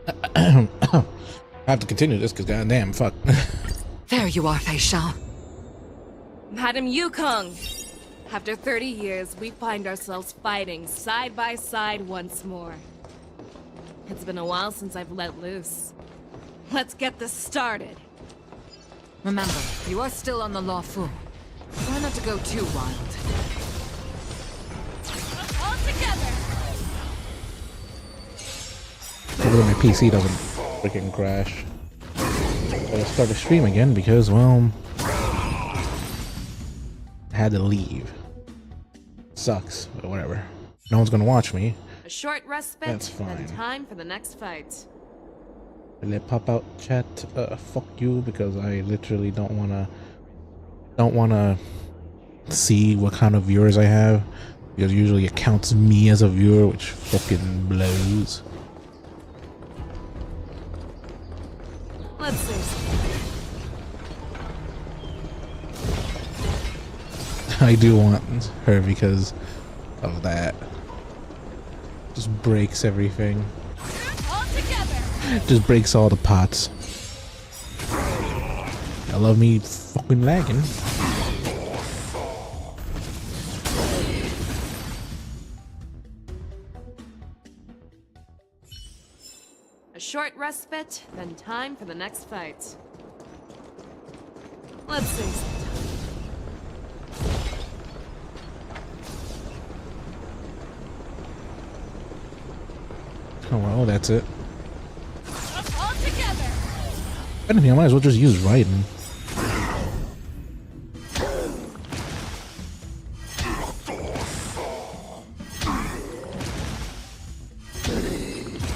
I have to continue this because goddamn, fuck. There you are, Fei Shao. Madam Yukong! After 30 years, we find ourselves fighting side by side once more. It's been a while since I've let loose. Let's get this started. Remember, you are still on the Law Fu. Try not to go too wild. All together! Hopefully my PC doesn't freaking crash. Gotta start the stream again because, well, I had to leave. Sucks, but whatever. No one's gonna watch me. A short respite, That's fine. then time for the next fight. Will it pop out chat? Fuck you, because I literally don't wanna see what kind of viewers I have, because usually it counts me as a viewer, which fucking blows. Let's see something. I do want her because of that. Just breaks everything. All together! Just breaks all the pots. I love me fucking lagging. A short respite, then time for the next fight. Let's see something. Oh well, that's it. All together! If anything, I might as well just use Raiden.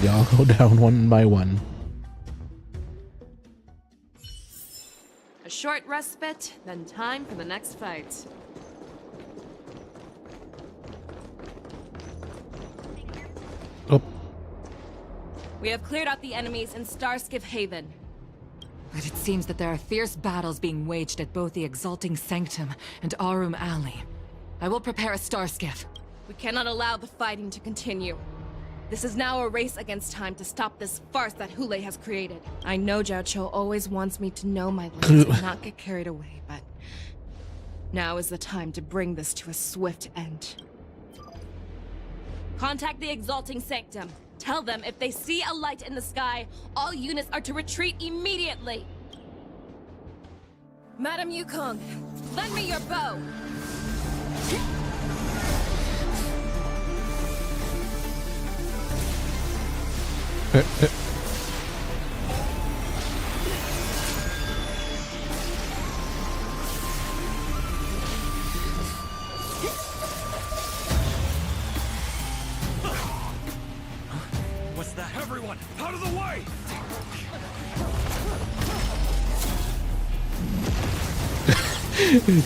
Y'all go down one by one. A short respite, then time for the next fight. Oh, We have cleared out the enemies in Starskiff Haven. But it seems that there are fierce battles being waged at both the Exalting Sanctum and Arum Alley. I will prepare a star skiff. We cannot allow the fighting to continue. This is now a race against time to stop this farce that Hule has created. I know Zhao Cho always wants me to know my limits and not get carried away, but now is the time to bring this to a swift end. Contact the Exalting Sanctum. Tell them if they see a light in the sky, all units are to retreat immediately. Madam Yukong, lend me your bow. What's that? Everyone, out of the way!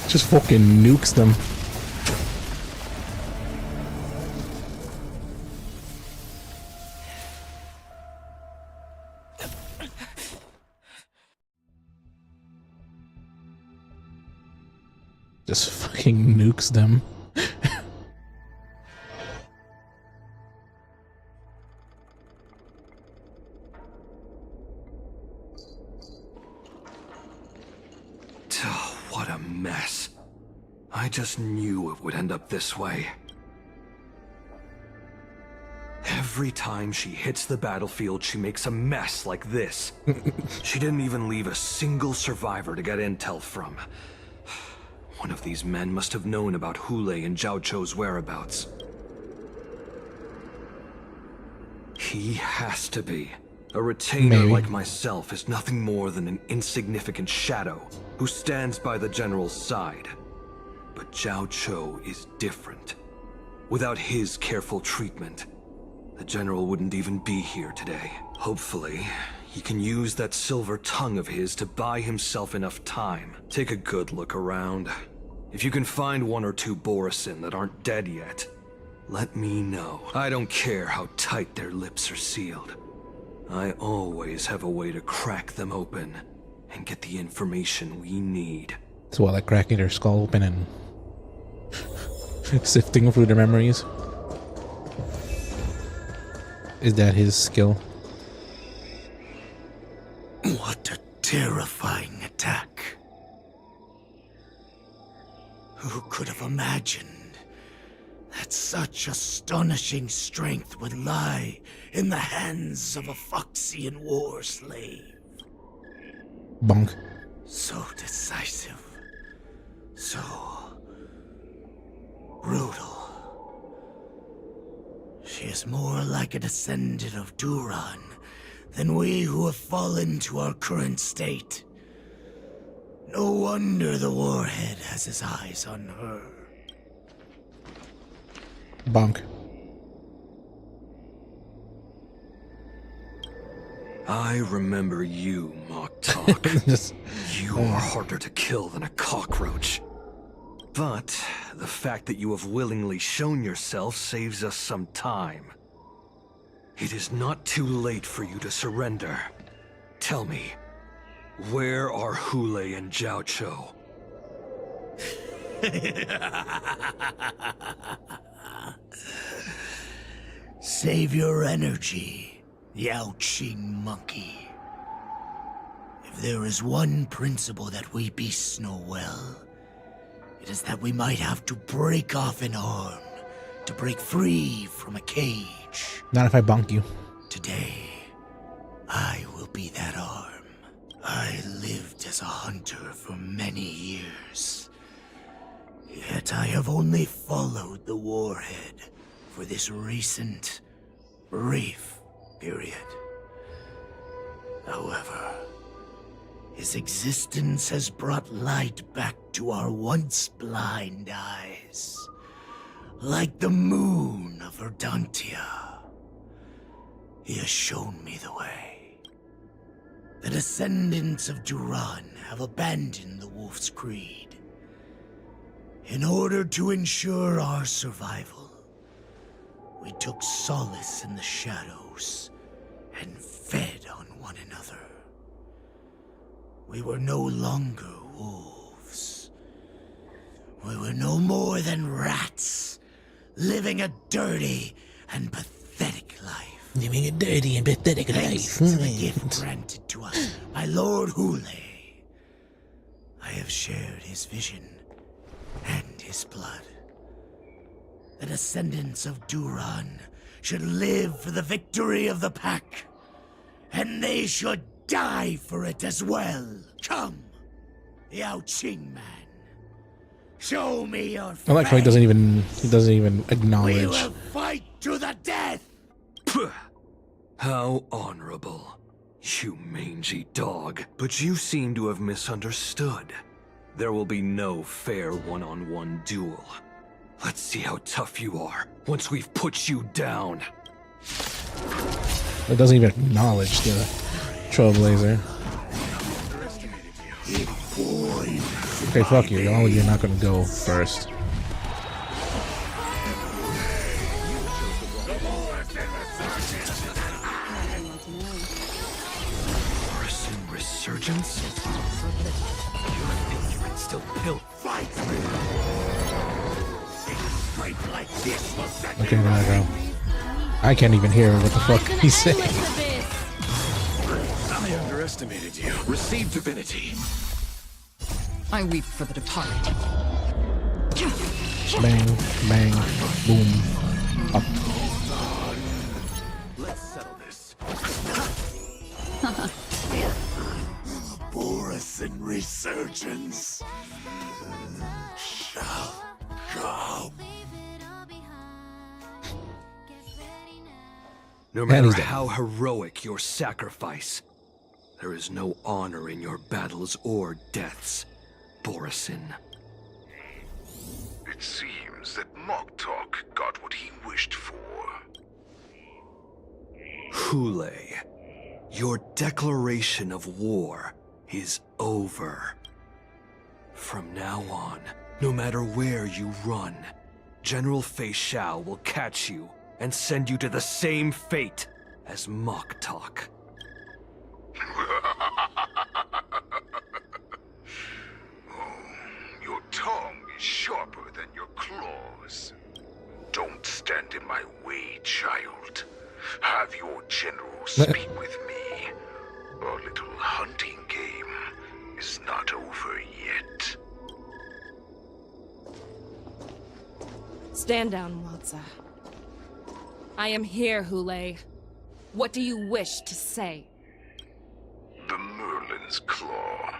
just fucking nukes them. Just fucking nukes them. Oh, what a mess. I just knew it would end up this way. Every time she hits the battlefield, she makes a mess like this. She didn't even leave a single survivor to get intel from. One of these men must have known about Hule and Zhao Cho's whereabouts. He has to be. A retainer Maybe. like myself is nothing more than an insignificant shadow who stands by the general's side. But Zhao Cho is different. Without his careful treatment, the general wouldn't even be here today. Hopefully, he can use that silver tongue of his to buy himself enough time. Take a good look around. If you can find one or two Borisin that aren't dead yet, let me know. I don't care how tight their lips are sealed. I always have a way to crack them open and get the information we need. It's what, like cracking their skull open and sifting through their memories? Is that his skill? terrifying attack. Who could have imagined that such astonishing strength would lie in the hands of a Foxian war slave? Bonk. So decisive. So brutal. She is more like a descendant of Duran than we who have fallen to our current state. No wonder the Warhead has his eyes on her. Bonk. I remember you, Mok Talk. Just, You are harder to kill than a cockroach. But the fact that you have willingly shown yourself saves us some time. It is not too late for you to surrender. Tell me, where are Hule and Zhao Cho? Save your energy, Yao Qing monkey. If there is one principle that we beasts know well, it is that we might have to break off an arm to break free from a cage. not if I bonk you. Today, I will be that arm. I lived as a hunter for many years. Yet I have only followed the Warhead for this recent, brief period. However, his existence has brought light back to our once blind eyes, like the moon of Verdantia. He has shown me the way. The descendants of Duran have abandoned the Wolf's Creed. In order to ensure our survival, we took solace in the shadows and fed on one another. We were no longer wolves. We were no more than rats, living a dirty and pathetic life. Living a dirty and pathetic Thanks to the gift granted to us by Lord Hule, I have shared his vision and his blood. The descendants of Duran should live for the victory of the Pack, and they should die for it as well. Come, Yao Qing man. Show me your I like how he doesn't even We acknowledge. will fight to the death! Pugh. How honorable, you mangy dog. But you seem to have misunderstood. There will be no fair one-on-one duel. Let's see how tough you are once we've put you down. It doesn't even acknowledge the Trailblazer. Okay, fuck you. All of you are not gonna go first. Borisin Resurgence? You think you can still kill? Okay, there I go. I can't even hear what the fuck he's saying. I underestimated you. Receive divinity. I weep for the departed. Bang, bang, boom, up. Let's settle this. Borisin Resurgence shall come. No matter he's dead. how heroic your sacrifice, there is no honor in your battles or deaths, Borisin. It seems that Mok Talk got what he wished for. Hule, your declaration of war is over. From now on, no matter where you run, General Fei Shao will catch you and send you to the same fate as Mok Talk. Your tongue is sharper than your claws. Don't stand in my way, child. Have your general speak with me, Our little hunting game is not over yet. Stand down, Watsa. I am here, Hule. What do you wish to say? The Merlin's Claw.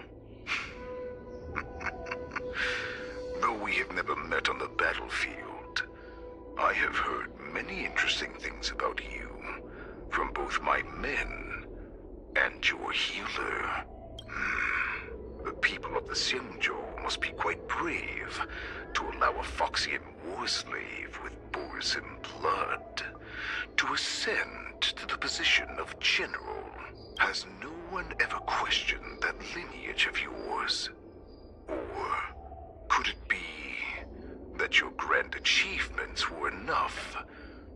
Though we have never met on the battlefield, I have heard many interesting things about you from both my men and your healer. The people of the Xiangzhou must be quite brave to allow a Foxian war slave with Borisin blood to ascend to the position of general. Has no one ever questioned that lineage of yours? Or could it be that your grand achievements were enough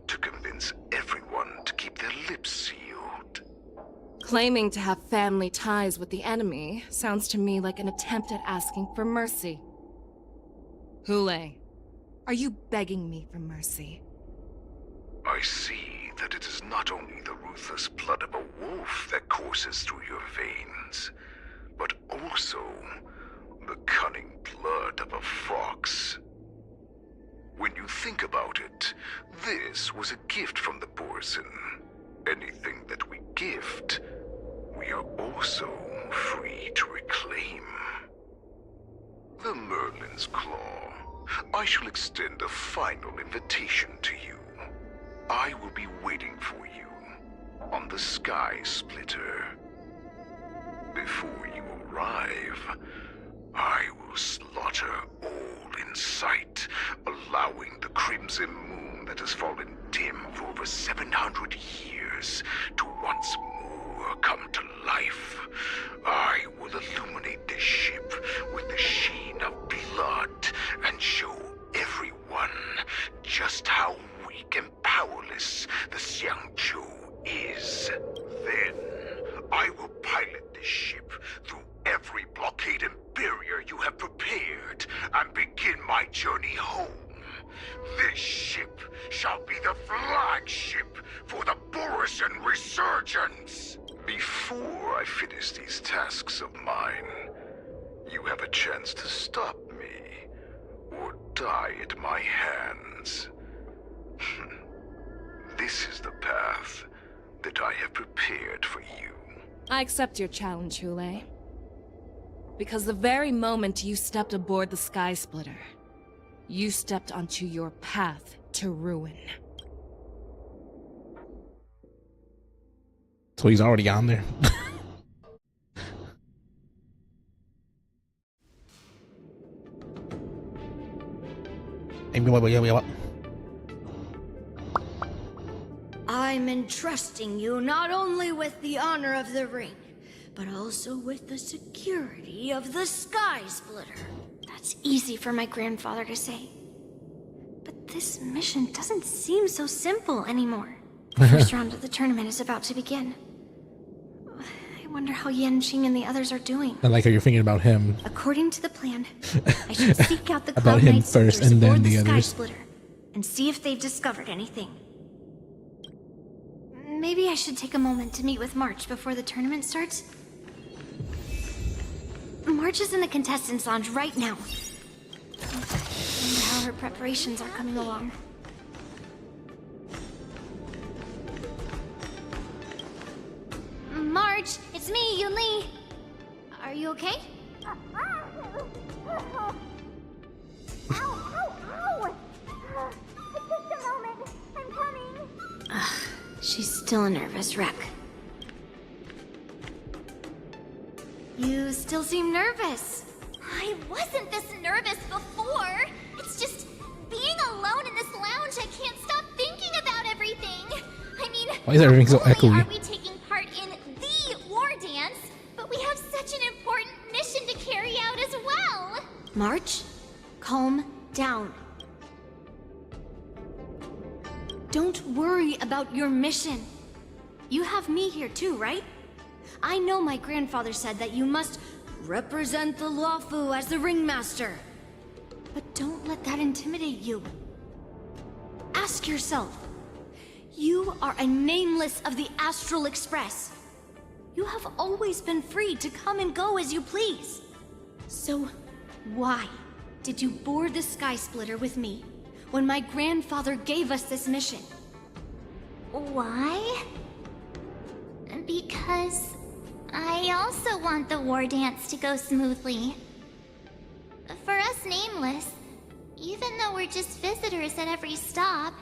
to convince everyone to keep their lips sealed? Claiming to have family ties with the enemy sounds to me like an attempt at asking for mercy. Hule, are you begging me for mercy? I see that it is not only the ruthless blood of a wolf that courses through your veins, but also the cunning blood of a fox. When you think about it, this was a gift from the Borisin. Anything that we gift, we are also free to reclaim. The Merlin's Claw. I shall extend a final invitation to you. I will be waiting for you on the Sky Splitter. Before you arrive, I will slaughter all in sight, allowing the crimson moon that has fallen dim for over 700 years to once more come to life. I will illuminate this ship with the sheen of blood and show everyone just how weak and powerless the Xiangzhou is. Then, I will pilot this ship through every blockade and barrier you have prepared and begin my journey home. This ship shall be the flagship for the Borisin Resurgence. Before I finish these tasks of mine, you have a chance to stop me or die at my hands. This is the path that I have prepared for you. I accept your challenge, Hule. Because the very moment you stepped aboard the Sky Splitter, you stepped onto your path to ruin. So he's already on there. I'm entrusting you not only with the honor of the ring, but also with the security of the Sky Splitter. That's easy for my grandfather to say. But this mission doesn't seem so simple anymore. The first round of the tournament is about to begin. I wonder how Yanqing and the others are doing. I like how you're thinking about him. According to the plan, I should seek out the About Cloud him Knight first soldiers and then aboard the Sky others. Splitter and see if they've discovered anything. Maybe I should take a moment to meet with March before the tournament starts. March is in the contestants' lounge right now. I wonder how her preparations are coming along. March, it's me, Yunli. Are you okay? Ow! Just a moment. I'm coming. She's still a nervous wreck. You still seem nervous. I wasn't this nervous before. It's just being alone in this lounge. I can't stop thinking about everything. I mean, Why is everything so not only echoey? are we taking part in the war dance, but we have such an important mission to carry out as well. March, calm down. Don't worry about your mission. You have me here too, right? I know my grandfather said that you must represent the Luofu as the ringmaster. But don't let that intimidate you. Ask yourself, you are a nameless of the Astral Express. You have always been free to come and go as you please. So, why did you board the Sky Splitter with me when my grandfather gave us this mission? Why? Because I also want the war dance to go smoothly. For us Nameless, even though we're just visitors at every stop,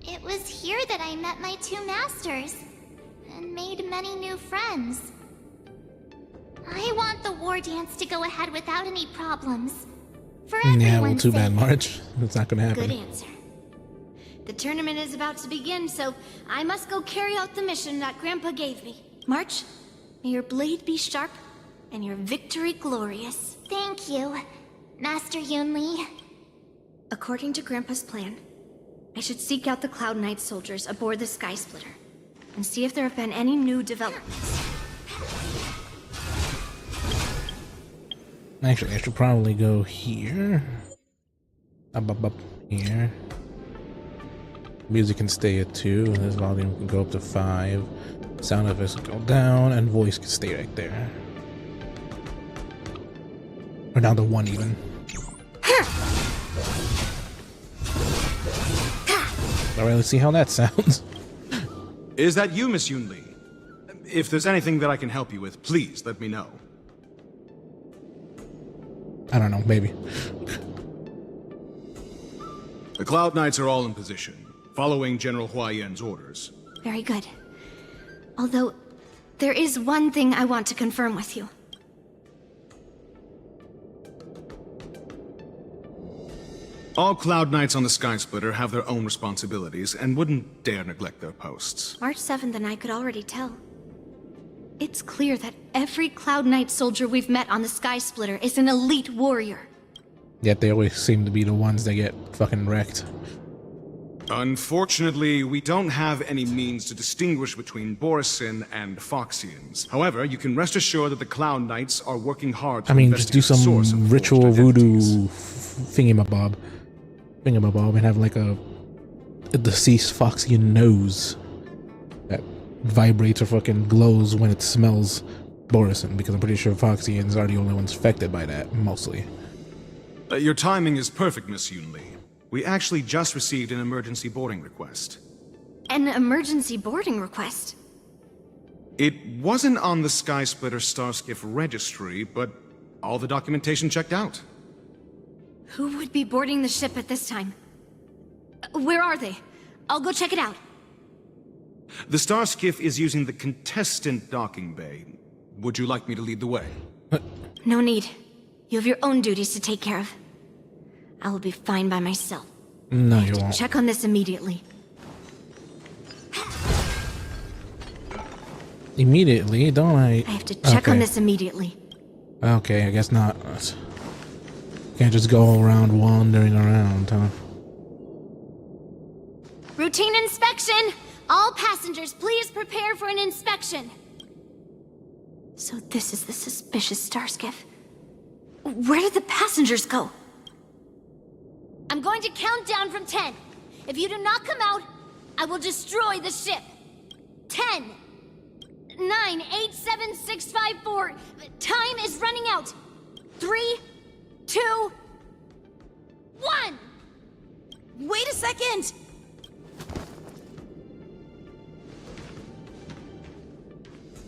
it was here that I met my two masters and made many new friends. I want the war dance to go ahead without any problems. For everyone's Yeah, well, too bad, sake. March. It's not gonna happen. Good answer. The tournament is about to begin, so I must go carry out the mission that Grandpa gave me. March, may your blade be sharp and your victory glorious. Thank you, Master Yunli. According to Grandpa's plan, I should seek out the Cloud Knight soldiers aboard the Sky Splitter and see if there have been any new developments. Actually, I should probably go here. Up here. Music can stay at 2. This volume can go up to 5. Sound effects can go down, and voice can stay right there. Or down to 1 even. Alright, let's see how that sounds. Is that you, Miss Yunli? If there's anything that I can help you with, please let me know. I don't know, maybe. The Cloud Knights are all in position, following General Hua Yan's orders. Very good. Although, there is one thing I want to confirm with you. All Cloud Knights on the Sky Splitter have their own responsibilities and wouldn't dare neglect their posts. March 7th and I could already tell. It's clear that every Cloud Knight soldier we've met on the Sky Splitter is an elite warrior. Yet they always seem to be the ones that get fucking wrecked. Unfortunately, we don't have any means to distinguish between Borisin and Foxians. However, you can rest assured that the Cloud Knights are working hard to Just do investigate the source some of ritual forged voodoo identities. thingamabob, and have like a deceased Foxian nose that vibrates or fucking glows when it smells Borisin, because I'm pretty sure Foxians are the only ones affected by that, mostly. Your timing is perfect, Miss Yunli. We actually just received an emergency boarding request. An emergency boarding request? It wasn't on the Sky Splitter Starskiff registry, but all the documentation checked out. Who would be boarding the ship at this time? Where are they? I'll go check it out. The Starskiff is using the contestant docking bay. Would you like me to lead the way? No need. You have your own duties to take care of. I will be fine by myself. No, you won't. Check on this immediately. Immediately, don't I? I have to check on this immediately. Okay, I guess not. Can't just go around wandering around, huh? Routine inspection! All passengers, please prepare for an inspection. So this is the suspicious Starskiff. Where did the passengers go? I'm going to count down from 10. If you do not come out, I will destroy the ship. 10, 9, 8, 7, 6, 5, 4. Time is running out. 3, 2, 1. Wait a second!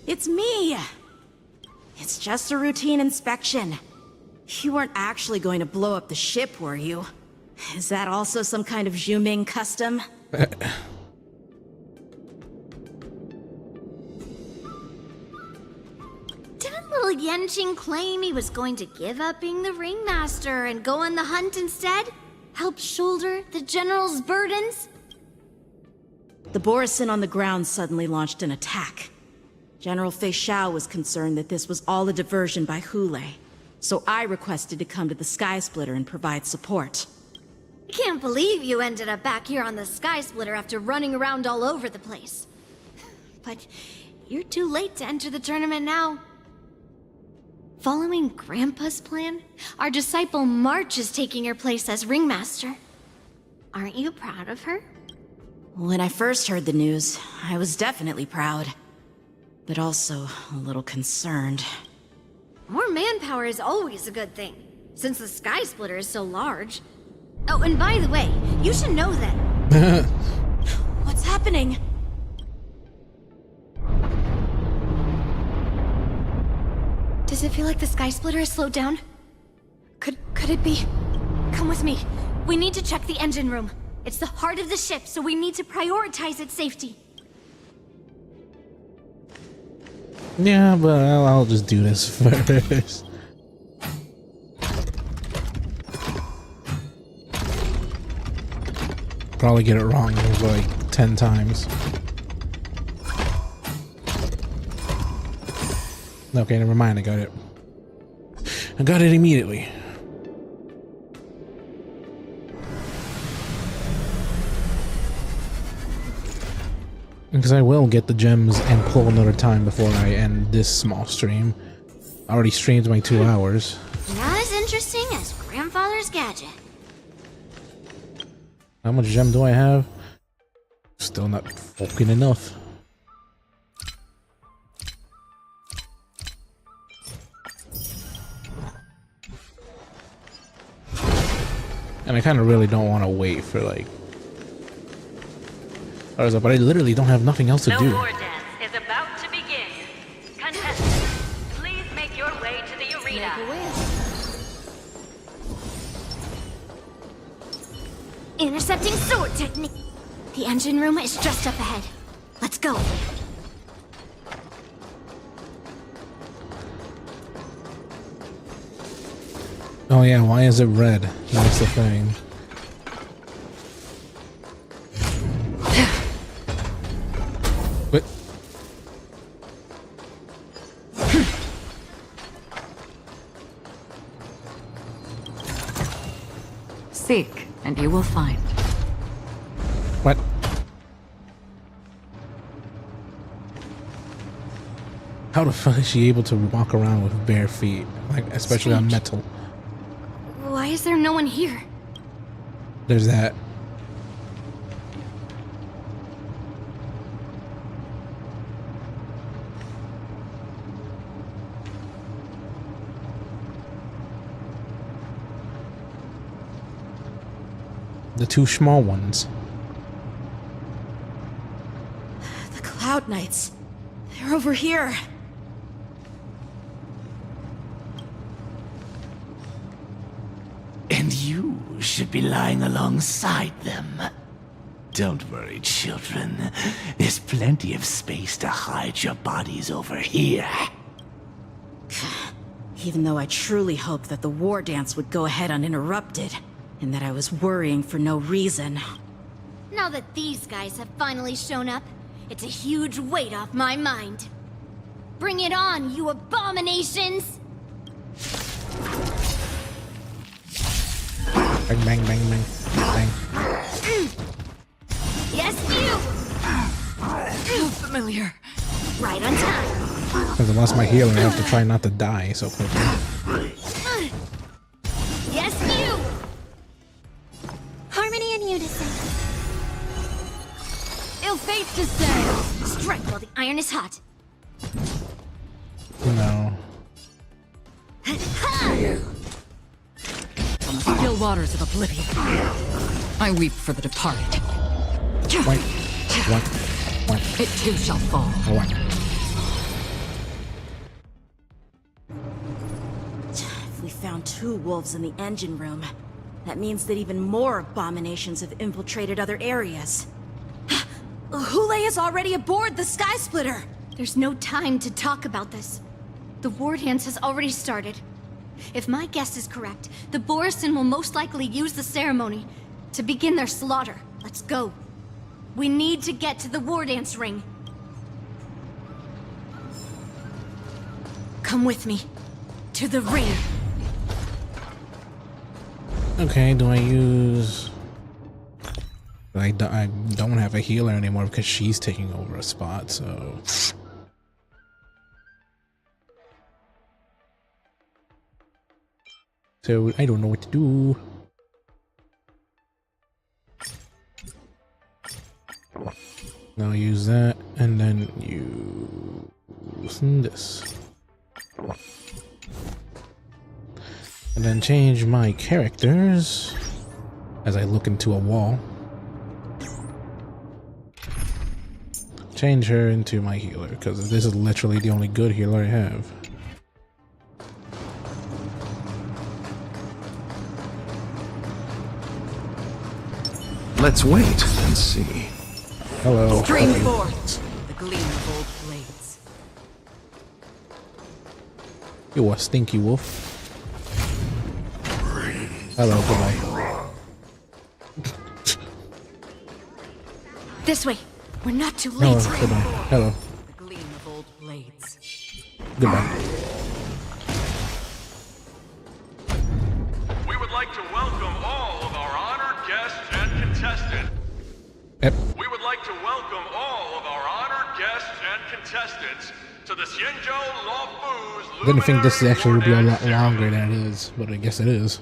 It's me! It's just a routine inspection. You weren't actually going to blow up the ship, were you? Is that also some kind of Zhu Ming custom? Didn't little Yanqing claim he was going to give up being the ringmaster and go on the hunt instead? Help shoulder the general's burdens? The Borisin on the ground suddenly launched an attack. General Fei Xiao was concerned that this was all a diversion by Hule, so I requested to come to the Sky Splitter and provide support. I can't believe you ended up back here on the Sky Splitter after running around all over the place. But you're too late to enter the tournament now. Following Grandpa's plan, our disciple March is taking her place as ringmaster. Aren't you proud of her? When I first heard the news, I was definitely proud. but also a little concerned. More manpower is always a good thing, since the Sky Splitter is so large. Oh, and by the way, you should know that. What's happening? Does it feel like the Sky Splitter has slowed down? Could it be? Come with me. We need to check the engine room. It's the heart of the ship, so we need to prioritize its safety. Yeah, but I'll just do this first. Probably get it wrong like 10 times. Okay, never mind, I got it. I got it immediately. Because I will get the gems and pull another time before I end this small stream. I already streamed my 2 hours. Not as interesting as Grandfather's gadget. How much gem do I have? Still not fucking enough. And I kind of really don't want to wait for like... But I literally don't have nothing else to do. The war dance is about to begin. Contestants, please make your way to the arena. Intercepting sword technique. The engine room is just up ahead. Let's go. Oh yeah, why is it red? That's the thing. What? Seek, and you will find. What? How the fuck is she able to walk around with bare feet? Like, especially on metal. Why is there no one here? There's that. The 2 small ones. The Cloud Knights. They're over here. And you should be lying alongside them. Don't worry, children. There's plenty of space to hide your bodies over here. Even though I truly hoped that the war dance would go ahead uninterrupted, and that I was worrying for no reason. Now that these guys have finally shown up, it's a huge weight off my mind. Bring it on, you abominations! Bang, bang, bang, bang, bang. Yes, you! Feel familiar. Right on time. Because I lost my healer, I have to try not to die so quickly. Yes, you! Harmony and unison. Ill fate to say. Strike while the iron is hot. No. On the still waters of oblivion, I weep for the departed. What? It too shall fall. What? If we found 2 wolves in the engine room, that means that even more abominations have infiltrated other areas. Hule is already aboard the Sky Splitter! There's no time to talk about this. The war dance has already started. If my guess is correct, the Borisin will most likely use the ceremony to begin their slaughter. Let's go. We need to get to the war dance ring. Come with me. To the ring. Okay, do I use... I don't have a healer anymore because she's taking over a spot, so... So, I don't know what to do. No, use that, and then you... and this. And then change my characters as I look into a wall. Change her into my healer, because this is literally the only good healer I have. Let's wait and see. Hello. Stream forth the gleam of old blades. You a stinky wolf. Hello, goodbye. This way. We're not too Hello, late. goodbye. Hello. The gleam of old blades. Goodbye. We would like to welcome all of our honored guests and contestants. Yep. We would like to welcome all of our honored guests and contestants to the Xianzhou Luofu's Didn't think this Luminary actually would be a lot War longer than it is, but I guess it is.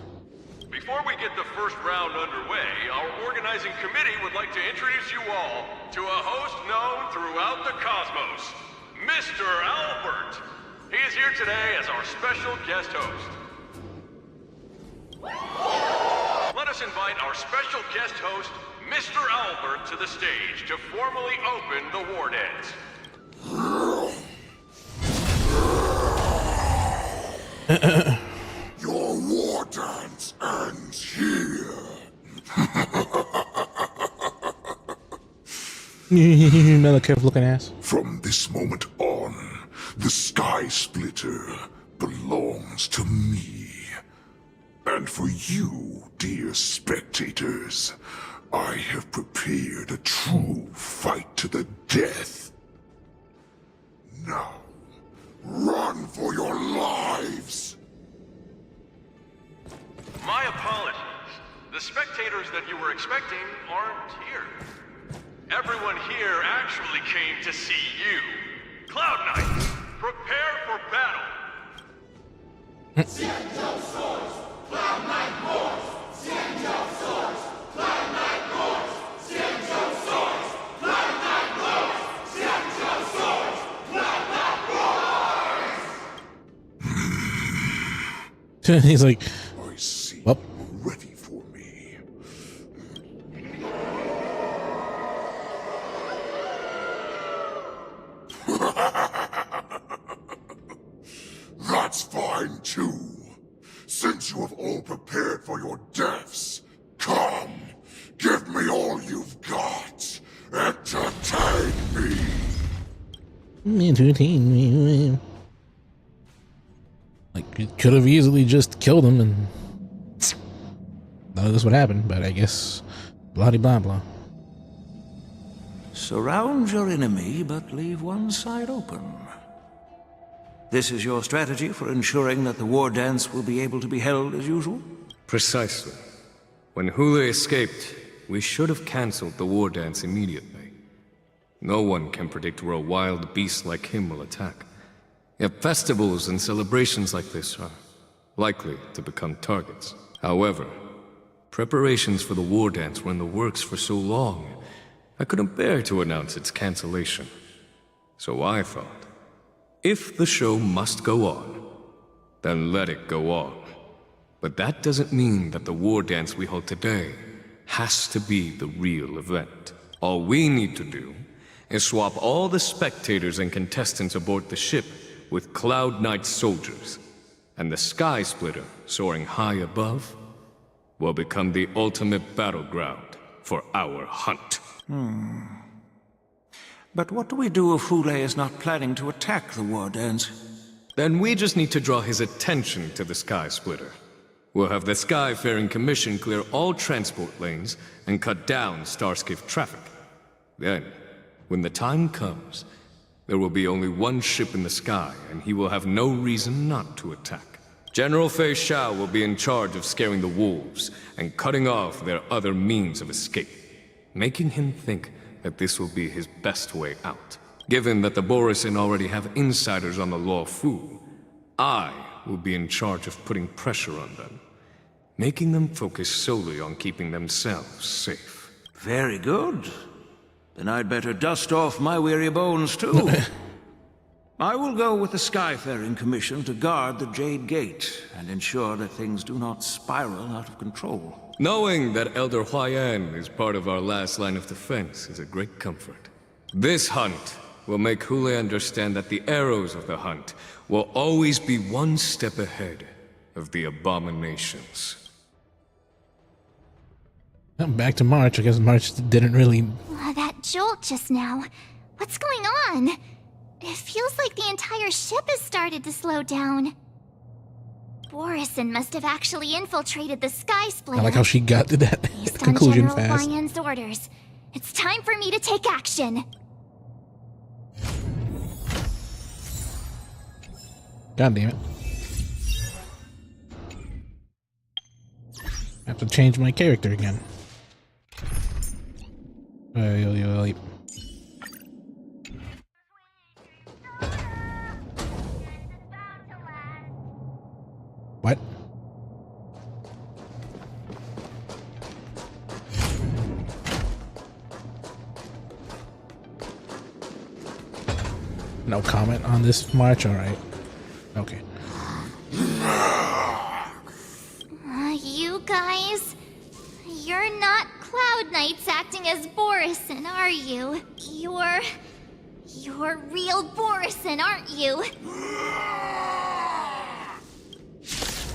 Before we get the first round underway, our organizing committee would like to introduce you all to a host known throughout the cosmos, Mr. Albert. He is here today as our special guest host. Let us invite our special guest host, Mr. Albert, to the stage to formally open the war dance. Your war dance ends here. Malekith looking ass. From this moment on, the Sky Splitter belongs to me. And for you, dear spectators, I have prepared a true fight to the death. Now, run for your lives! My apologies. The spectators that you were expecting aren't here. Everyone here actually came to see you. Cloud Knights, prepare for battle. Xianzhou swords, Cloud Knight wars. Xianzhou swords, Cloud Knight wars. Xianzhou swords, Cloud Knight wars. Xianzhou swords, Cloud Knight wars. He's like, I see. Well. Ready for me. That's fine too. Since you have all prepared for your deaths, come, give me all you've got. Entertain me. entertain me. Like, it could have easily just killed him and none of this would happen, but I guess blah blah blah. Surround your enemy, but leave one side open. This is your strategy for ensuring that the war dance will be able to be held as usual? Precisely. When Hule escaped, we should have cancelled the war dance immediately. No one can predict where a wild beast like him will attack. Yet festivals and celebrations like this are likely to become targets. However, preparations for the war dance were in the works for so long, I couldn't bear to announce its cancellation. So I thought, if the show must go on, then let it go on. But that doesn't mean that the war dance we hold today has to be the real event. All we need to do is swap all the spectators and contestants aboard the ship with Cloud Knight soldiers, and the Sky Splitter, soaring high above, will become the ultimate battleground for our hunt. But what do we do if Hule is not planning to attack the war dance? Then we just need to draw his attention to the Sky Splitter. We'll have the Skyfaring Commission clear all transport lanes and cut down Starskiff traffic. Then, when the time comes, there will be only one ship in the sky, and he will have no reason not to attack. General Fei Shao will be in charge of scaring the wolves and cutting off their other means of escape, making him think that this will be his best way out. Given that the Borisin already have insiders on the Luofu, I will be in charge of putting pressure on them, making them focus solely on keeping themselves safe. Very good. Then I'd better dust off my weary bones too. I will go with the Skyfaring Commission to guard the Jade Gate and ensure that things do not spiral out of control. Knowing that Elder Huayan is part of our last line of defense is a great comfort. This hunt will make Hule understand that the arrows of the hunt will always be one step ahead of the abominations. Back to March. I guess March didn't really... That jolt just now. What's going on? It feels like the entire ship has started to slow down. Borisin must have actually infiltrated the Sky Splitter. I like how she got to that conclusion General fast. Huayan's orders. It's time for me to take action. God damn it. I have to change my character again. What? No comment on this march? Alright. Okay. You guys, you're not Cloud Knights acting as Borisin, are you? You're real Borisin, aren't you?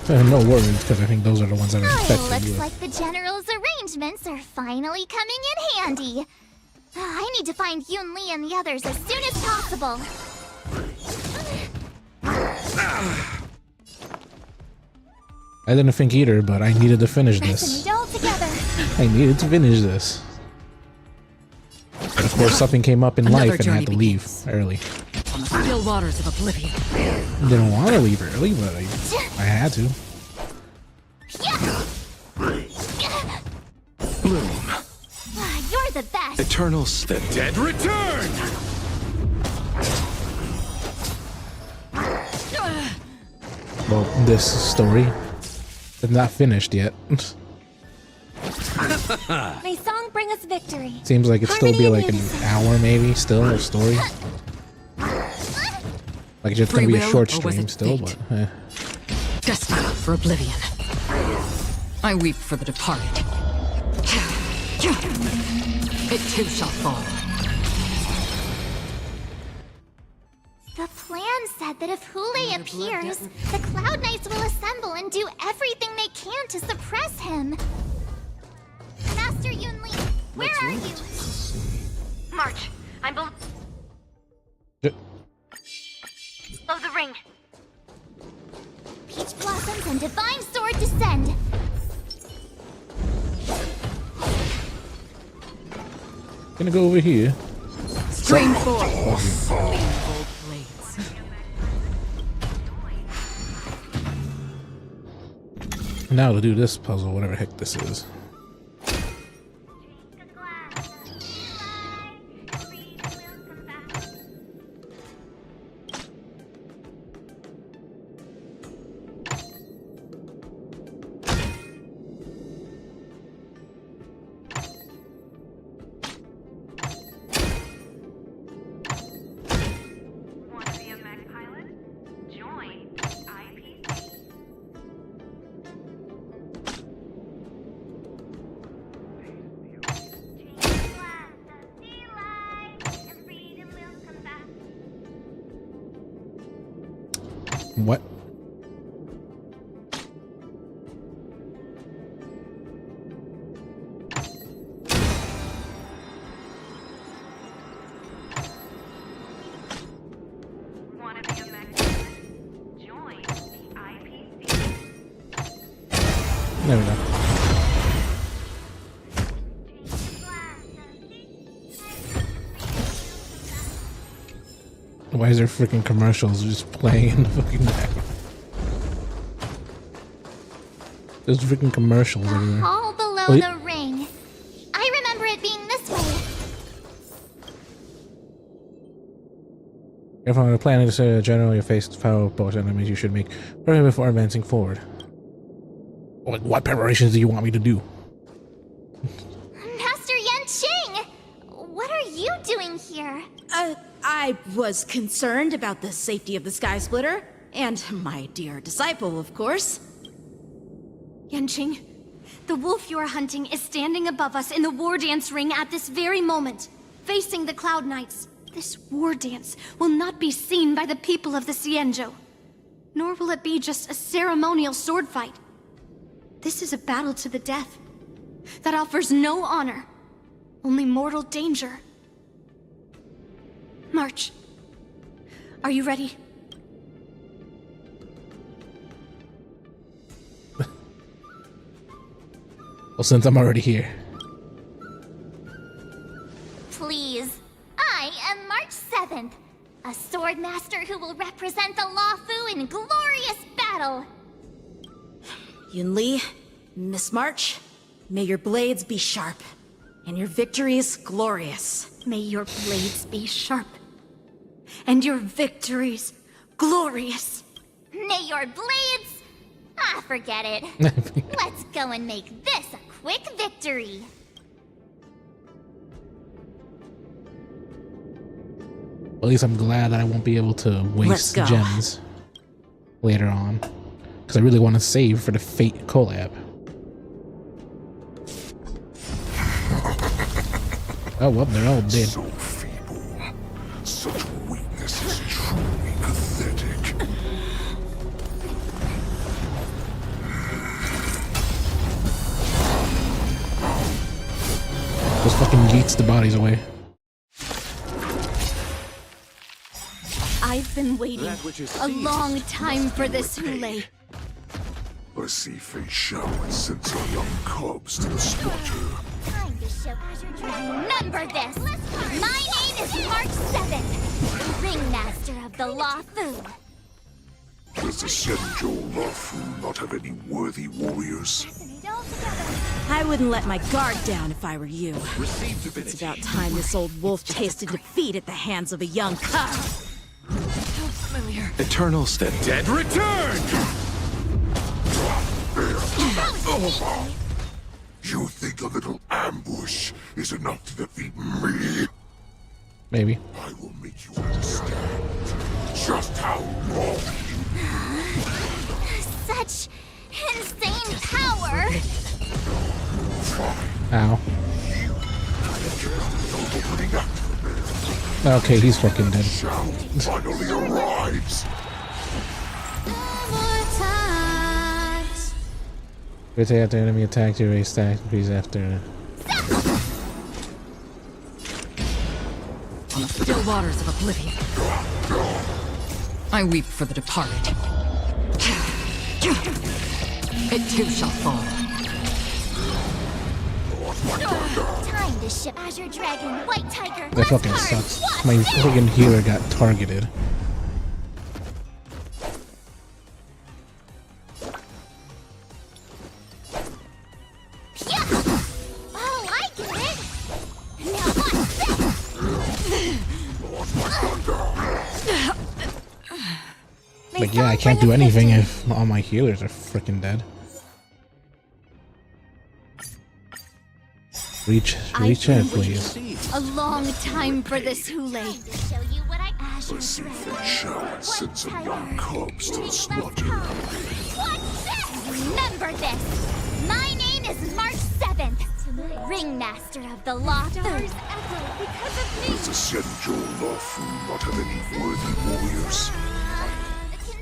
No worries, because I think those are the ones that are infected. Looks like the General's arrangements are finally coming in handy. I need to find Yun Li and the others as soon as possible. I didn't think either, but I needed to finish Let's this. meet all together. I needed to finish this. But of course, something came up in Another life and I had to journey leave early. On the still waters of oblivion. Didn't want to leave early, but I had to. Bloom. You're the best. Eternals. The dead return! Well, this story is not finished yet. May song bring us victory. Seems like it'd still be like an hour maybe, still, a story. Like it's just gonna be a short stream still, but Destiny for oblivion. I weep for the departed. It too shall fall. The plan said that if Hule appears, the Cloud Knights will assemble and do everything they can to suppress him. Master Yun Li, where are you? March, I'm below the ring. Peach Blossoms and Divine Sword descend. gonna go over here. Stream forth. Bold blades. Now to do this puzzle, whatever heck this is. What? There we go. Why is there freaking commercials just playing in the fucking background? There's freaking commercials everywhere. Hall below Wait. the ring. I remember it being this way. If I'm planning to say generally you face foul both enemies, you should make preparations before advancing forward. What preparations do you want me to do? Master Yan Qing! What are you doing here? I was concerned about the safety of the Sky Splitter, and my dear disciple, of course. Yanqing, the wolf you are hunting is standing above us in the war dance ring at this very moment, facing the Cloud Knights. This war dance will not be seen by the people of the Xianzhou, nor will it be just a ceremonial sword fight. This is a battle to the death that offers no honor, only mortal danger. March. Are you ready? Well, since I'm already here. Please. I am March 7th, a sword master who will represent the Luofu in glorious battle. Yunli, Miss March, may your blades be sharp, and your victories glorious. May your blades be sharp, and your victories glorious. May your blades... Ah, forget it. Let's go and make this a quick victory. At least I'm glad that I won't be able to waste gems later on. Because I really want to save for the Fate collab. Oh, well, they're all dead. So feeble. Such weakness is truly pathetic. Just fucking yeets the bodies away. I've been waiting a long time for this, Hule. I see Fei Xiao and sends her young cubs to the slaughter. Time to show Remember this! My name is March 7th, Ringmaster of the Luofu. Does the Xianzhou Luofu not have any worthy warriors? I wouldn't let my guard down if I were you. It's about time this old wolf tasted defeat at the hands of a young cub. Eternals, the dead return! You think a little ambush is enough to defeat me? Maybe. I will make you understand just how wrong Such insane power! Ow. Okay, he's fucking dead. Finally arrives. Rotate after enemy attack, your race stack, increase after. On the still waters of oblivion, I weep for the departed. It too shall fall. Time to ship Azure Dragon, White Tiger, That fucking sucks. My fucking healer got targeted. Oh, I get it! Now watch this! Like, yeah, I can't do anything if all my healers are freaking dead. Reach out, please. A long time for this, Hule. I see Fei Xiao and sends her young cubs to the slaughter. What's this? Remember this! My name is March 7th, Ringmaster of the Luofu. Does the Xianzhou Luofu not have any worthy warriors?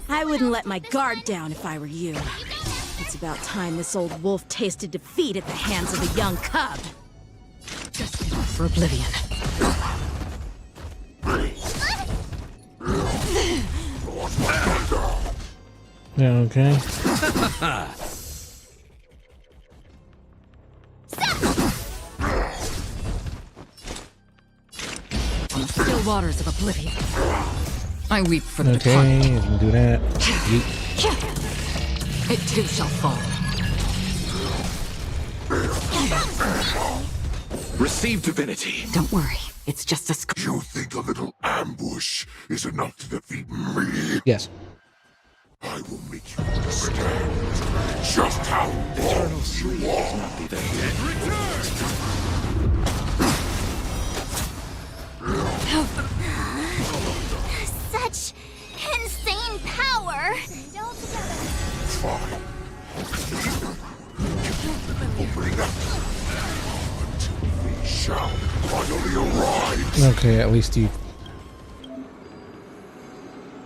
I wouldn't let my guard down if I were you. It's about time this old wolf tasted defeat at the hands of a young cub. Just enough for oblivion. Yeah, okay. On the still waters of oblivion, I weep for the Okay, departed. you can do that. It too shall fall. Receive divinity. Don't worry, it's just a You think a little ambush is enough to defeat me? Yes. I will make you understand just how wrong you are. The dead return! Fine. We shall finally arrive. Okay, at least you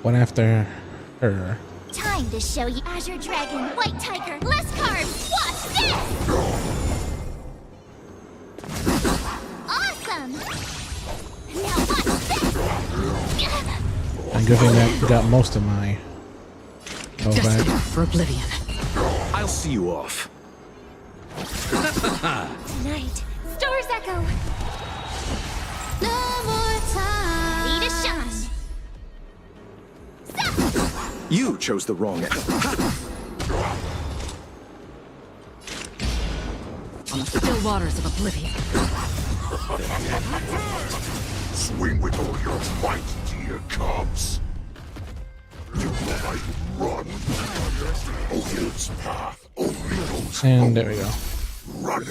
went after her. Time to show you Azure Dragon, White Tiger, less cards. Watch this! Awesome! Now watch this! And good thing that got most of my Destined back. for oblivion. I'll see you off. Tonight, Stars Echo. No more time. Need a shot. You chose the wrong end. On the still waters of oblivion. Swing with all your might, dear cubs. You might run. Odin's path only goes And there we go. Running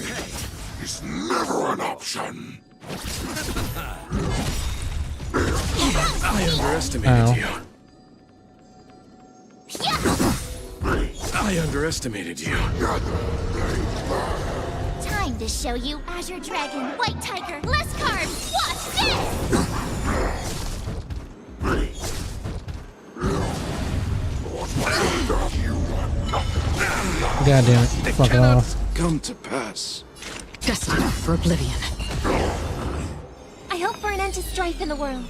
is never an option. I underestimated Ow. you. I underestimated you. Time to show you Azure Dragon, White Tiger, less cards. Watch this! God damn it. It Fuck cannot off. come to pass. Destined for oblivion. I hope for an end to strife in the world.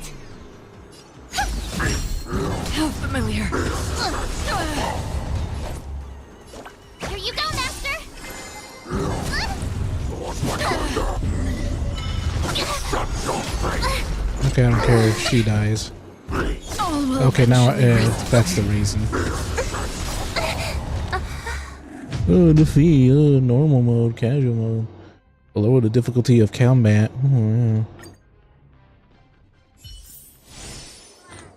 How familiar. Here you go, Master! Okay, I don't care if she dies. Okay, now that's the reason. Oh, defeat. Normal mode, casual mode. Lower the difficulty of combat. Oh, yeah.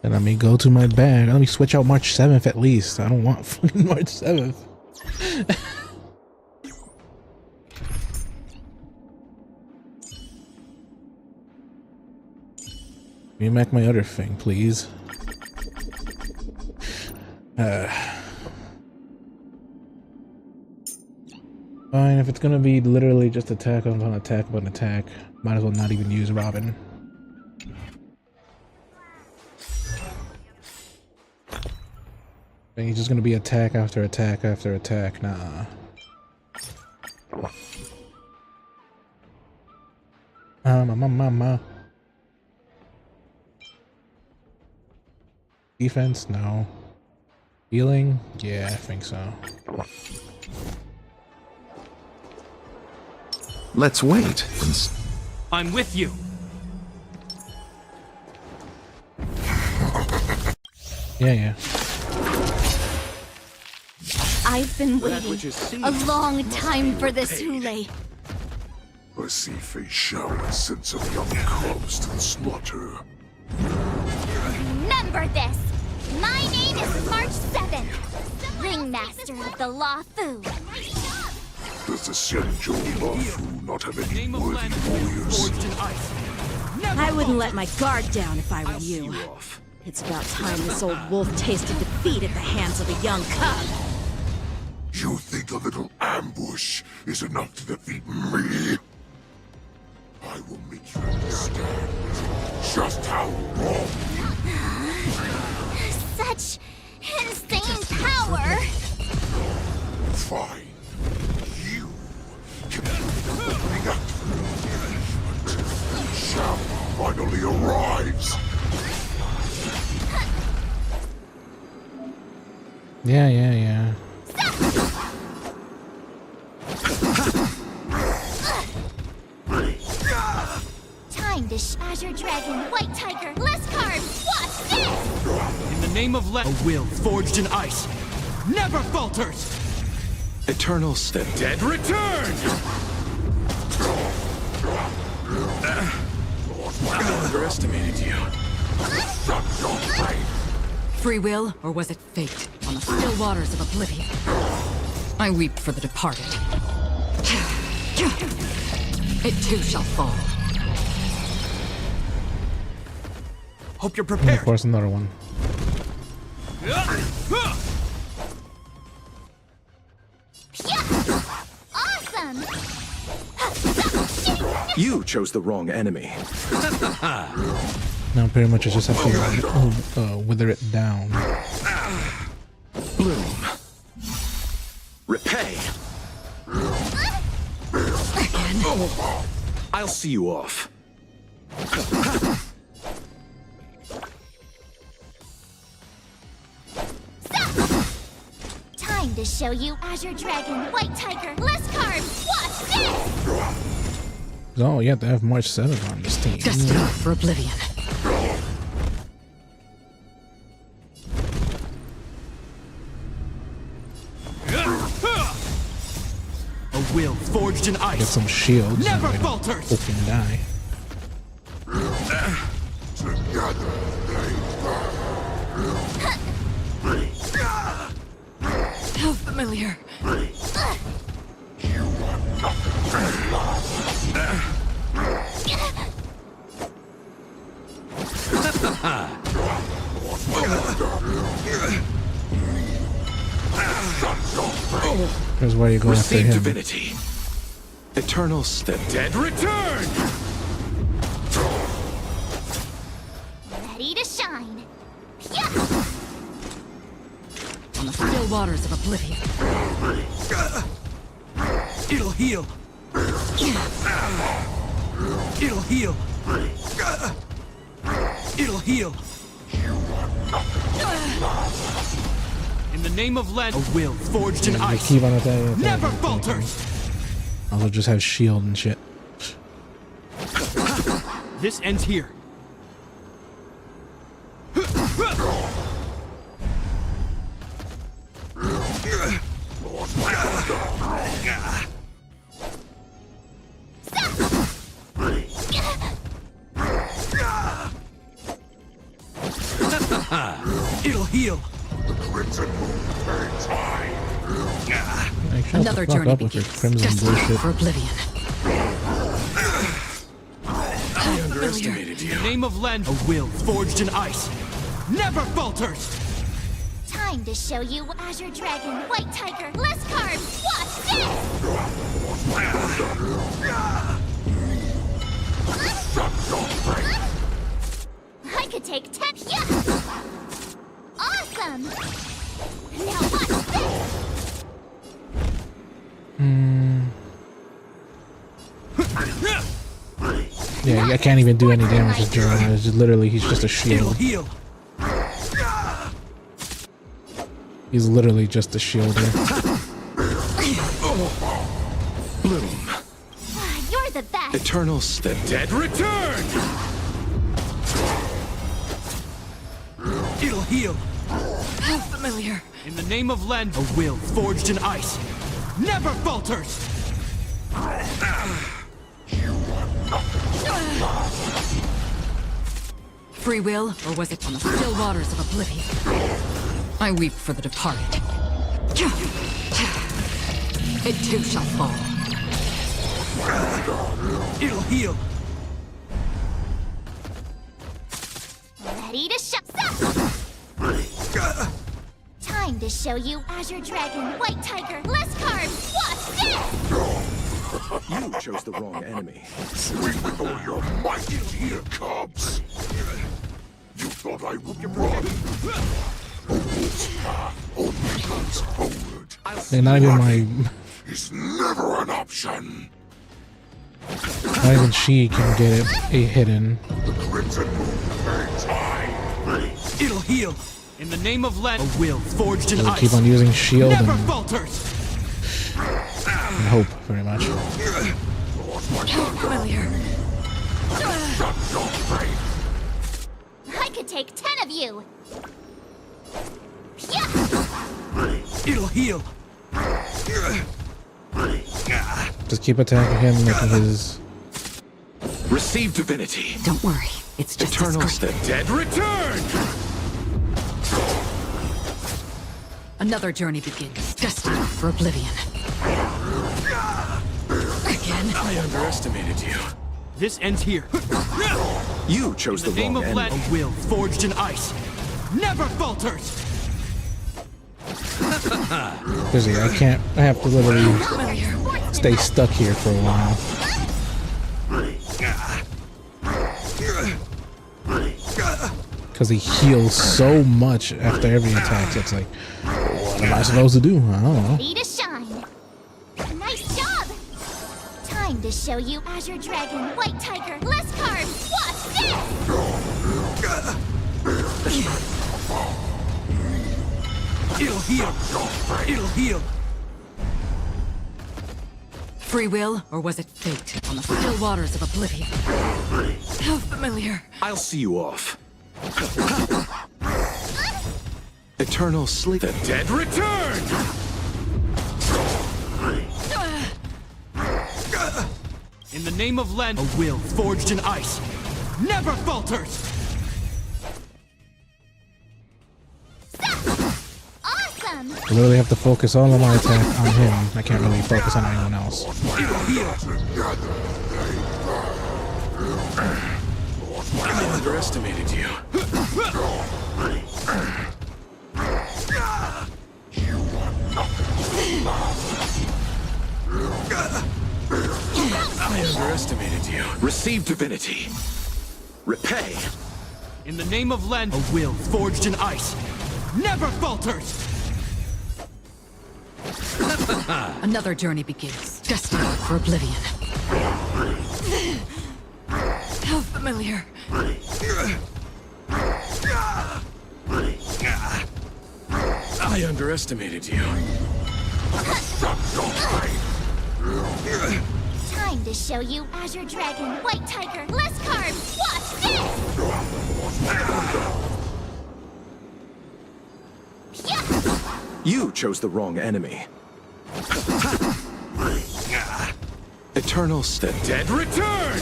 And let me go to my bag. Let me switch out March 7th at least. I don't want fucking March 7th. Let me make my other thing, please. Fine, if it's gonna be literally just attack on attack on attack, might as well not even use Robin. And he's just gonna be attack after attack after attack, nah. Defense? No. Healing? Yeah, I think so. Let's wait. I'm with you. Yeah. I've been waiting a long time for this, Hule. I see Fei Xiao sends some young cubs to the slaughter. Remember this! My name is March 7th, Ringmaster of the Law Fu. Does the Xianzhou Luofu not have any worthy warriors? I wouldn't let my guard down if I were you. It's about time this old wolf tasted defeat at the hands of a young cub. You think a little ambush is enough to defeat me? I will make you understand just how wrong you are. Such insane power! Fine. You can be the opening act until Xiao finally arrives. Yeah. Time to Azure Dragon, White Tiger, less cards. Watch this! In the name of a will forged in ice never falters. Eternal step. Dead return! I underestimated you. Free will, or was it fate? On the still waters of oblivion. I weep for the departed. It too shall fall. Hope you're And prepared. of course, another one. You chose the wrong enemy. Now pretty much I just have to wither it down. Bloom. Repay. I'll see you off. Time to show you Azure Dragon, White Tiger, less carbs. Watch this! Oh, you have to have March 7th on this team. Destined for oblivion. A will forged in ice. Get some shields. Never and falters. hope and die. How familiar. Here's where you go after Receive him. divinity. Eternal step. Dead return! Ready to shine. On the still waters of oblivion. It'll heal. It'll heal. It'll heal. In the name of Len, a will forged in They ice. keep on attacking. Never falters. I'll just have shield and shit. This ends here. It'll heal. Like, shut Another the fuck journey up with your begins. crimson Destined bullshit. for oblivion. I underestimated In you. the name of Len, a will forged in ice. Never falters. Time to show you Azure Dragon, White Tiger, less carbs. Watch this! I could take 10. Yeah. Awesome! Now watch this! Yeah, I can't even do any damage with Jeremiah. It's just literally, he's just a It'll shield. heal. He's literally just a shield here. Bloom. You're the best! Eternal step. Dead return! It'll heal. How familiar. In the name of Len, a will forged in ice. Never falters. Free will, or was it on the still waters of oblivion? I weep for the departed. It too shall fall. It'll heal. Ready to shut Time to show you Azure Dragon, White Tiger, less carbs. Watch this! You chose the wrong enemy. Swing with all your might, here, cubs. You thought I would run? A wolf's path only goes forward. They're not even my... It's never an option. Not even she can get it hidden. The crimson moon burns high. It'll heal. In the name of Len, a will forged in They'll ice. keep on using shield Never and falters. hope, very much. How familiar. I could take 10 of you. It'll heal. Just keep attacking him, making his... Receive divinity. Don't worry, it's just Eternal a script. step. Dead return! Another journey begins. Destined for oblivion. Again? I underestimated you. This ends here. You chose In the the name wrong of Len, enemy. a will forged in ice. Never falters. Busy, I have to literally stay stuck here for a while. Because he heals so much after every attack. So it's like, what am I supposed to do? I don't know. Ready to shine. Nice job! Time to show you Azure Dragon, White Tiger, less carbs. Watch this! It'll heal. It'll heal. Free will, or was it fate? On the still waters of oblivion. How familiar. I'll see you off. Eternal sleep. The dead return! In the name of Len, a will forged in ice never falters! Awesome! I literally have to focus all of my attack on him. I can't really focus on anyone else. I underestimated you. I underestimated you. Receive divinity. Repay. In the name of Len, a will forged in ice never falters! Another journey begins. Destined for oblivion. How familiar. I underestimated you. Time to show you Azure Dragon, White Tiger, less carbs. Watch this! You chose the wrong enemy. Eternal the dead return!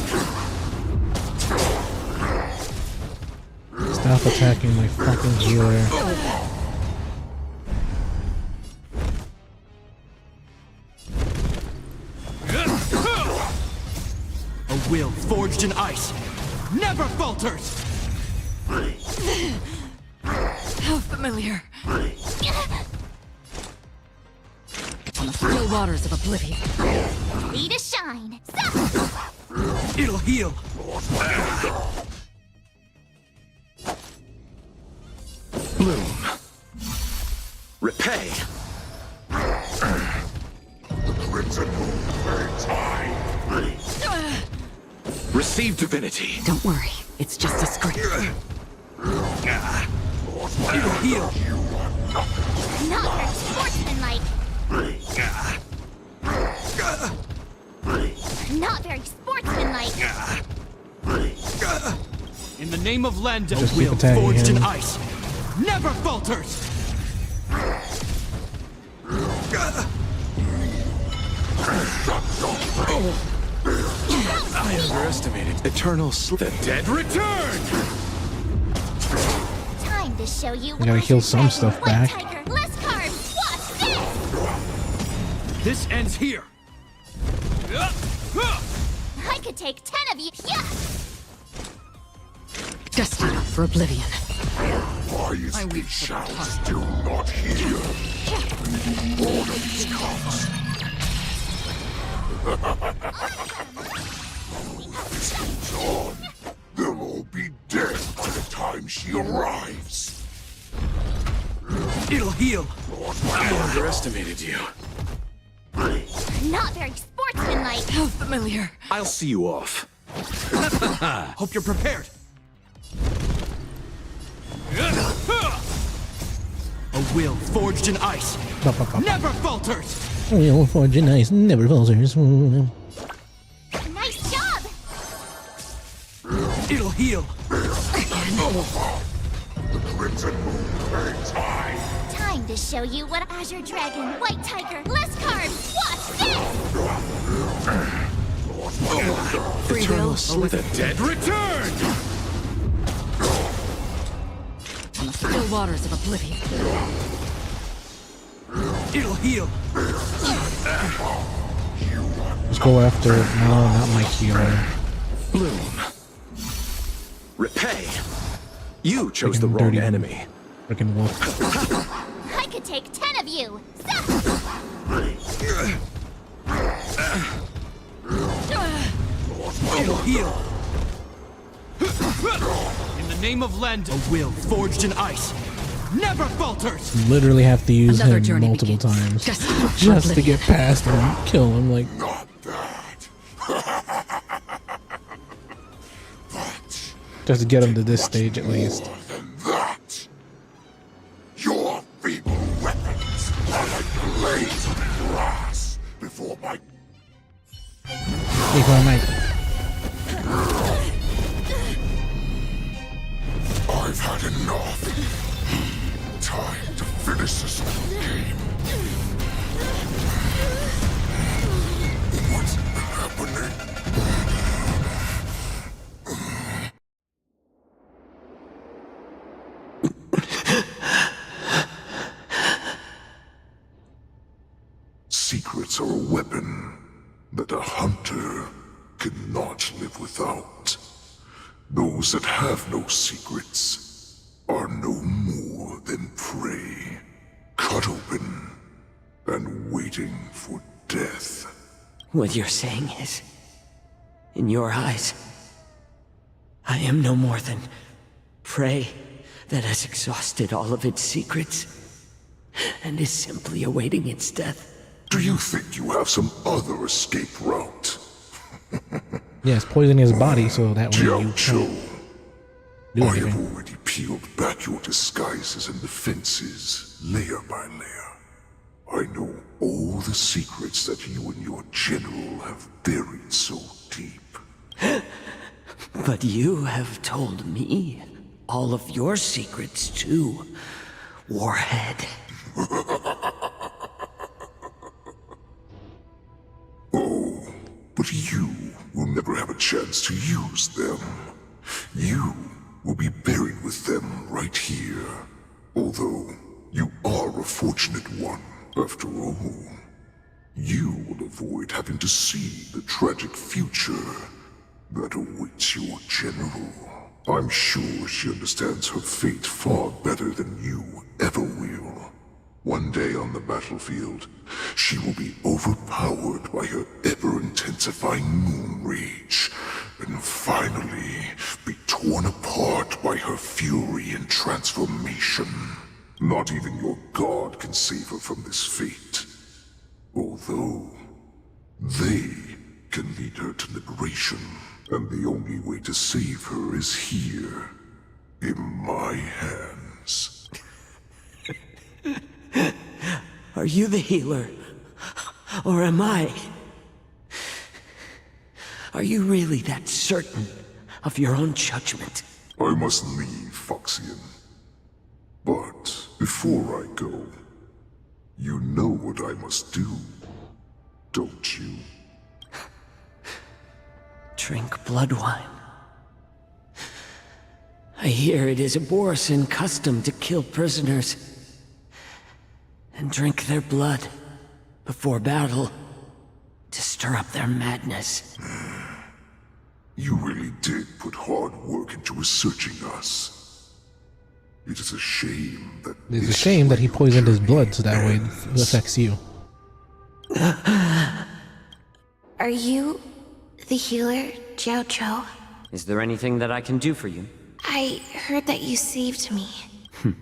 Stop attacking my fucking healer. A will forged in ice never falters! How familiar. On the still waters of oblivion. Ready to shine. It'll heal. Bloom. Repay. The crimson moon burns high. Receive divinity. Don't worry, it's just a script. It'll heal. Not very sportsmanlike. Not very sportsmanlike. In the name of Len, a Just keep will attacking forged him. in ice never falters! I underestimated. Eternal sleep. The dead return! Time to show you. I gotta heal some stuff White back. Tiger, less carbs. Watch this! This ends here. I could take 10 of you. Yeah. Destined for oblivion. Wise shouts do not hear. Orders comes. This goes on. They'll all be dead by the time she arrives. It'll heal. I underestimated you. Not very sportsmanlike. How familiar. I'll see you off. Hope you're prepared. A will forged in ice never falters. Will forge in ice never falters. Nice job. It'll heal. The crimson moon burns high. Time to show you what Azure Dragon, White Tiger, less carbs. Watch this! Eternal sleep. The dead return! On the still waters of oblivion. It'll heal. Let's go after. No, not my healer. Bloom. Repay. You chose the Freaking wrong dirty enemy. Freaking wolf. I could take 10 of you. It'll heal. In the name of Lend, a will forged in ice never falters! Literally have to use Another him journey multiple begins. times Just just to get past him and kill him. Like, just to get him to this stage at least. That. Your feeble weapons are like blades of grass before my... I've had enough. Time to finish this game. What's happening? Secrets are a weapon that a hunter cannot live without. Those that have no secrets are no more than prey, cut open and waiting for death. What you're saying is, in your eyes, I am no more than prey that has exhausted all of its secrets and is simply awaiting its death. Do you think you have some other escape route? Yes, poisoning his body so that way Jiao you Cho, can't do I anything. have already peeled back your disguises and defenses, layer by layer. I know all the secrets that you and your general have buried so deep. But you have told me all of your secrets too, Warhead. Oh, but you will never have a chance to use them. You will be buried with them right here. Although, you are a fortunate one, after all. You will avoid having to see the tragic future that awaits your general. I'm sure she understands her fate far better than you ever will. One day on the battlefield, she will be overpowered by her ever-intensifying moon rage, and finally be torn apart by her fury and transformation. Not even your god can save her from this fate. Although, they can lead her to liberation, and the only way to save her is here, in my hands. Are you the healer? Or am I? Are you really that certain of your own judgment? I must leave, Foxian. But before I go, you know what I must do, don't you? Drink blood wine. I hear it is a Borisin custom to kill prisoners and drink their blood before battle to stir up their madness. You really did put hard work into researching us. It is a shame that... It's a shame that he poisoned his blood so that way it affects you. Are you the healer, Jiao Cho? Is there anything that I can do for you? I heard that you saved me.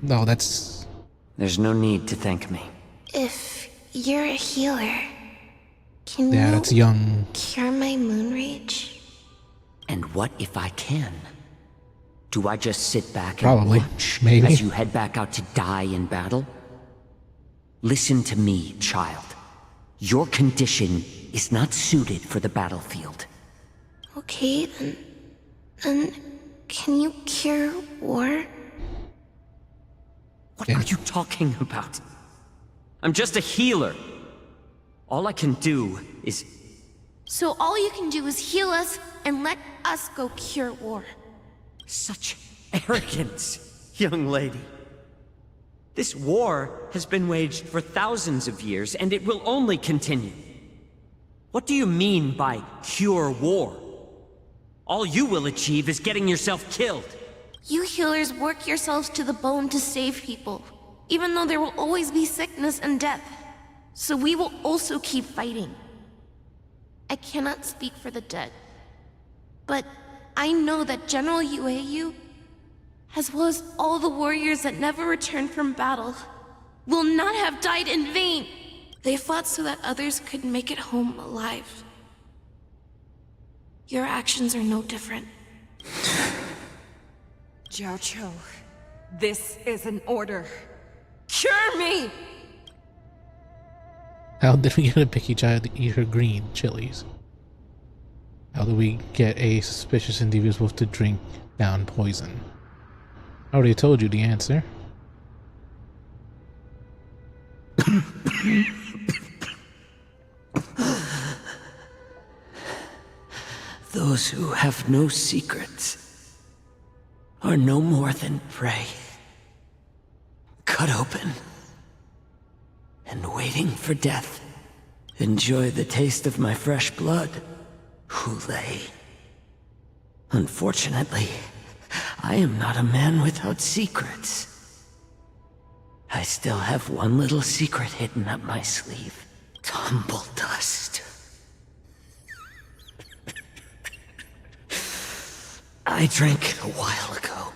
No, that's... There's no need to thank me. If you're a healer, can Yeah, you that's young. cure my moon rage? And what if I can? Do I just sit back Probably. and watch Maybe. as you head back out to die in battle? Listen to me, child. Your condition is not suited for the battlefield. Okay, then can you cure war? What are you talking about? I'm just a healer. All I can do is... So all you can do is heal us and let us go cure war. Such arrogance, young lady. This war has been waged for thousands of years, and it will only continue. What do you mean by cure war? All you will achieve is getting yourself killed. You healers work yourselves to the bone to save people, even though there will always be sickness and death. So we will also keep fighting. I cannot speak for the dead, but I know that General Yueyu as well as all the warriors that never returned from battle, will not have died in vain. They fought so that others could make it home alive. Your actions are no different. Jiao Cho, this is an order. Cure me! How did we get a picky child to eat her green chilies? How do we get a suspicious individual to drink down poison? I already told you the answer. Those who have no secrets are no more than prey, cut open and waiting for death. Enjoy the taste of my fresh blood, Hulei. Unfortunately, I am not a man without secrets. I still have one little secret hidden up my sleeve. Tumble dust. I drank it a while ago,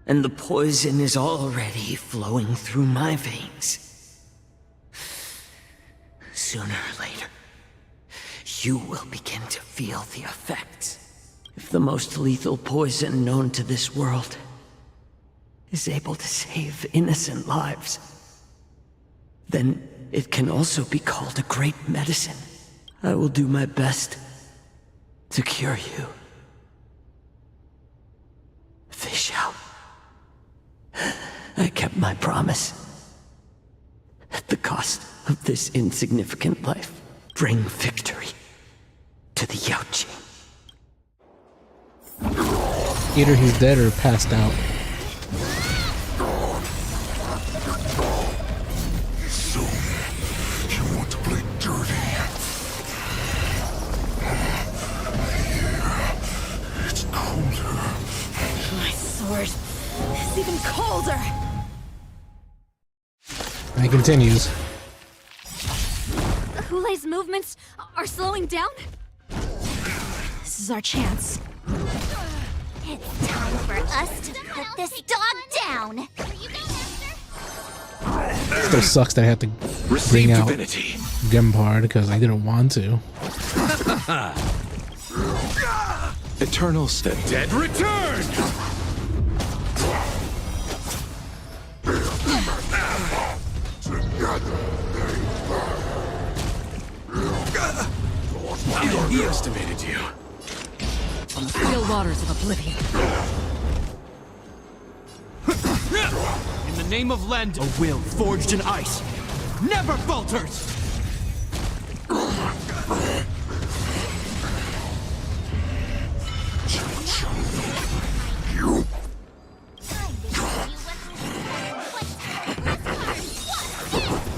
and the poison is already flowing through my veins. Sooner or later, you will begin to feel the effects. If the most lethal poison known to this world is able to save innocent lives, then it can also be called a great medicine. I will do my best to cure you. Fish out. I kept my promise. At the cost of this insignificant life, bring victory to the Yaoqing. Either he's dead or passed out. So, you want to play dirty? Yeah, it's colder. My sword is even colder! And it continues. Hulei's movements are slowing down? This is our chance. It's time for us to put this dog down! Still sucks that I had to bring out Gempard because I didn't want to. Eternal Step. Dead return! He estimated you. On the still waters of oblivion. In the name of Lend, a will forged in ice never falters! You.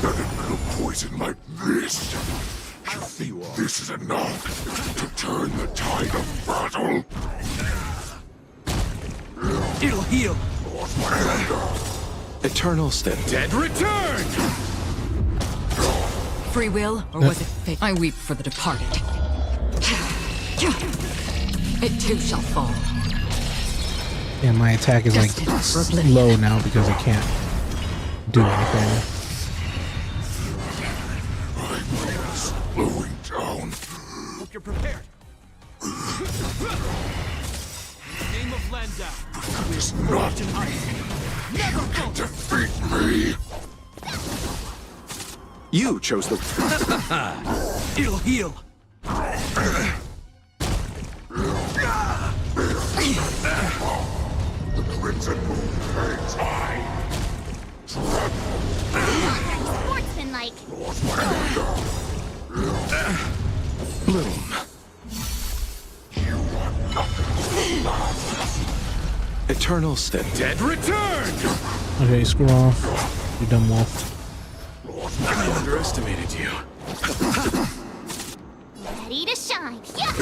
Little poison like this. You think this is enough to turn the tide of battle? It'll heal. Eternal Step. Dead return! Free will, or was it fate? I weep for the departed. It too shall fall. And my attack is like low now because I can't do anything. Slowing down. Hope you're prepared. In the name of Lenda, It's not forged in ice never falters! defeat me. You chose the... It'll heal. The Crimson Moon hangs high. Sportsmanlike. Bloom. You want nothing. Eternal Step. Dead return! Okay, screw off. You dumb wolf. I underestimated you. Ready to shine. Yeah!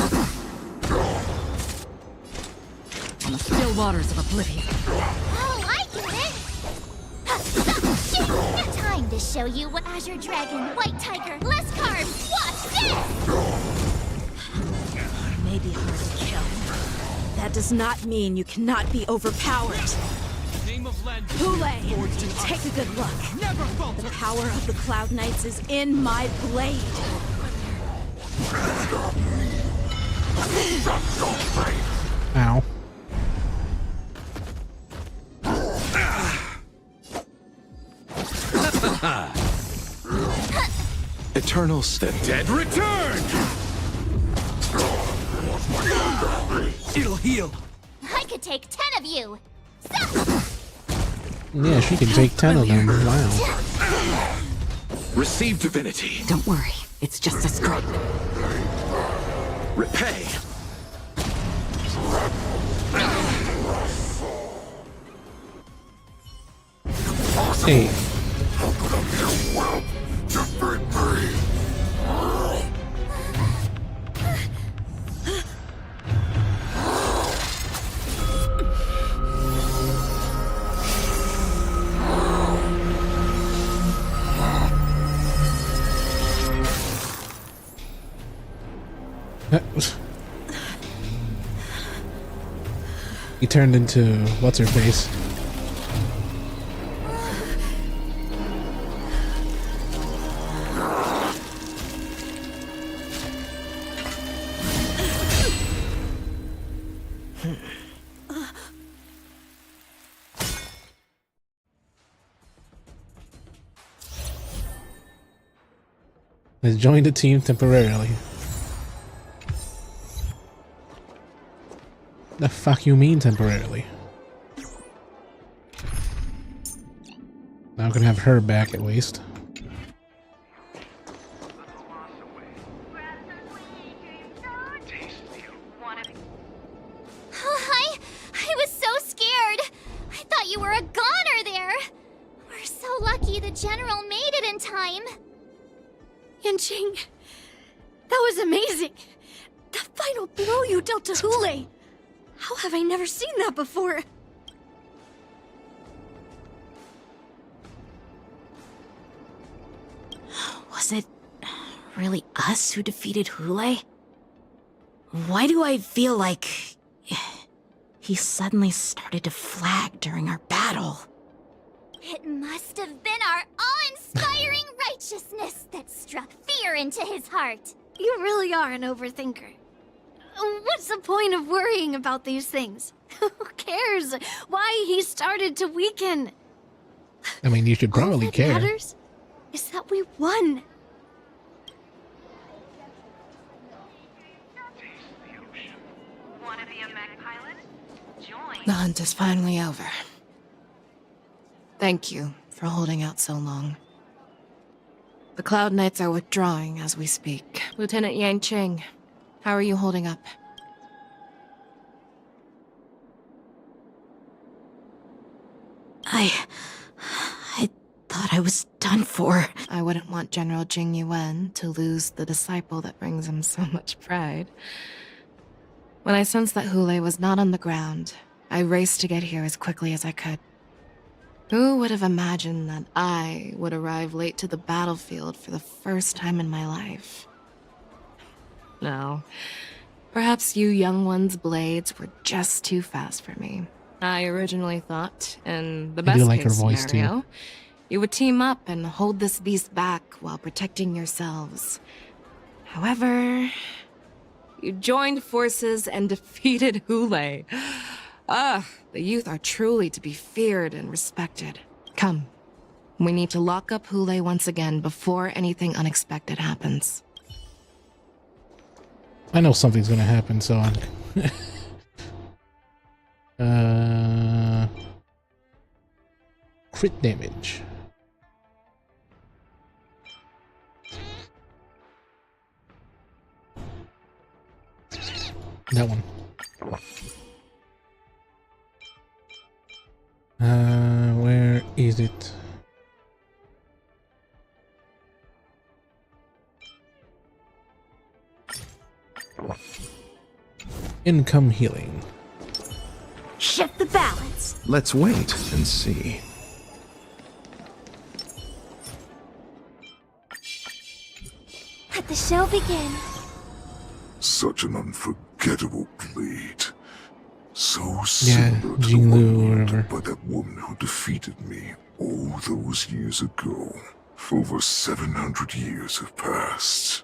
On the still waters of oblivion. Oh, I get it! Time to show you what Azure Dragon, White Tiger, less carbs. Watch this! It may be hard to kill. That That does not mean you cannot be overpowered. Hule, take a good look. The power of the Cloud Knights is in my blade. Ow. Eternals, the dead return! It'll heal. I could take 10 of you. Yeah, she can take 10 of them. Wow. Receive divinity. Don't worry, it's just a scrape. Repay. Hey. He turned into what's her face. Has joined the team temporarily. The fuck you mean temporarily? Now I'm gonna have her back at least. I was so scared. I thought you were a goner there. We're so lucky the General made it in time. Yanqing, that was amazing. The final blow you dealt to Hule. How have I never seen that before? Was it really us who defeated Hule? Why do I feel like he suddenly started to flag during our battle? It must have been our awe-inspiring righteousness that struck fear into his heart. You really are an overthinker. What's the point of worrying about these things? Who cares why he started to weaken? I mean, you should probably All that care. matters is that we won. The hunt is finally over. Thank you for holding out so long. The Cloud Knights are withdrawing as we speak. Lieutenant Yanqing, how are you holding up? I thought I was done for. I wouldn't want General Jing Yuan to lose the disciple that brings him so much pride. When I sensed that Hule was not on the ground, I raced to get here as quickly as I could. Who would have imagined that I would arrive late to the battlefield for the first time in my life? No. Perhaps you young ones' blades were just too fast for me. I originally thought, in the I do best like her case voice, scenario, too. you would team up and hold this beast back while protecting yourselves. However, you joined forces and defeated Hule. The youth are truly to be feared and respected. Come, we need to lock up Hule once again before anything unexpected happens. I know something's gonna happen, so I'm... Crit damage. That one. Where is it? Income healing. Shift the balance. Let's wait and see. Let the show begin. Such an unforgettable blade. So Yeah, similar to the Jing one Lu or wielded whatever. by that woman who defeated me all those years ago. Over 700 years have passed,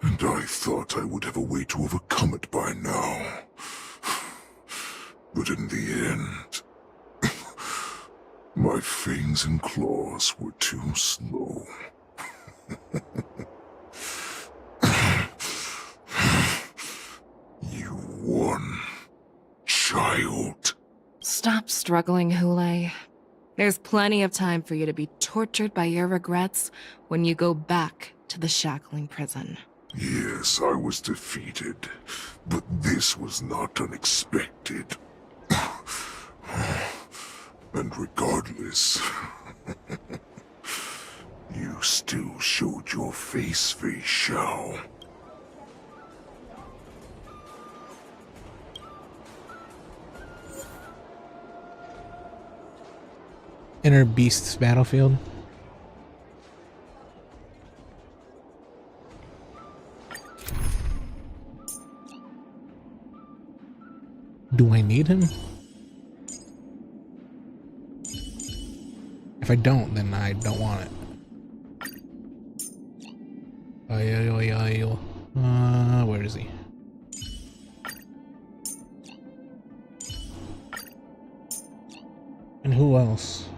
and I thought I would have a way to overcome it by now. But in the end, my fangs and claws were too slow. You won, child. Stop struggling, Hule. There's plenty of time for you to be tortured by your regrets when you go back to the shackling prison. Yes, I was defeated, but this was not unexpected. And regardless, you still showed your face, Fei Xiao. Inner Beast's battlefield. Do I need him? If I don't, then I don't want it. Where is he? And who else?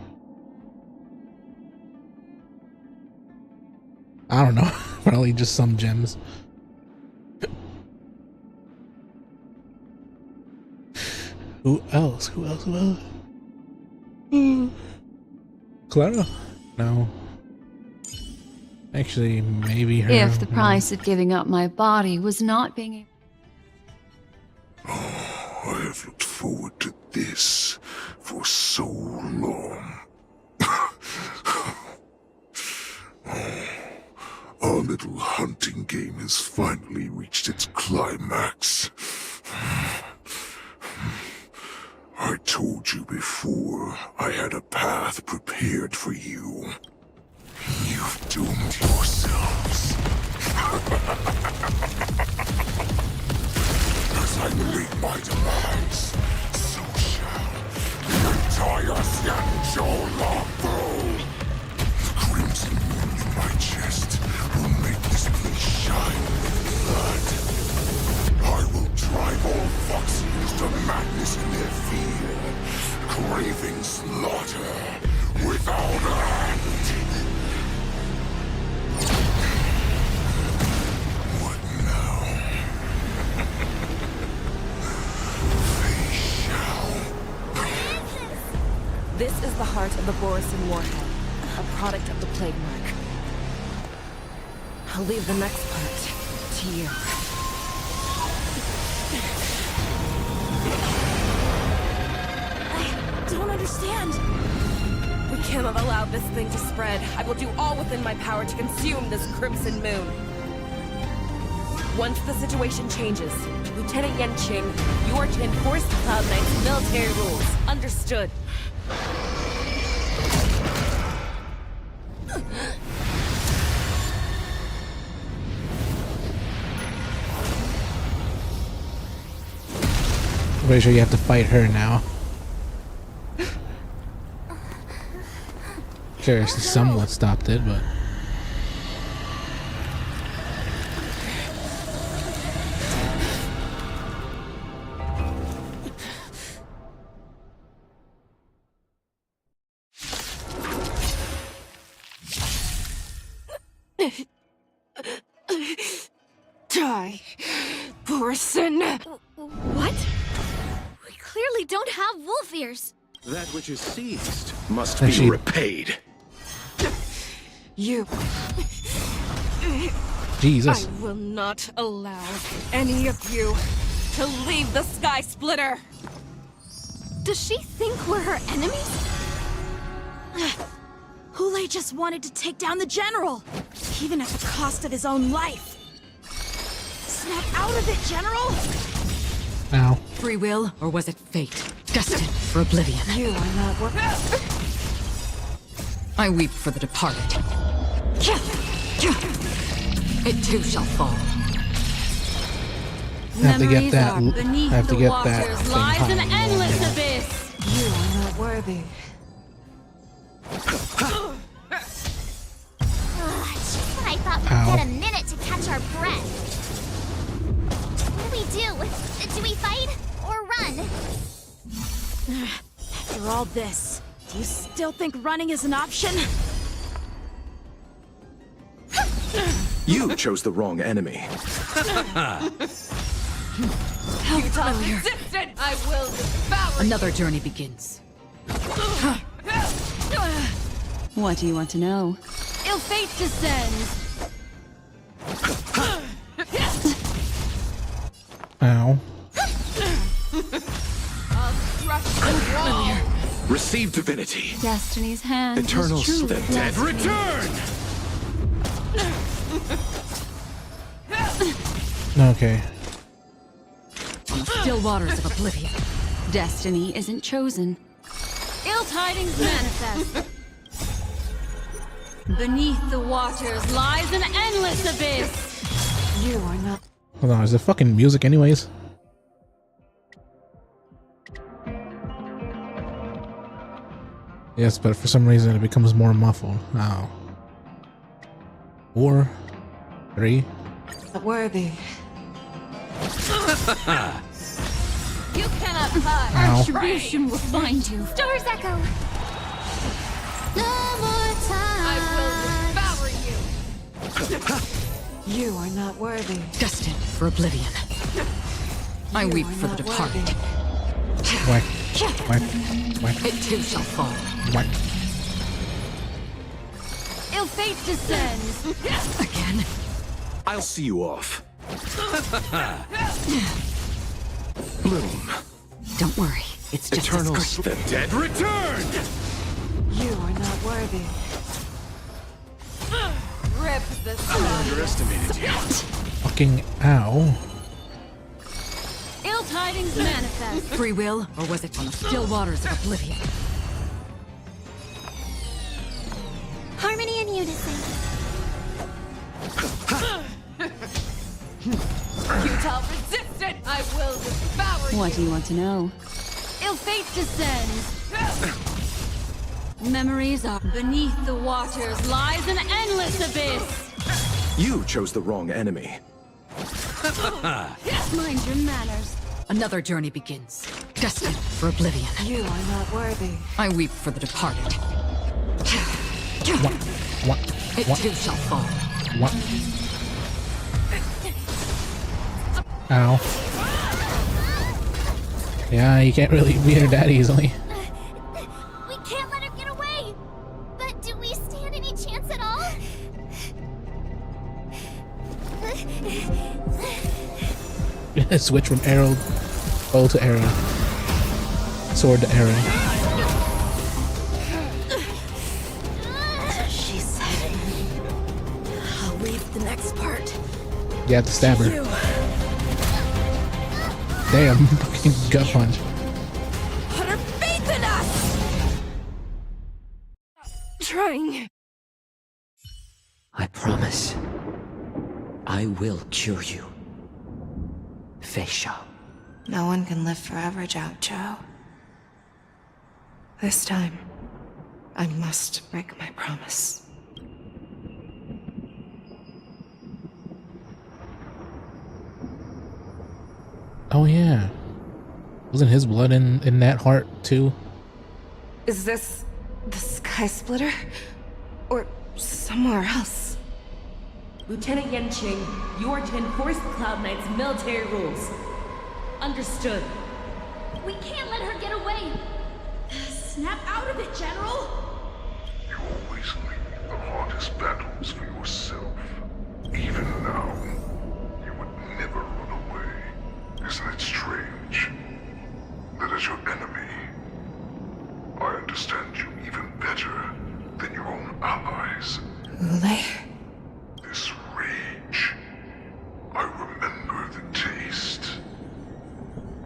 I don't know. Probably just some gems. Who else? Who else? Who else? Clara? No. Actually, maybe her. If the price of giving up my body was not being able... I have looked forward to this for so long. Our little hunting game has finally reached its climax. I told you before, I had a path prepared for you. You've doomed yourselves. As I make my demands, so shall the entire Xianzhou Longbow. The crimson moon in my chest will make this place shine with blood. I will drive all Foxians to madness in their fear, craving slaughter without end. What now? Fei Xiao. This is the heart of the Borisin Warhead, a product of the Plague Mark. I'll leave the next part to you. I don't understand. We cannot allow this thing to spread. I will do all within my power to consume this Crimson Moon. Once the situation changes, Lieutenant Yanqing, you are to enforce the Cloud Knight's military rules. Understood. I'm pretty sure you have to fight her now. Sure, she somewhat stopped it, but... Die, Borisin. What? We clearly don't have wolf ears. That which is seized must And be she- repaid. You. Jesus. I will not allow any of you to leave the Sky Splitter. Does she think we're her enemies? Hule just wanted to take down the general, even at the cost of his own life. Snap out of it, General! Ow. Free will, or was it fate? Destined for oblivion. You are not worth. I weep for the departed. It too shall fall. I have to get Memories that. are beneath I have to the get waters that thing lies an high. endless abyss. You are not worthy. Just when I thought we'd Ow. get a minute to catch our breath. What do we do? Do we fight or run? After all this, do you still think running is an option? You chose the wrong enemy. Utah resistant! I will devour Another journey begins. What do you want to know? Ill fate descends. Ow. Receive divinity. Destiny's hand. Eternal is truly the dead destiny. return! Okay. On the still waters of oblivion. Destiny isn't chosen. Ill tidings manifest. Beneath the waters lies an endless abyss. You are not. Hold on, is it fucking music anyways? Yes, but for some reason it becomes more muffled. Ow. 4, 3. Worthy. You cannot hide. Ow. Retribution will find you. Stars echo. No more time. I will devour you! You are not worthy. Destined for oblivion. I You weep are for the not departed. Whack. Whack. Whack. It too shall fall. Whack. Ill fate descends. Again. I'll see you off. Bloom. Don't worry. It's just Eternal a scratch. the dead return! You are not worthy. Rip the I sun. underestimated you. Fucking ow. Ill tidings manifest. Free will, or was it on the still waters of oblivion? Harmony and unison. Utah resistant! I will devour you! What do you want to know? Ill fate descends. Memories are beneath the waters lies an endless abyss. You chose the wrong enemy. Mind your manners. Another journey begins. Destined for oblivion. You are not worthy. I weep for the departed. What? It What? too shall fall. What? Ow. Yeah, you can't really beat her that easily. We can't let her get away. But do we stand any chance at all? Switch from arrow, bow to arrow, sword to arrow. She said, I'll leave the next part. You have to stab her. You. Damn, fucking gut punch. Put her faith in us! Trying. I promise. I will cure you. Fei Shao. No one can live forever, Zhao Zhou. This time, I must break my promise. Oh yeah. Wasn't his blood in that heart too? Is this the Sky Splitter? Or somewhere else? Lieutenant Yanqing, you are to enforce the Cloud Knight's military rules. Understood. We can't let her get away. Snap out of it, General. You always leave the hardest battles for yourself. Even now, you would never run away. Isn't it strange? That as your enemy, I understand you even better than your own allies. Ulay? This rage, I remember the taste.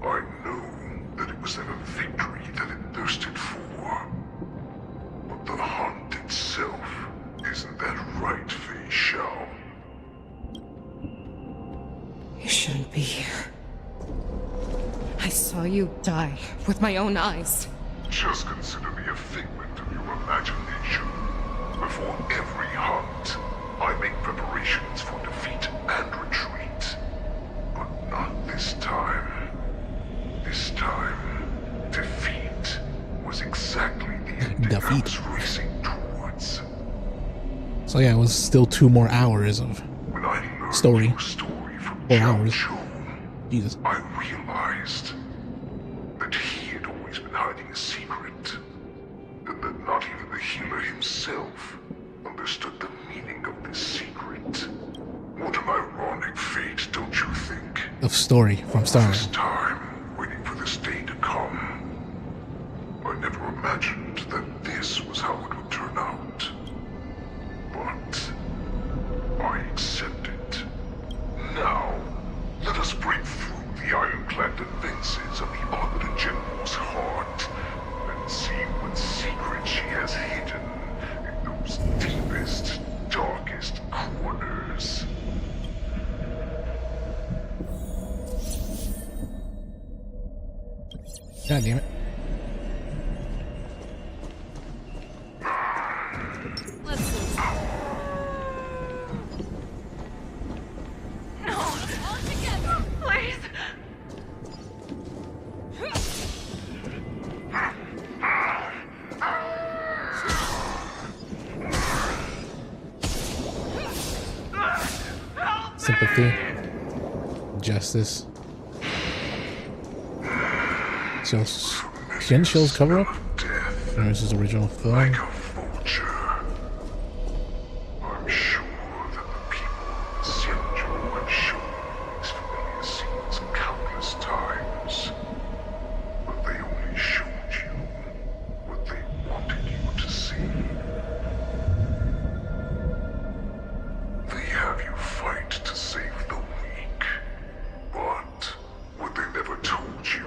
I know that it was never victory that it thirsted for. But the hunt itself, isn't that right, Fei Shao? You shouldn't be here. you die with my own eyes. Just consider me a figment of your imagination. Before every hunt, I make preparations for defeat and retreat. But not this time. This time, defeat was exactly the ending I was racing towards. So yeah, it was still 2 more hours of story. 4 hours. Jesus. I realized that he had always been hiding a secret, and that not even the healer himself understood the meaning of this secret. What an ironic fate, don't you think? Of story from Star. This time, waiting for this day to come. I never imagined that this was how it would turn out. But I accept it. Now, let us break through the ironclad defenses of the Arbiter General's heart and see what secret she has hidden in those deepest, darkest corners. God damn it. Sympathy, justice. So, Shin Shield's cover up? There's his original film. I'm sure that the people of Xianzhou have shown these familiar scenes countless times. But they only showed you what they wanted you to see. They have you fight to save the weak. But what they never told you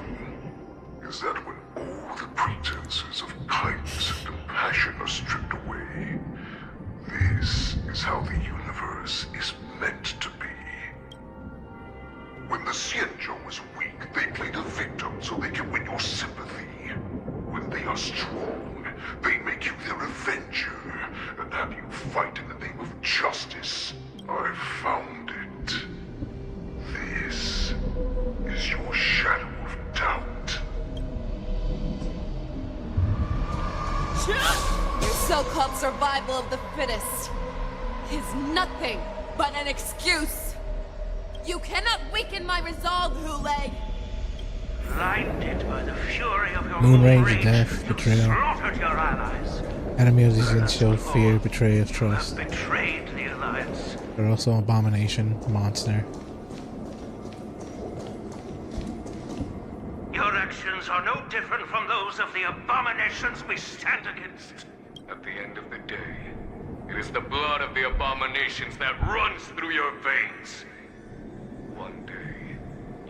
is that when all the pretenses of kindness and compassion are stripped away, this is how the universe is meant to be. When the Xianzhou is weak, they play the victim so they can win your sympathy. When they are strong, they make you their avenger and have you fight in the name of justice. I found it. This is your shadow of doubt. Your so-called survival of the fittest is nothing but an excuse. You cannot weaken my resolve, Hule. Blinded by the fury of your Moonrange, rage, death, betrayal. slaughtered your allies. Enemy of the Yin showed fear, betray of trust. Betrayed the alliance. They're also abomination, monster. Your actions are no different from those of the abominations we stand against. At the end of the day, it is the blood of the abominations that runs through your veins. One day,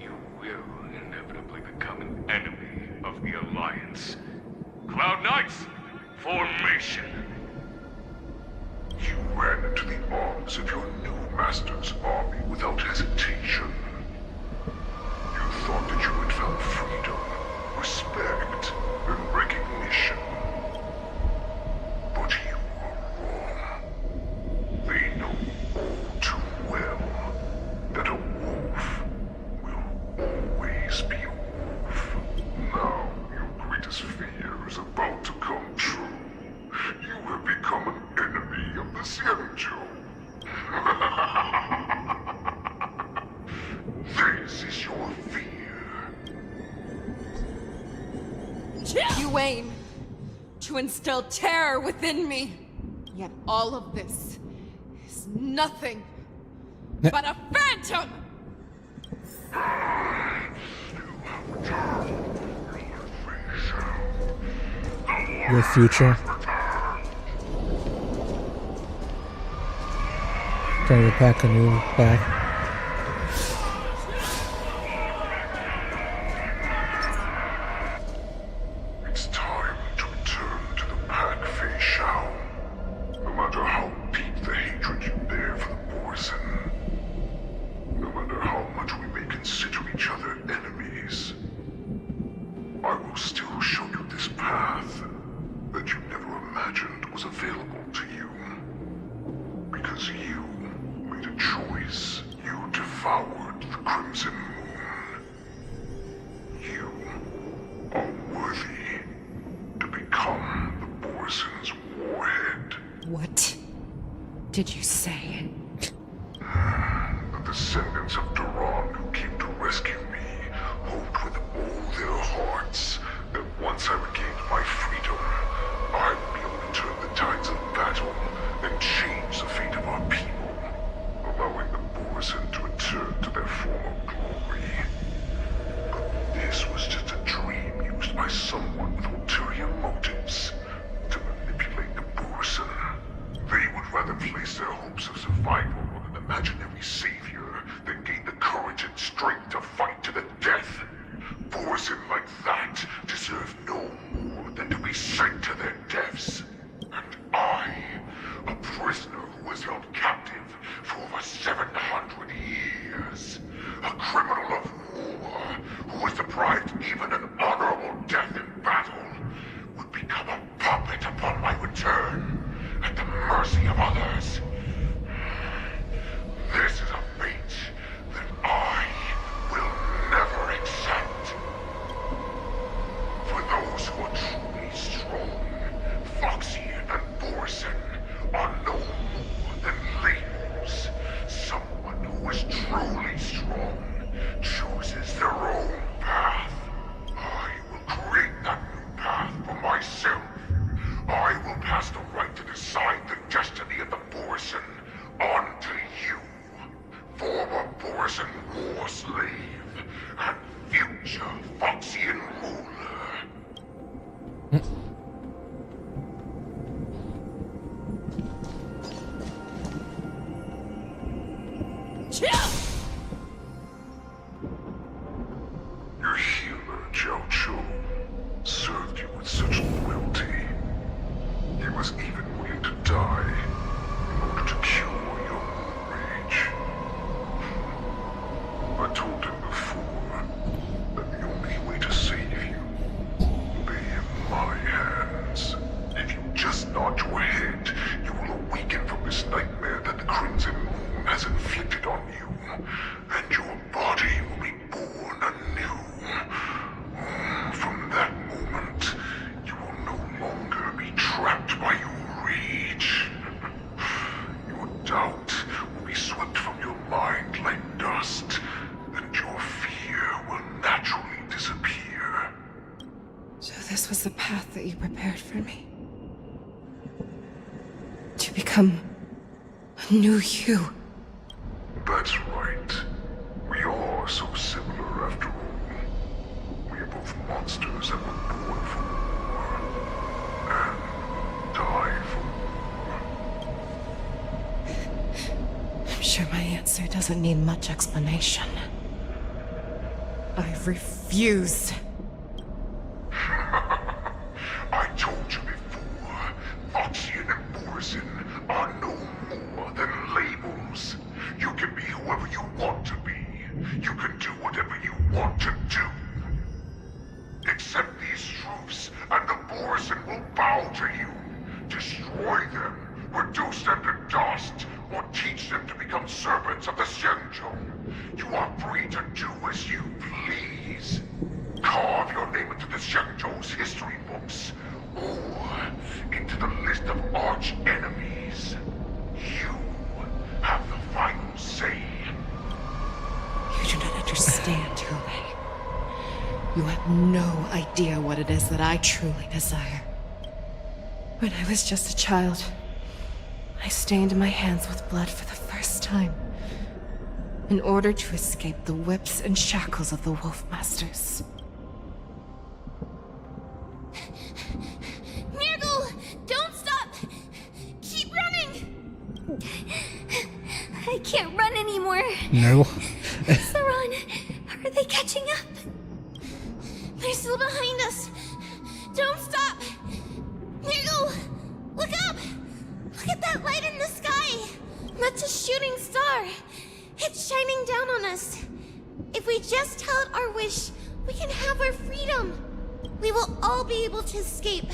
you will inevitably become an enemy of the Alliance. Cloud Knights, formation! You ran into the arms of your new master's army without hesitation. You thought that you had found freedom, respect, and recognition. But you were wrong. They know all too well that a wolf will always be a wolf. Now your greatest fear is about to come true. You have become an enemy of the Xianzhou. This is your fear. You aim to instill terror within me. Yet all of this is nothing but a phantom! Your future. Try to pack a new back. It's time to return to the pack, Fei Shao. No matter how deep the hatred you bear for the Borison. No matter how much we may consider each other enemies. did you say? The descendants of Duran who came to rescue me hoped with all their hearts that once I regained my freedom, I would be able to turn the tides of battle and change the fate of our people, allowing the Borisin to return to their former glory. But this was just a dream used by someone with ulterior motives to manipulate the Borisin. They would rather place their hopes of survival on an imaginary savior than gain the courage and strength to fight to the death. Borisin like that deserve no more than to be sent to their deaths. And I, a prisoner who was held captive for over 700 years, a criminal of war who was deprived even an honorable death in battle, would become a puppet upon my return, at the mercy of others. This is a fate that I will never accept. For those who are truly strong, Foxian and Borisin are no more than labels. Someone who is truly strong chooses their own path. I will create that new path for myself. I will pass the right to decide the destiny of the Borisin on to you, former Borisin war slave and future Foxian ruler. Your healer, Jiao Cho, served you with such loyalty. He was even willing to die in order to cure your rage. I told him before that the only way to save you will be in my hands. If you just nod your head, you will awaken from this nightmare that the Crimson Moon has inflicted on you, and your body will be born anew. From that moment, you will no longer be trapped by your rage. Your doubt will be swept from your mind like dust, and your fear will naturally disappear. So this was the path that you prepared for me. To become a new you. That's right. We are so similar after all. We are both monsters that were born for war and die for war. I'm sure my answer doesn't need much explanation. I refuse. I told you before, Foxian and Borisin are no more than labels. You can be whoever you want to be. You can do whatever you want to do. Accept these truths, and the Borisin will bow to you. Destroy them, reduce them to dust, or teach them to become servants of the Xianzhou. You are free to do as you please. Carve your name into the Xianzhou's history books, or into the list of arch enemies. You have the final say. You do not understand, Hule. You have no idea what it is that I truly desire. When I was just a child, I stained my hands with blood for the first time, in order to escape the whips and shackles of the Wolf Masters. Nurgle, don't stop! Keep running! I can't run anymore. No. Sauron, are they catching up? They're still behind us. Don't stop! Nurgle, look up! Look at that light in the sky! That's a shooting star. It's shining down on us. If we just tell it our wish, we can have our freedom. We will all be able to escape.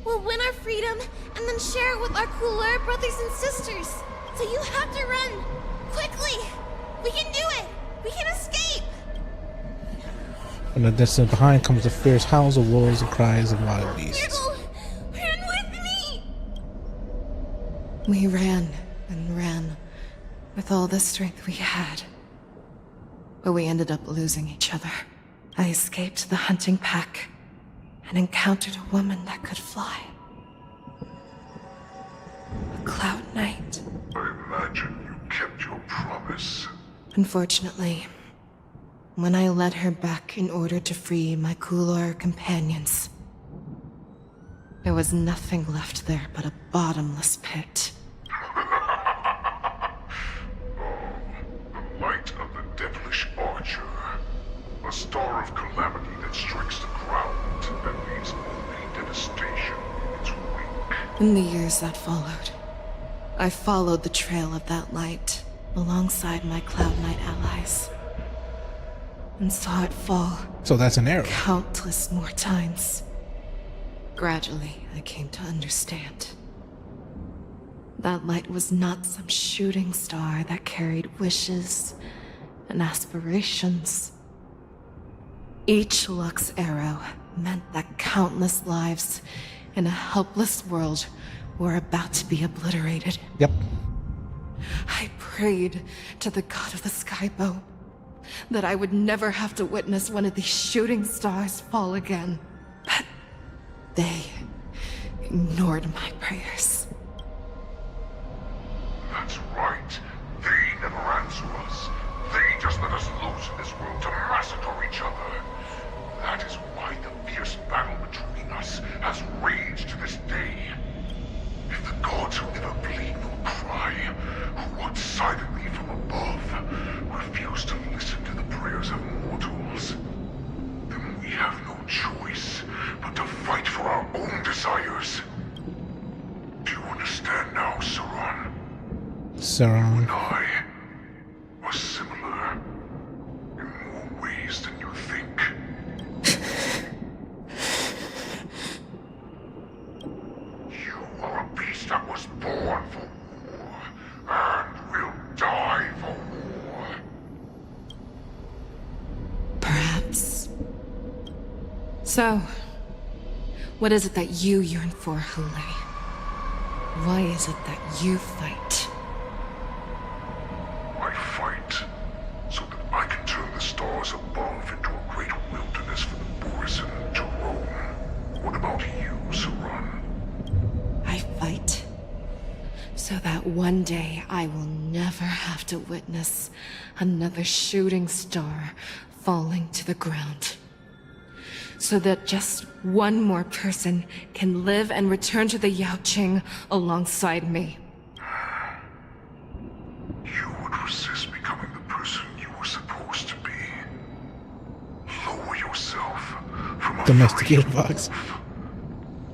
We'll win our freedom and then share it with our cooler brothers and sisters. So you have to run. Quickly! We can do it! We can escape! In the distance behind comes the fierce howls of wolves and cries of wild beasts. Nurgle, run with me! We ran and ran with all the strength we had. But we ended up losing each other. I escaped the hunting pack and encountered a woman that could fly. A Cloud Knight. I imagine you kept your promise. Unfortunately, when I led her back in order to free my Kulor companions, there was nothing left there but a bottomless pit. The light of the devilish archer. A star of calamity that strikes the ground and leaves only devastation in its wake. In the years that followed, I followed the trail of that light alongside my Cloud Knight allies, and saw it fall. So that's an arrow. Countless more times. Gradually, I came to understand. That light was not some shooting star that carried wishes and aspirations. Each Lux arrow meant that countless lives in a helpless world were about to be obliterated. Yep. I prayed to the god of the Skybow that I would never have to witness one of these shooting stars fall again. But they ignored my prayers. That's right. They never answer us. They just let us loose in this world to massacre each other. That is why the fierce battle between us has raged to this day. If the gods who never bleed nor cry, who watch silently from above, refuse to listen to the prayers of mortals, then we have no choice but to fight for our own desires. Do you understand now, Sauron? Sauron. You and I are similar in more ways than you think. You are a beast that was born for war, and will die for war. Perhaps. So, what is it that you yearn for, Hule? Why is it that you fight? I fight so that I can turn the stars above into a great wilderness for the Borisin to roam. What about you, Sauron? I fight so that one day I will never have to witness another shooting star falling to the ground. So that just one more person can live and return to the Yaoqing alongside me. You would resist becoming the person you were supposed to be. Lower yourself from a Domesticated fox.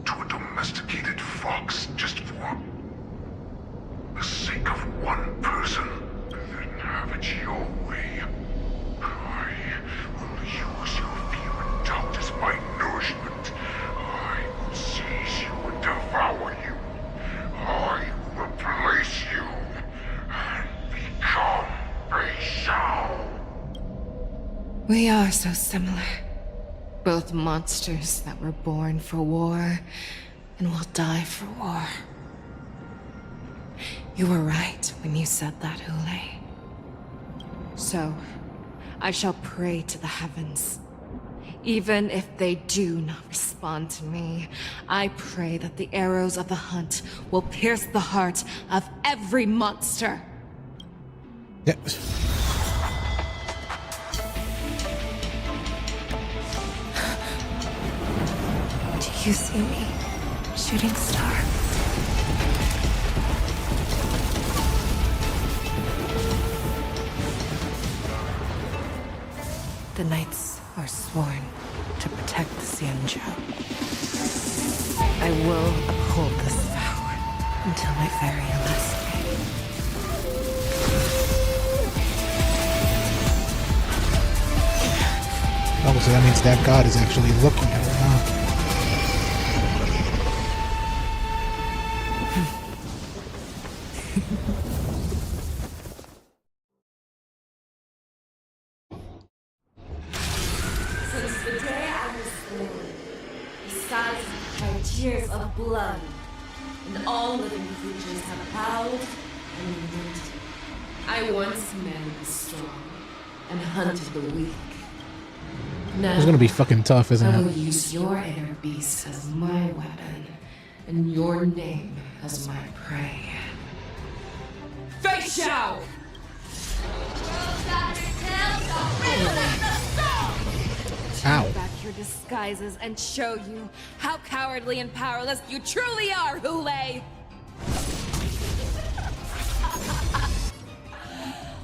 to a domesticated fox just for the sake of one person. Then have it your way. I will use your fear and doubt as my nourishment. I will seize you and devour you. I will replace you and become a Shao. We are so similar. Both monsters that were born for war and will die for war. You were right when you said that, Hule. So, I shall pray to the heavens. Even if they do not respond to me, I pray that the arrows of the hunt will pierce the heart of every monster. Yep. Do you see me, shooting star? The knights are sworn to protect the Xianzhou. I will uphold this vow until my very last day. Oh, so that means that god is actually looking at her, huh? Since the day I was born, the skies have cried tears of blood, and all living creatures have howled I once married the strong and hunted the weak. Now, It's gonna be fucking tough, isn't I will it? use your inner beast as my weapon, and your name as my prey. Fei Xiao! Ow. Take back your disguises and show you how cowardly and powerless you truly are, Hule!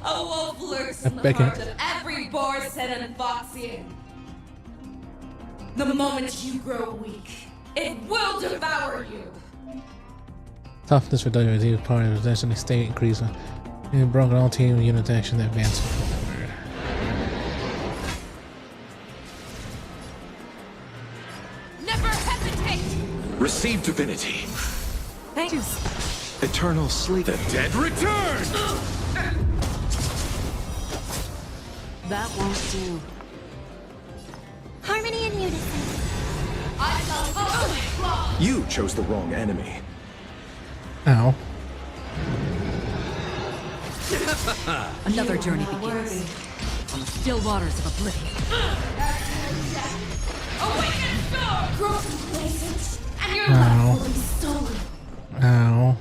A wolf lurks in the Becky. heart of every Borson and Foxian. The moment you grow weak, it will devour you. Toughness for WD was part of the Destiny state increase. It broke all team unit action that advanced forward. Never hesitate! Receive divinity. Thank you. Eternal sleep. The dead return! That won't do. Harmony and unison. I shall You chose the wrong enemy. Ow. Another journey begins. On the still waters of oblivion. Awaken storm! Broken places, and your Ow. life will be stolen. Ow.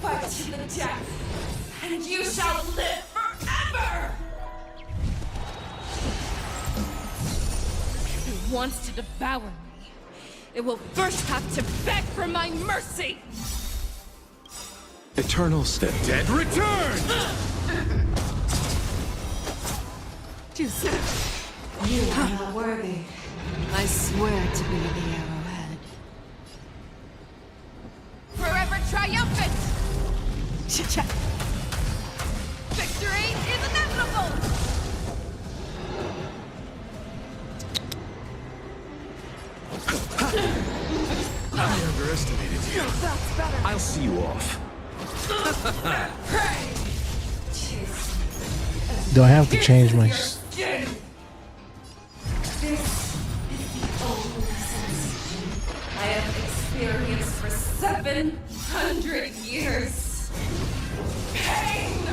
Fight to the death, and you shall live forever! If it wants to devour me, it will first have to beg for my mercy! Eternal the dead return! Too soon. You are not worthy. I swear to be the arrowhead. Forever triumphant! Victory is inevitable! I underestimated you. That's better! I'll see you off. Do I have to change my... This is the only sensation I have experienced for 700 years. Pain!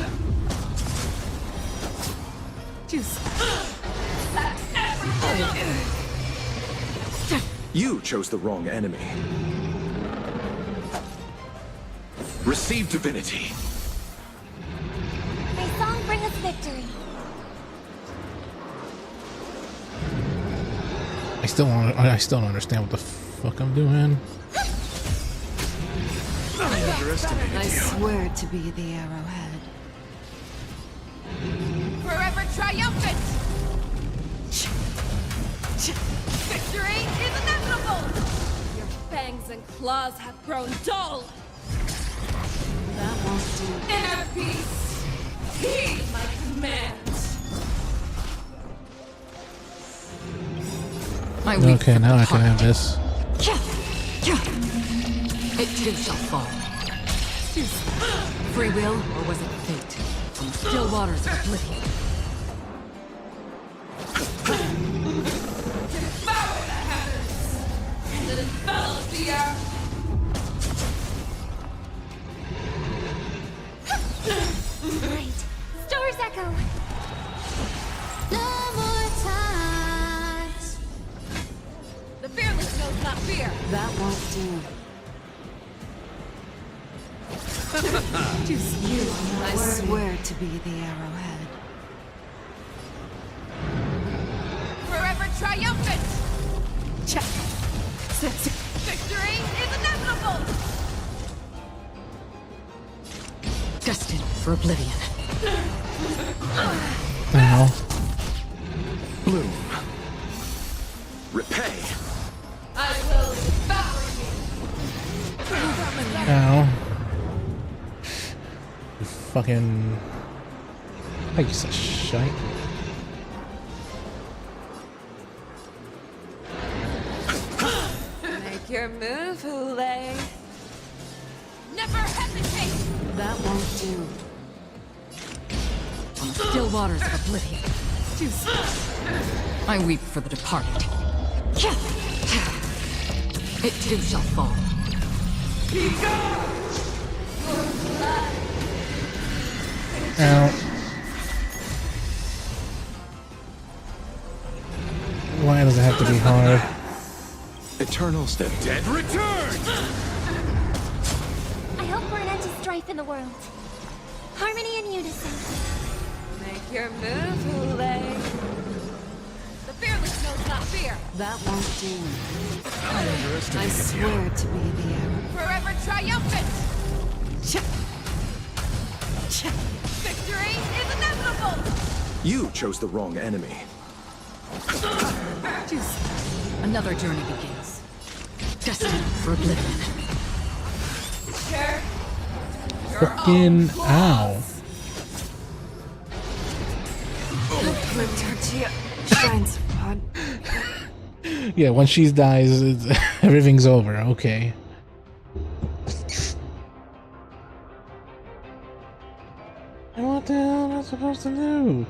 You chose the wrong enemy. Receive divinity. May song bring us victory. I still don't understand what the fuck I'm doing. I swear to be the arrowhead. Forever triumphant! Victory is inevitable! Your fangs and claws have grown dull! That won't do. Inner peace! Heed my commands! My weak Okay, now I can have heart. this. It too shall fall. Free will, or was it fate? From the still waters of oblivion. Devour the heavens! And envelop the earth! Right. Stars echo. No more ties. The fearless knows not fear! That won't do. I swear to be the arrowhead. Forever triumphant! Check. Victory is inevitable! Destined for oblivion. Ow. Bloom. Repay. I will devour you! Ow. You fucking... piece of shite. Make your move, Hule. Never hesitate! That won't do. On the still waters of oblivion. I weep for the departed. It too shall fall. Your blood Ow. Why does it have to be hard? Eternal step. Dead return! I hope we're an end to strife in the world. Harmony and unison. Make your move, Hule. The fearless knows not fear. That won't do. I swear to be the arrow. Forever triumphant. Victory is inevitable. You chose the wrong enemy. Another journey begins. Destined for oblivion. Share Fucking ow. Flip tortilla shines upon. Yeah, when she dies, everything's over. Okay. What the hell am I supposed to do?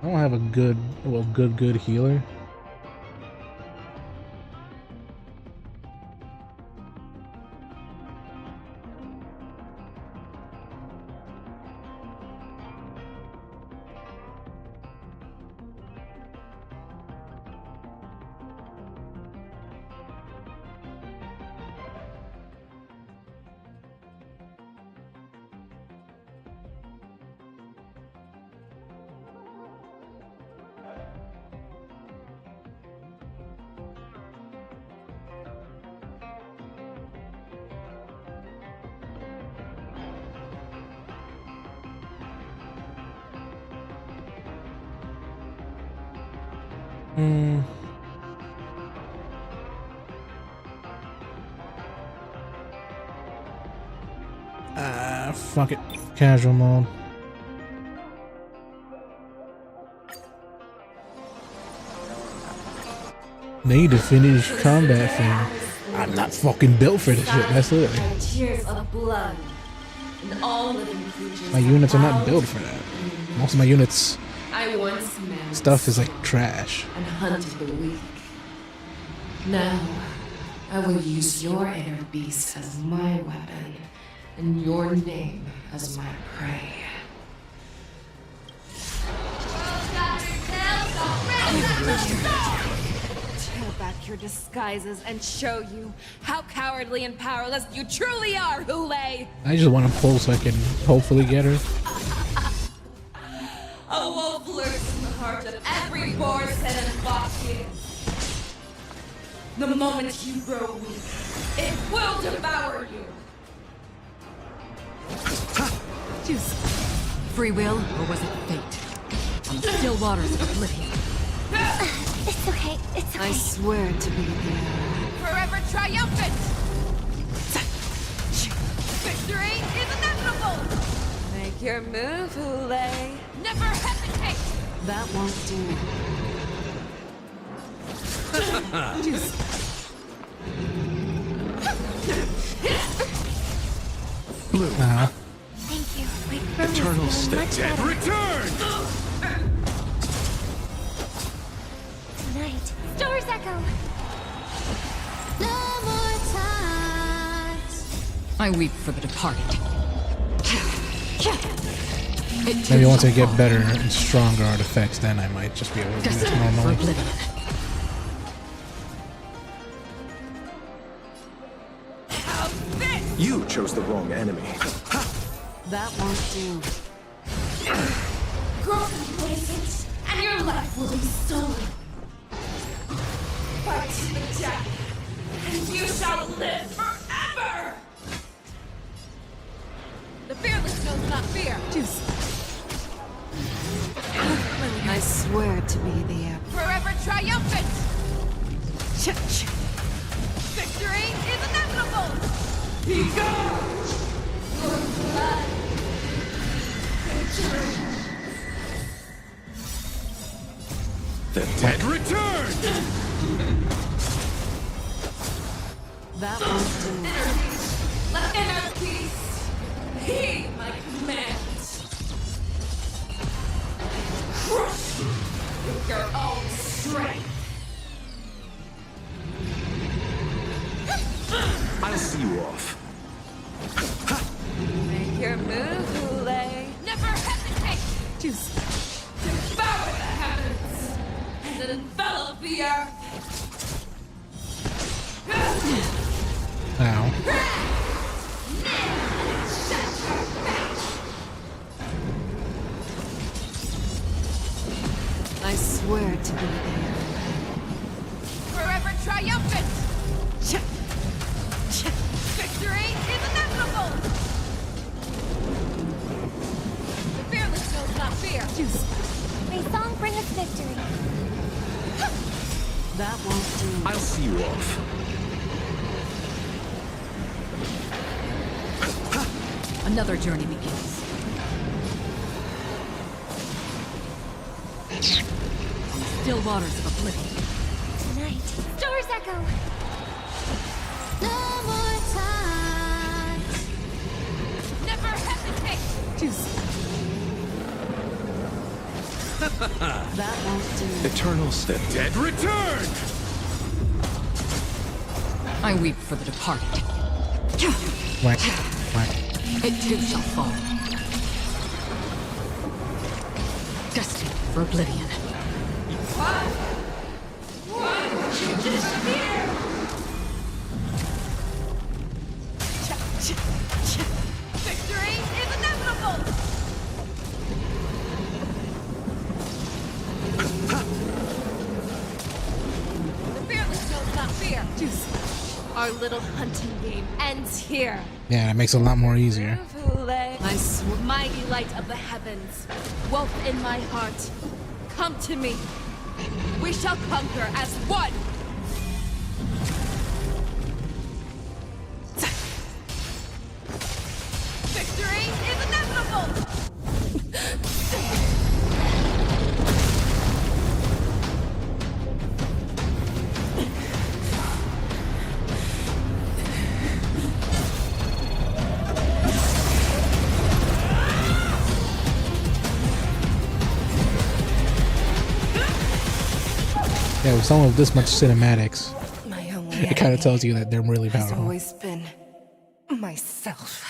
I don't have a good healer. Fuck it. Casual mode. Need to finish combat thing. I'm not fucking built for this shit. That's it. Tears of blood, and all living creatures. My units are not built for that. Most of my units I once managed stuff is like trash. and hunted the weak. Now, I will use your inner beast as my weapon, and your name as my prey. Tear back your disguises and show you how cowardly and powerless you truly are, Hule! I just want to pull so I can hopefully get her. A wolf lurks in the heart of every Borson and Foxian. The moment you grow weak, it will devour you. Choose free will, or was it fate? On still waters of oblivion. It's okay. It's okay. I swear to be the arrow. Forever triumphant! Victory is inevitable! Make your move, Hule. Never hesitate! That won't do. Blue. Thank you. My burn is Eternal feeling much step. better Return! tonight. Stars echo. No more times. I weep for the departed. Maybe once I get better and stronger artifacts, then I might just be able to do this Destined for normally. oblivion. You chose the wrong enemy. That won't do. Grow complacent, and your life will be stolen. Fight to the death, and you shall live forever! The fearless knows not fear. I swear to be the arrow. Forever triumphant! Victory is inevitable! Your blood! Victory! The dead return! That won't do. Let inner peace heed my commands! Crush with your own strength! I'll see you off. Make your move, triumphant! Victory is inevitable! The fearless knows not fear! May song bring us victory. That won't do. I'll see you off. Another journey begins. Still waters of oblivion. Tonight, stars echo. No more time. Never hesitate! That won't do. Eternal step. Dead return! I weep for the departed. Whack, whack. It too shall fall. Destined for oblivion. Victory is inevitable! The fearless knows not fear. Our little hunting game ends here. Yeah, that makes it a lot more easier. My mighty light of the heavens, woke in my heart, come to me. We shall conquer as one. Victory is inevitable! Yeah, with someone with this much cinematics, My only it kind of tells you that they're really has powerful. always been myself.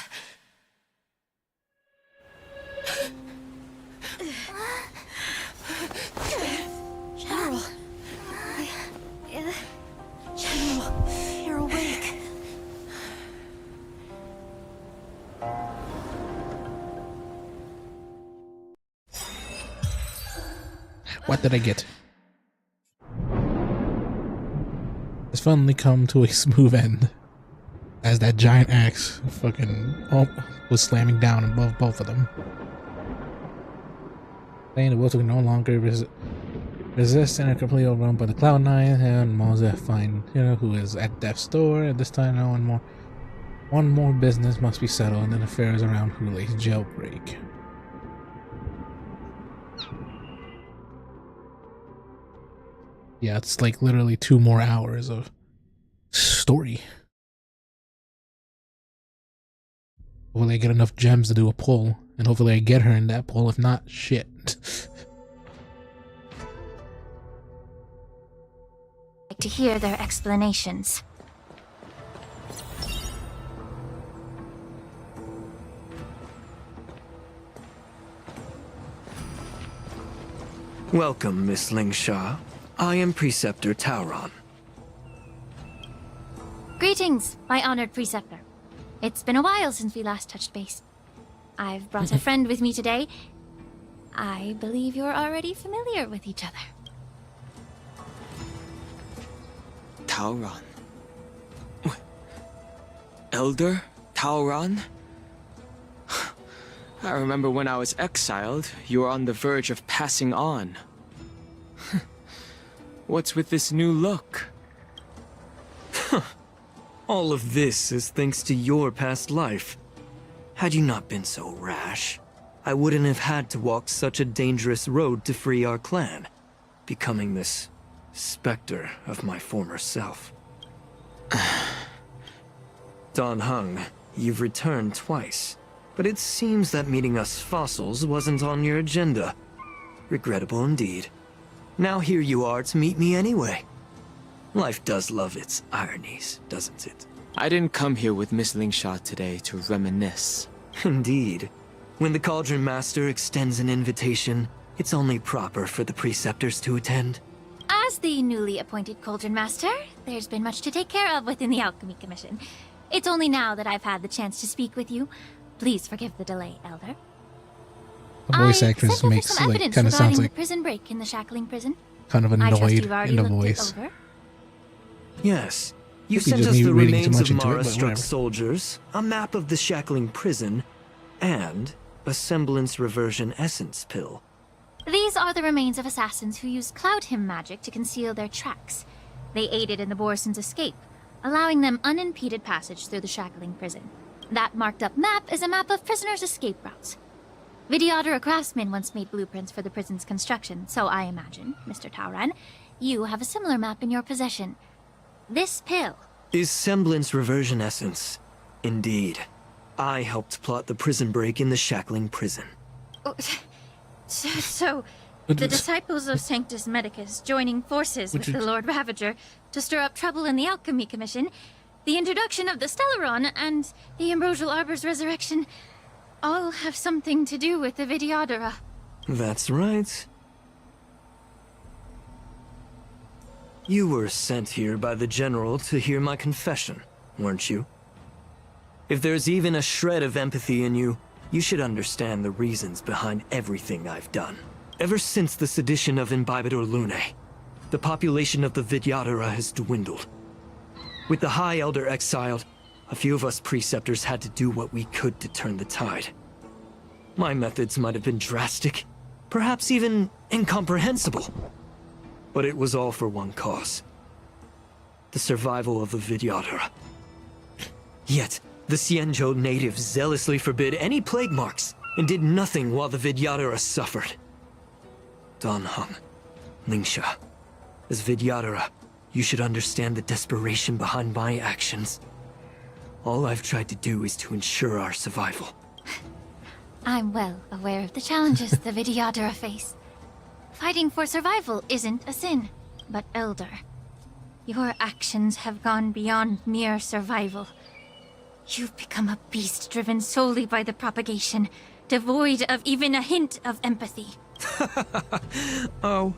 General. General, you're awake. What did I get? It's finally come to a smooth end, as that giant axe fucking was slamming down above both of them. Saying the Wilton can no longer resist and are completely overrun by the Cloud9 and Mozef find who is at death's door. At this time, one more business must be settled, and affairs around Hule's jailbreak. Yeah, it's like literally 2 more hours of story. Hopefully I get enough gems to do a pull, and hopefully I get her in that pull. If not, shit. Like to hear their explanations. Welcome, Miss Lingsha. I am Preceptor Tauron. Greetings, my honored preceptor. It's been a while since we last touched base. I've brought a friend with me today. I believe you're already familiar with each other. Tauron. Elder Tauron? I remember when I was exiled, you were on the verge of passing on. What's with this new look? All of this is thanks to your past life. Had you not been so rash, I wouldn't have had to walk such a dangerous road to free our clan, becoming this specter of my former self. Dan Heng, you've returned twice, but it seems that meeting us fossils wasn't on your agenda. Regrettable indeed. Now here you are to meet me anyway. Life does love its ironies, doesn't it? I didn't come here with Miss Lingsha today to reminisce. Indeed. When the Cauldron Master extends an invitation, it's only proper for the Preceptors to attend. As the newly appointed Cauldron Master, there's been much to take care of within the Alchemy Commission. It's only now that I've had the chance to speak with you. Please forgive the delay, Elder. The voice actress makes like kind of sounds like the prison break in the Shackling prison. kind of I trust annoyed you've already in the looked it voice. over. Yes. You Could be sent just us me the reading too remains much of into it, but Mara-struck whatever. soldiers, a map of the shackling prison, and a semblance reversion essence pill. These are the remains of assassins who used Cloud Hymn magic to conceal their tracks. They aided in the Borisons' escape, allowing them unimpeded passage through the shackling prison. That marked-up map is a map of prisoners' escape routes. Vidyadhara craftsmen once made blueprints for the prison's construction, so I imagine, Mr. Tauran, you have a similar map in your possession. This pill Is semblance reversion essence. Indeed. I helped plot the prison break in the shackling prison. So, the disciples of Sanctus Medicus joining forces with the Lord Ravager to stir up trouble in the Alchemy Commission, the introduction of the Stellaron, and the Ambrosial Arbor's resurrection all have something to do with the Vidyadhara. That's right. You were sent here by the General to hear my confession, weren't you? If there's even a shred of empathy in you, you should understand the reasons behind everything I've done. Ever since the sedition of Imbibitor Lunae, the population of the Vidyadhara has dwindled. With the High Elder exiled, a few of us preceptors had to do what we could to turn the tide. My methods might have been drastic, perhaps even incomprehensible. But it was all for one cause. The survival of the Vidyadhara. Yet, the Xianzhou natives zealously forbid any plague marks and did nothing while the Vidyadhara suffered. Dan Heng, Lingsha, as Vidyadhara, you should understand the desperation behind my actions. All I've tried to do is to ensure our survival. I'm well aware of the challenges the Vidyadhara face. Fighting for survival isn't a sin, but Elder. Your actions have gone beyond mere survival. You've become a beast driven solely by the propagation, devoid of even a hint of empathy. Oh.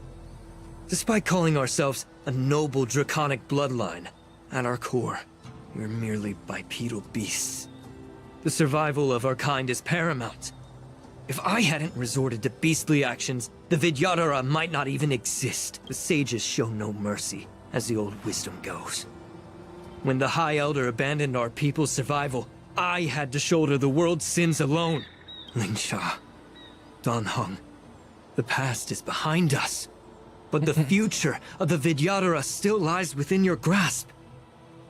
Despite calling ourselves a noble draconic bloodline, at our core, we're merely bipedal beasts. The survival of our kind is paramount. If I hadn't resorted to beastly actions, the Vidyadhara might not even exist. The sages show no mercy, as the old wisdom goes. When the High Elder abandoned our people's survival, I had to shoulder the world's sins alone. Lingsha, Dan Heng, the past is behind us. But the future of the Vidyadhara still lies within your grasp.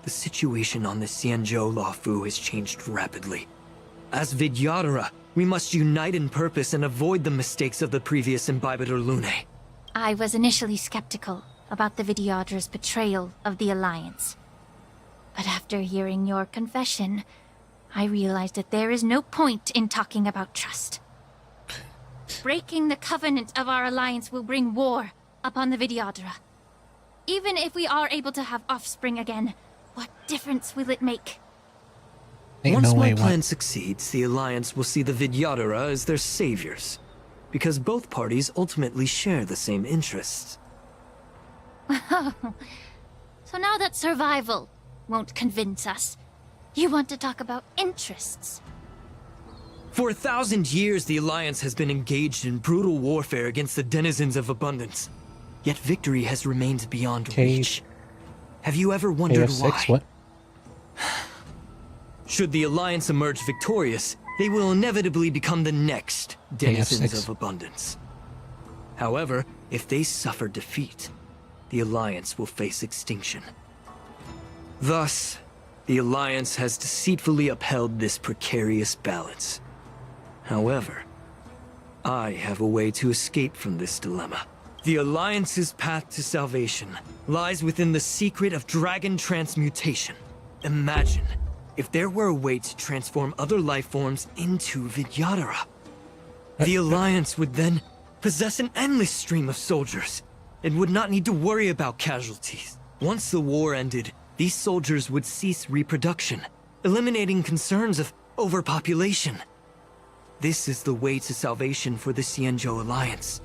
The situation on the Xianzhou Luofu has changed rapidly. As Vidyadhara, we must unite in purpose and avoid the mistakes of the previous Imbibitor Lunae. I was initially skeptical about the Vidyadhara's betrayal of the Alliance. But after hearing your confession, I realized that there is no point in talking about trust. Breaking the covenant of our alliance will bring war upon the Vidyadhara. Even if we are able to have offspring again, what difference will it make? Once my plan succeeds, the Alliance will see the Vidyadhara as their saviors. Because both parties ultimately share the same interests. So now that survival won't convince us, you want to talk about interests? For 1,000 years, the Alliance has been engaged in brutal warfare against the denizens of abundance. Yet victory has remained beyond reach. Have you ever wondered KF6, why? what? Should the Alliance emerge victorious, they will inevitably become the next denizens KF6. of abundance. However, if they suffer defeat, the Alliance will face extinction. Thus, the Alliance has deceitfully upheld this precarious balance. However, I have a way to escape from this dilemma. The Alliance's path to salvation lies within the secret of dragon transmutation. Imagine if there were a way to transform other life forms into Vidyadhara. The Alliance would then possess an endless stream of soldiers and would not need to worry about casualties. Once the war ended, these soldiers would cease reproduction, eliminating concerns of overpopulation. This is the way to salvation for the Xianzhou Alliance.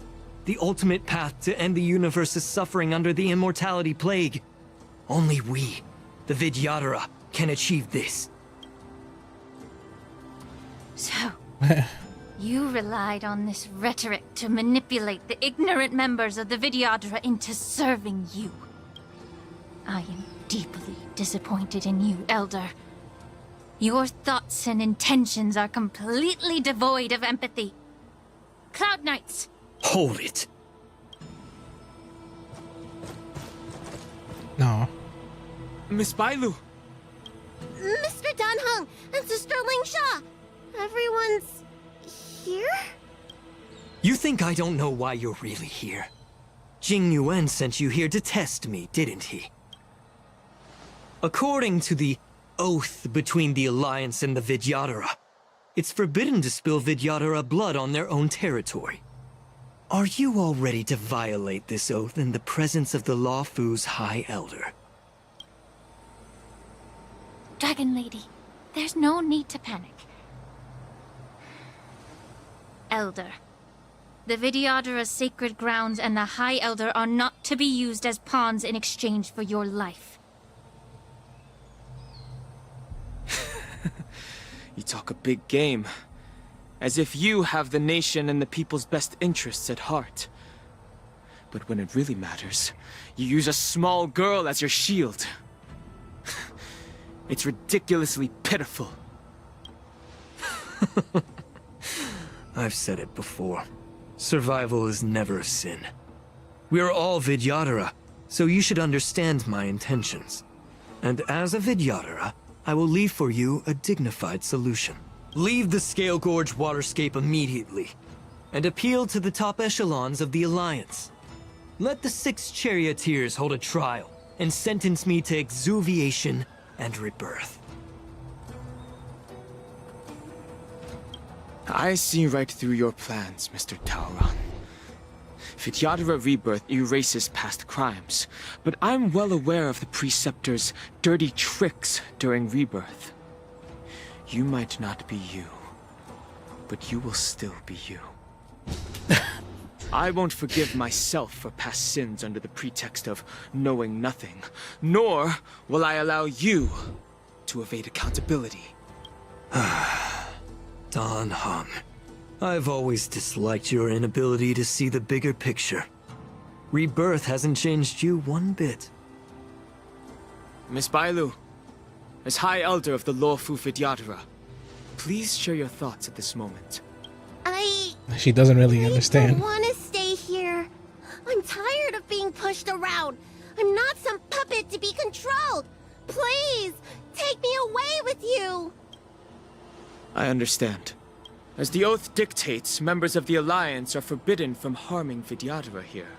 The ultimate path to end the universe's suffering under the immortality plague. Only we, the Vidyadhara, can achieve this. So, you relied on this rhetoric to manipulate the ignorant members of the Vidyadhara into serving you. I am deeply disappointed in you, Elder. Your thoughts and intentions are completely devoid of empathy. Cloud Knights! Hold it. No. Miss Bailu! Mr. Danheng and Sister Lingsha! Everyone's here? You think I don't know why you're really here? Jing Yuan sent you here to test me, didn't he? According to the oath between the Alliance and the Vidyadhara, it's forbidden to spill Vidyadhara blood on their own territory. Are you all ready to violate this oath in the presence of the Luofu's High Elder? Dragon Lady, there's no need to panic. Elder, the Vidyadhara's sacred grounds and the High Elder are not to be used as pawns in exchange for your life. You talk a big game. As if you have the nation and the people's best interests at heart. But when it really matters, you use a small girl as your shield. It's ridiculously pitiful. I've said it before. Survival is never a sin. We're all Vidyadhara, so you should understand my intentions. And as a Vidyadhara, I will leave for you a dignified solution. Leave the Scale Gorge waterscape immediately, and appeal to the top echelons of the Alliance. Let the 6 charioteers hold a trial, and sentence me to exuviation and rebirth. I see right through your plans, Mr. Taoran. Vidyadhara Rebirth erases past crimes, but I'm well aware of the Preceptor's dirty tricks during Rebirth. You might not be you, but you will still be you. I won't forgive myself for past sins under the pretext of knowing nothing, nor will I allow you to evade accountability. Danheng, I've always disliked your inability to see the bigger picture. Rebirth hasn't changed you one bit. Miss Bailu, as High Elder of the Luofu Vidyadhara, please share your thoughts at this moment. She doesn't really understand. I want to stay here. I'm tired of being pushed around. I'm not some puppet to be controlled. Please, take me away with you. I understand. As the oath dictates, members of the Alliance are forbidden from harming Vidyadhara here.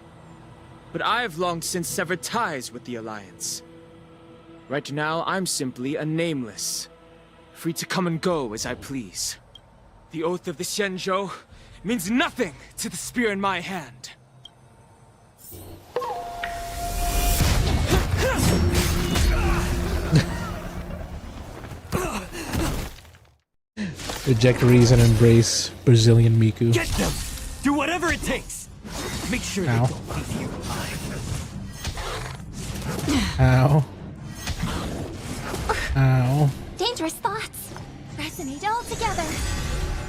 But I've long since severed ties with the Alliance. Right now, I'm simply a nameless, free to come and go as I please. The oath of the Xianzhou means nothing to the spear in my hand. Reject reason, embrace Brazilian Miku. Get them! Do whatever it takes! Make sure Ow. they don't leave you alive. Ow. Ow. Dangerous thoughts resonate all together.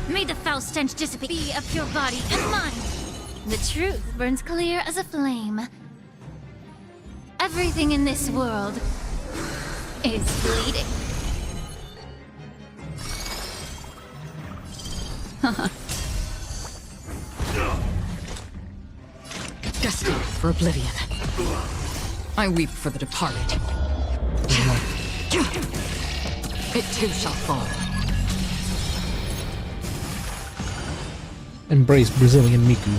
May the foul stench dissipate. Be of your body and mind. The truth burns clear as a flame. Everything in this world is bleeding. Destined for oblivion. I weep for the departed. It too shall fall. Embrace Brazilian Miku.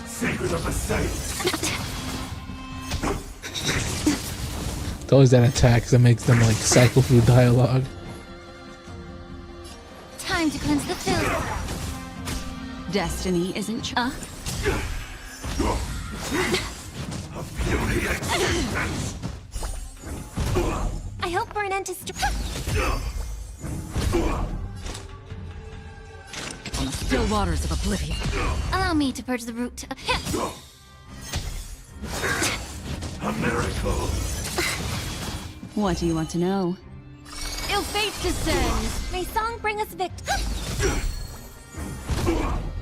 Sacred of the saints. It's always that attack that makes them like cycle through dialogue. Time to cleanse the filth. Destiny isn't I hope for an end to On the still waters of oblivion. Allow me to purge the root of A miracle. What do you want to know? ill fate descends. May song bring us victory.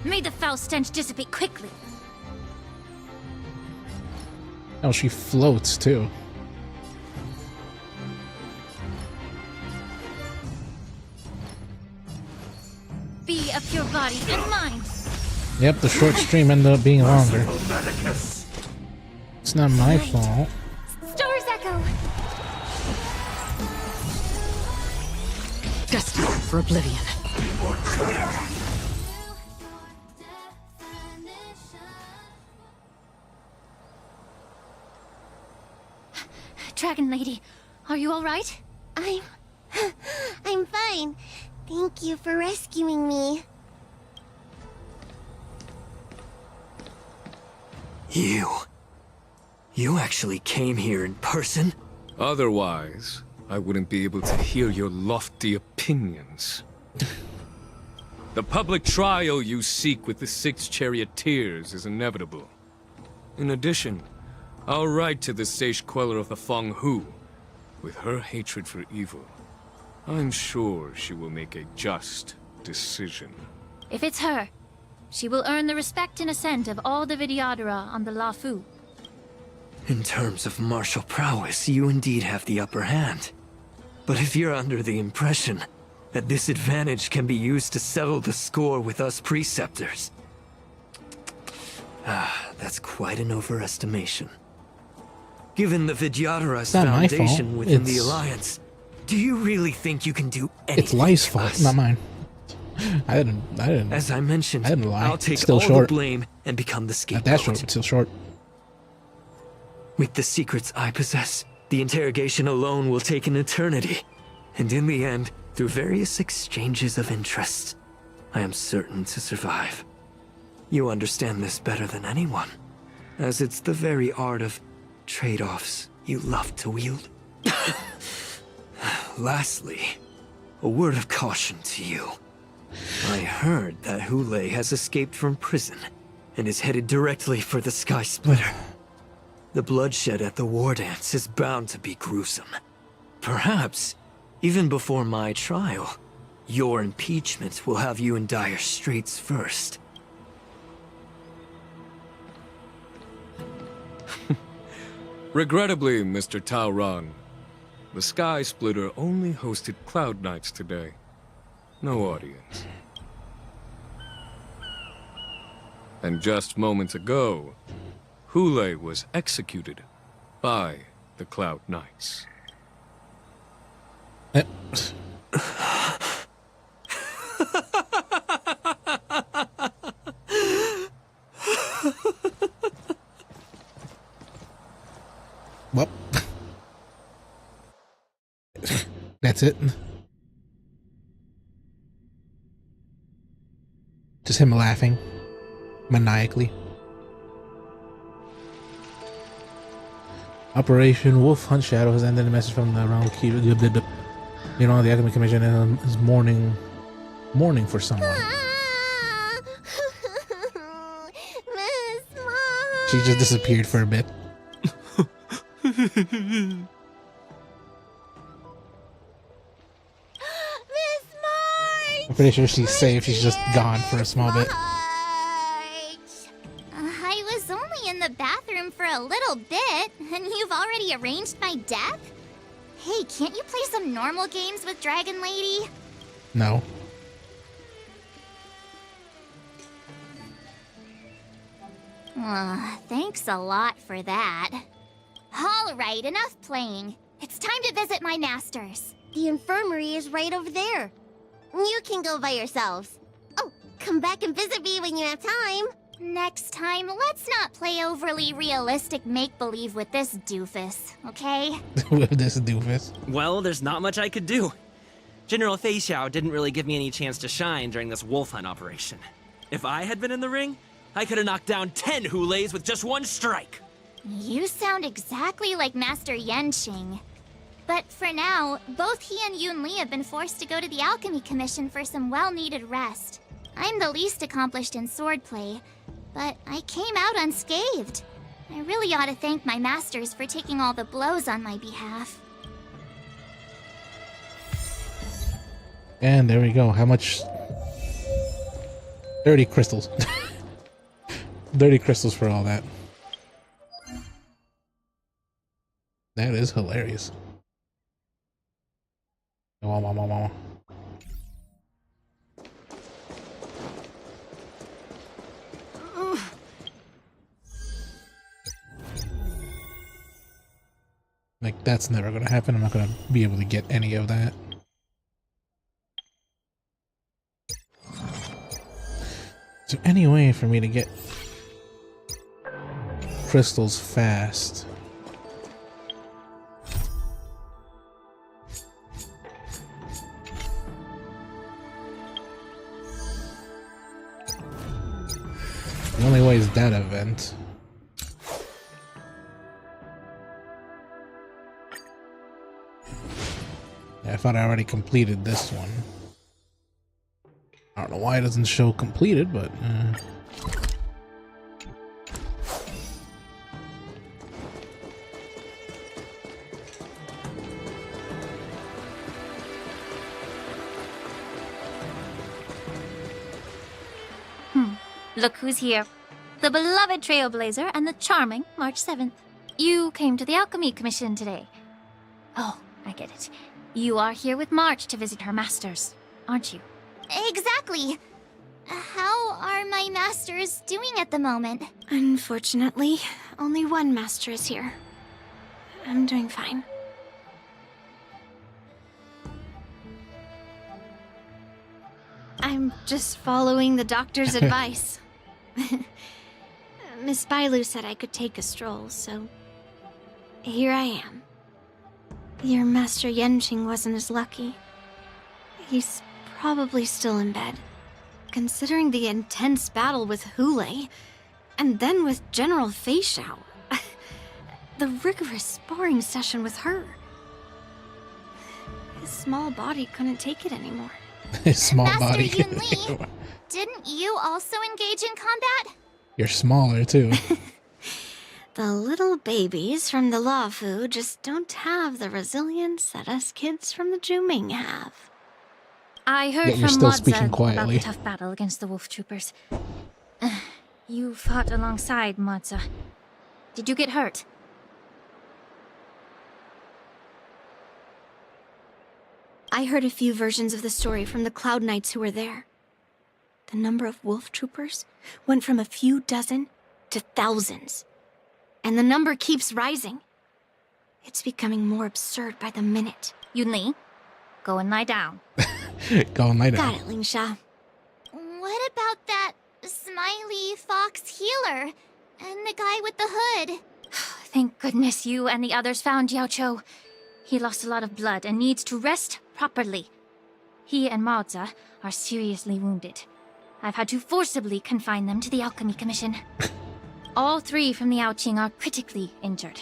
May the foul stench dissipate quickly. Oh, she floats too. Be of your body and mind. Yep, the short stream ended up being longer. It's not my fault. Star's Echo! Destined for oblivion. Dragon Lady, are you alright? I'm fine. Thank you for rescuing me. You actually came here in person? Otherwise, I wouldn't be able to hear your lofty opinions. The public trial you seek with the 6 charioteers is inevitable. In addition, I'll write to the Sage Queller of the Feng Hu. With her hatred for evil, I'm sure she will make a just decision. If it's her, she will earn the respect and assent of all the Vidyadhara on the Luofu. In terms of martial prowess, you indeed have the upper hand. But if you're under the impression that this advantage can be used to settle the score with us preceptors, that's quite an overestimation. Given the Vidyadhara's foundation within the Alliance, do you really think you can do anything? It's Lai's fault, not mine. I didn't. As I mentioned, I didn't lie. I'll take Still all short. the blame and become the scapegoat. Not that short, but still short. With the secrets I possess, the interrogation alone will take an eternity. And in the end, through various exchanges of interest, I am certain to survive. You understand this better than anyone, as it's the very art of trade-offs you love to wield. Lastly, a word of caution to you. I heard that Hule has escaped from prison and is headed directly for the Sky Splitter. The bloodshed at the war dance is bound to be gruesome. Perhaps, even before my trial, your impeachment will have you in dire straits first. Regrettably, Mr. Taoran, the Sky Splitter only hosted Cloud Knights today. No audience. And just moments ago, Hule was executed by the Cloud Knights. Well, that's it. Just him laughing maniacally. Operation Wolf Hunt Shadow has ended. A message from the Round Key. You know, the Alchemy Commission is mourning for someone. She just disappeared for a bit. I'm pretty sure she's safe. She's just gone for a small bit. I was only in the bathroom for a little bit, and you've already arranged my death? Hey, can't you play some normal games with Dragon Lady? No. Thanks a lot for that. Alright, enough playing. It's time to visit my masters. The infirmary is right over there. You can go by yourselves. Oh, come back and visit me when you have time. Next time, let's not play overly realistic make-believe with this doofus, okay? With this doofus. Well, there's not much I could do. General Fei Xiao didn't really give me any chance to shine during this wolf hunt operation. If I had been in the ring, I could have knocked down 10 Huleis with just one strike. You sound exactly like Master Yenqing. But for now, both he and Yun Li have been forced to go to the Alchemy Commission for some well-needed rest. I'm the least accomplished in swordplay, but I came out unscathed. I really ought to thank my masters for taking all the blows on my behalf. And there we go. How much Dirty crystals. Dirty crystals for all that. That is hilarious. Wow, wow, wow, wow. Like, that's never gonna happen. I'm not gonna be able to get any of that. So any way for me to get crystals fast? The only way is that event. Yeah, I thought I already completed this one. I don't know why it doesn't show completed, but Look who's here. The beloved Trailblazer and the charming March 7th. You came to the Alchemy Commission today. Oh, I get it. You are here with March to visit her masters, aren't you? Exactly. How are my masters doing at the moment? Unfortunately, only one master is here. I'm doing fine. I'm just following the doctor's advice. Miss Bailu said I could take a stroll, so here I am. Your Master Yenching wasn't as lucky. He's probably still in bed. Considering the intense battle with Hule, and then with General Fei Xiao, the rigorous sparring session with her. His small body couldn't take it anymore. his small Master body. Yun Li, didn't you also engage in combat? You're smaller too. The little babies from the Luofu just don't have the resilience that us kids from the Zhuming have. I heard Yet you're from still Modza speaking about quietly. the tough battle against the wolf troopers. You fought alongside Modza. Did you get hurt? I heard a few versions of the story from the Cloud Knights who were there. The number of wolf troopers went from a few dozen to thousands. And the number keeps rising. It's becoming more absurd by the minute. Yun Li, go and lie down. Go and lay Got down. it, Ling Sha. What about that smiley fox healer and the guy with the hood? Thank goodness you and the others found Yao Cho. He lost a lot of blood and needs to rest properly. He and Maoza are seriously wounded. I've had to forcibly confine them to the Alchemy Commission. All three from the Yaoqing are critically injured.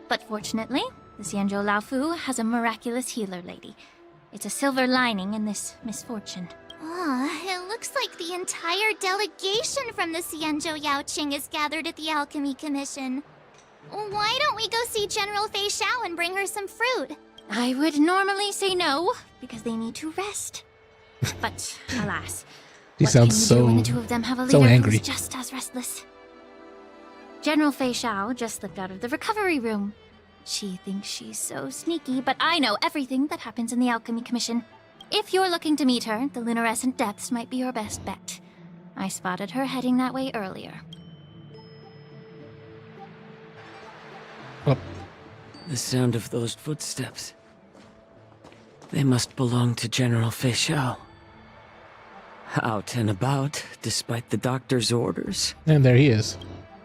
But fortunately, the Xianzhou Laofu has a miraculous healer lady. It's a silver lining in this misfortune. It looks like the entire delegation from the Xianzhou Yaoqing is gathered at the Alchemy Commission. Why don't we go see General Fei Xiao and bring her some fruit? I would normally say no, because they need to rest. But alas, He what sounds can you do so when the two of them have a so leader angry. who's just as restless? General Fei Xiao just slipped out of the recovery room. She thinks she's so sneaky, but I know everything that happens in the Alchemy Commission. If you're looking to meet her, the Lunarescent Depths might be your best bet. I spotted her heading that way earlier. The sound of those footsteps. They must belong to General Fei Xiao. Out and about, despite the doctor's orders. And there he is.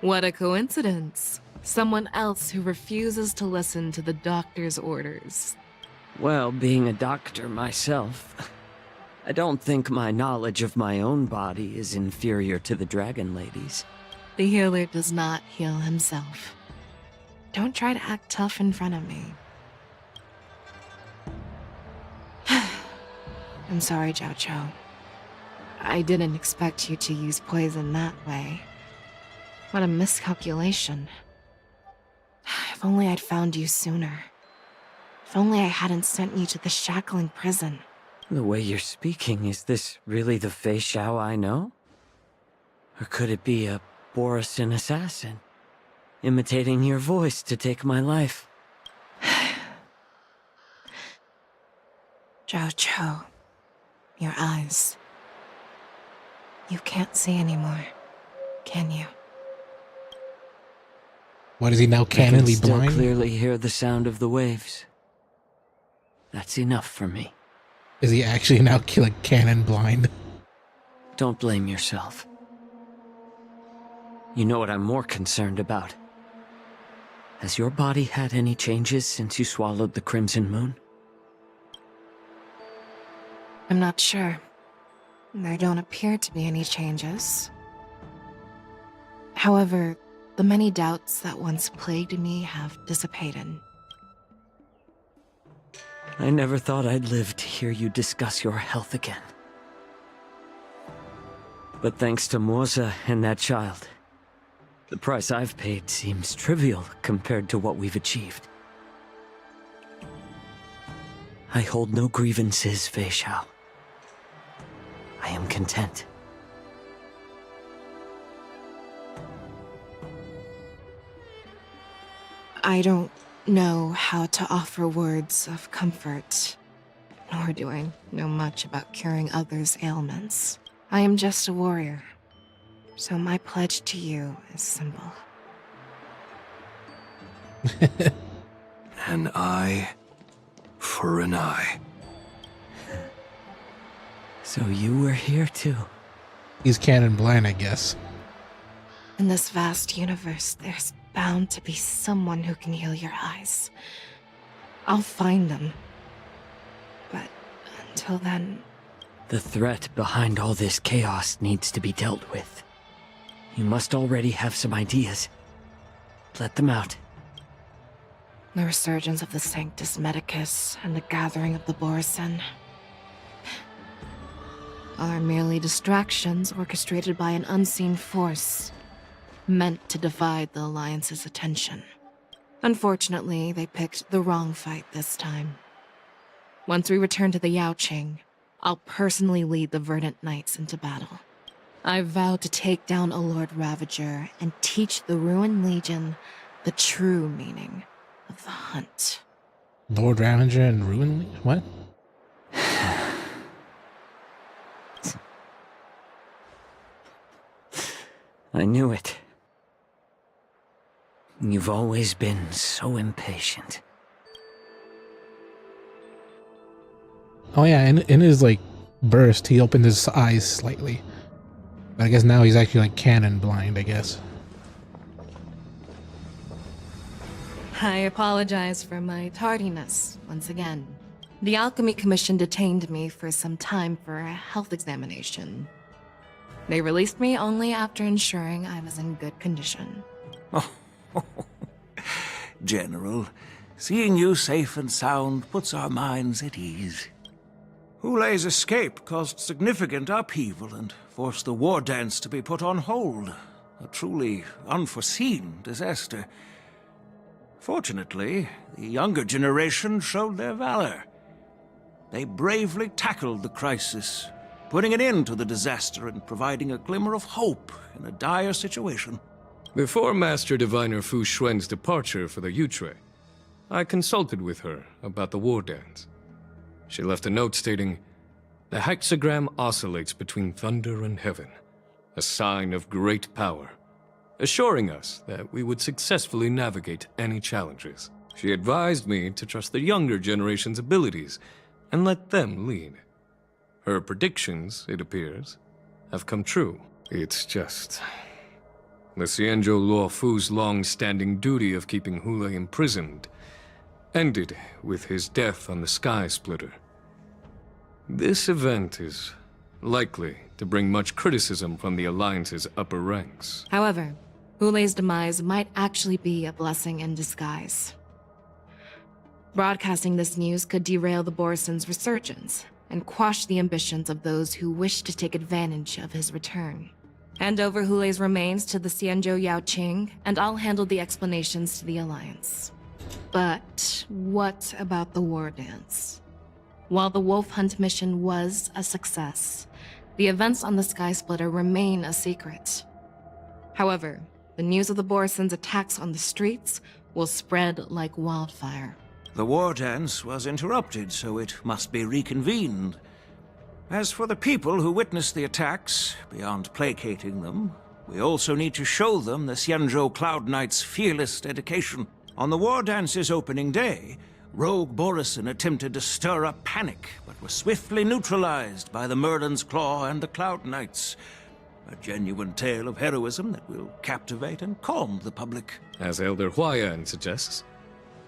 What a coincidence. Someone else who refuses to listen to the doctor's orders. Well, being a doctor myself, I don't think my knowledge of my own body is inferior to the Dragon Lady's. The healer does not heal himself. Don't try to act tough in front of me. I'm sorry, Zhao Cho. I didn't expect you to use poison that way. What a miscalculation. If only I'd found you sooner. If only I hadn't sent you to the shackling prison. The way you're speaking, is this really the Fei Xiao I know? Or could it be a Borisin assassin, imitating your voice to take my life? Zhao Cho, your eyes. You can't see anymore, can you? What is he now, canonically I can still blind? clearly hear the sound of the waves. That's enough for me. Is he actually now like canon blind? Don't blame yourself. You know what I'm more concerned about? Has your body had any changes since you swallowed the Crimson Moon? I'm not sure. There don't appear to be any changes. However, the many doubts that once plagued me have dissipated. I never thought I'd live to hear you discuss your health again. But thanks to Morza and that child, the price I've paid seems trivial compared to what we've achieved. I hold no grievances, Fei Xiao. I am content. I don't know how to offer words of comfort, nor do I know much about curing others' ailments. I am just a warrior, so my pledge to you is simple. An eye for an eye. So you were here too? He's canon blind, I guess. In this vast universe, there's bound to be someone who can heal your eyes. I'll find them. But until then... The threat behind all this chaos needs to be dealt with. You must already have some ideas. Let them out. The resurgence of the Sanctus Medicus and the gathering of the Borisin are merely distractions orchestrated by an unseen force, meant to divide the Alliance's attention. Unfortunately, they picked the wrong fight this time. Once we return to the Yaoqing, I'll personally lead the Verdant Knights into battle. I vow to take down a Lord Ravager and teach the Ruined Legion the true meaning of the hunt. Lord Ravager and Ruin Legion? What? I knew it. You've always been so impatient. Oh yeah, in his like burst, he opened his eyes slightly. But I guess now he's actually like canon blind, I guess. I apologize for my tardiness once again. The Alchemy Commission detained me for some time for a health examination. They released me only after ensuring I was in good condition. General, seeing you safe and sound puts our minds at ease. Hulei's escape caused significant upheaval and forced the war dance to be put on hold. A truly unforeseen disaster. Fortunately, the younger generation showed their valor. They bravely tackled the crisis, putting an end to the disaster and providing a glimmer of hope in a dire situation. Before Master Diviner Fu Xuan's departure for the Yutre, I consulted with her about the war dance. She left a note stating, "The hexagram oscillates between thunder and heaven, a sign of great power," assuring us that we would successfully navigate any challenges. She advised me to trust the younger generation's abilities and let them lead. Her predictions, it appears, have come true. It's just... the Xianzhou Luofu's long-standing duty of keeping Hulei imprisoned ended with his death on the Sky Splitter. This event is likely to bring much criticism from the Alliance's upper ranks. However, Hulei's demise might actually be a blessing in disguise. Broadcasting this news could derail the Borisin's resurgence and quash the ambitions of those who wish to take advantage of his return. Hand over Hulei's remains to the Xianzhou Yaoqing, and I'll handle the explanations to the Alliance. But what about the war dance? While the wolf hunt mission was a success, The events on the Sky Splitter remain a secret. However, the news of the Borisons' attacks on the streets will spread like wildfire. The war dance was interrupted, so it must be reconvened. As for the people who witnessed the attacks, beyond placating them, we also need to show them the Xianzhou Cloud Knight's fearless dedication. On the war dance's opening day, Rogue Borison attempted to stir up panic, but was swiftly neutralized by the Merlin's Claw and the Cloud Knights. A genuine tale of heroism that will captivate and calm the public. As Elder Huayan suggests,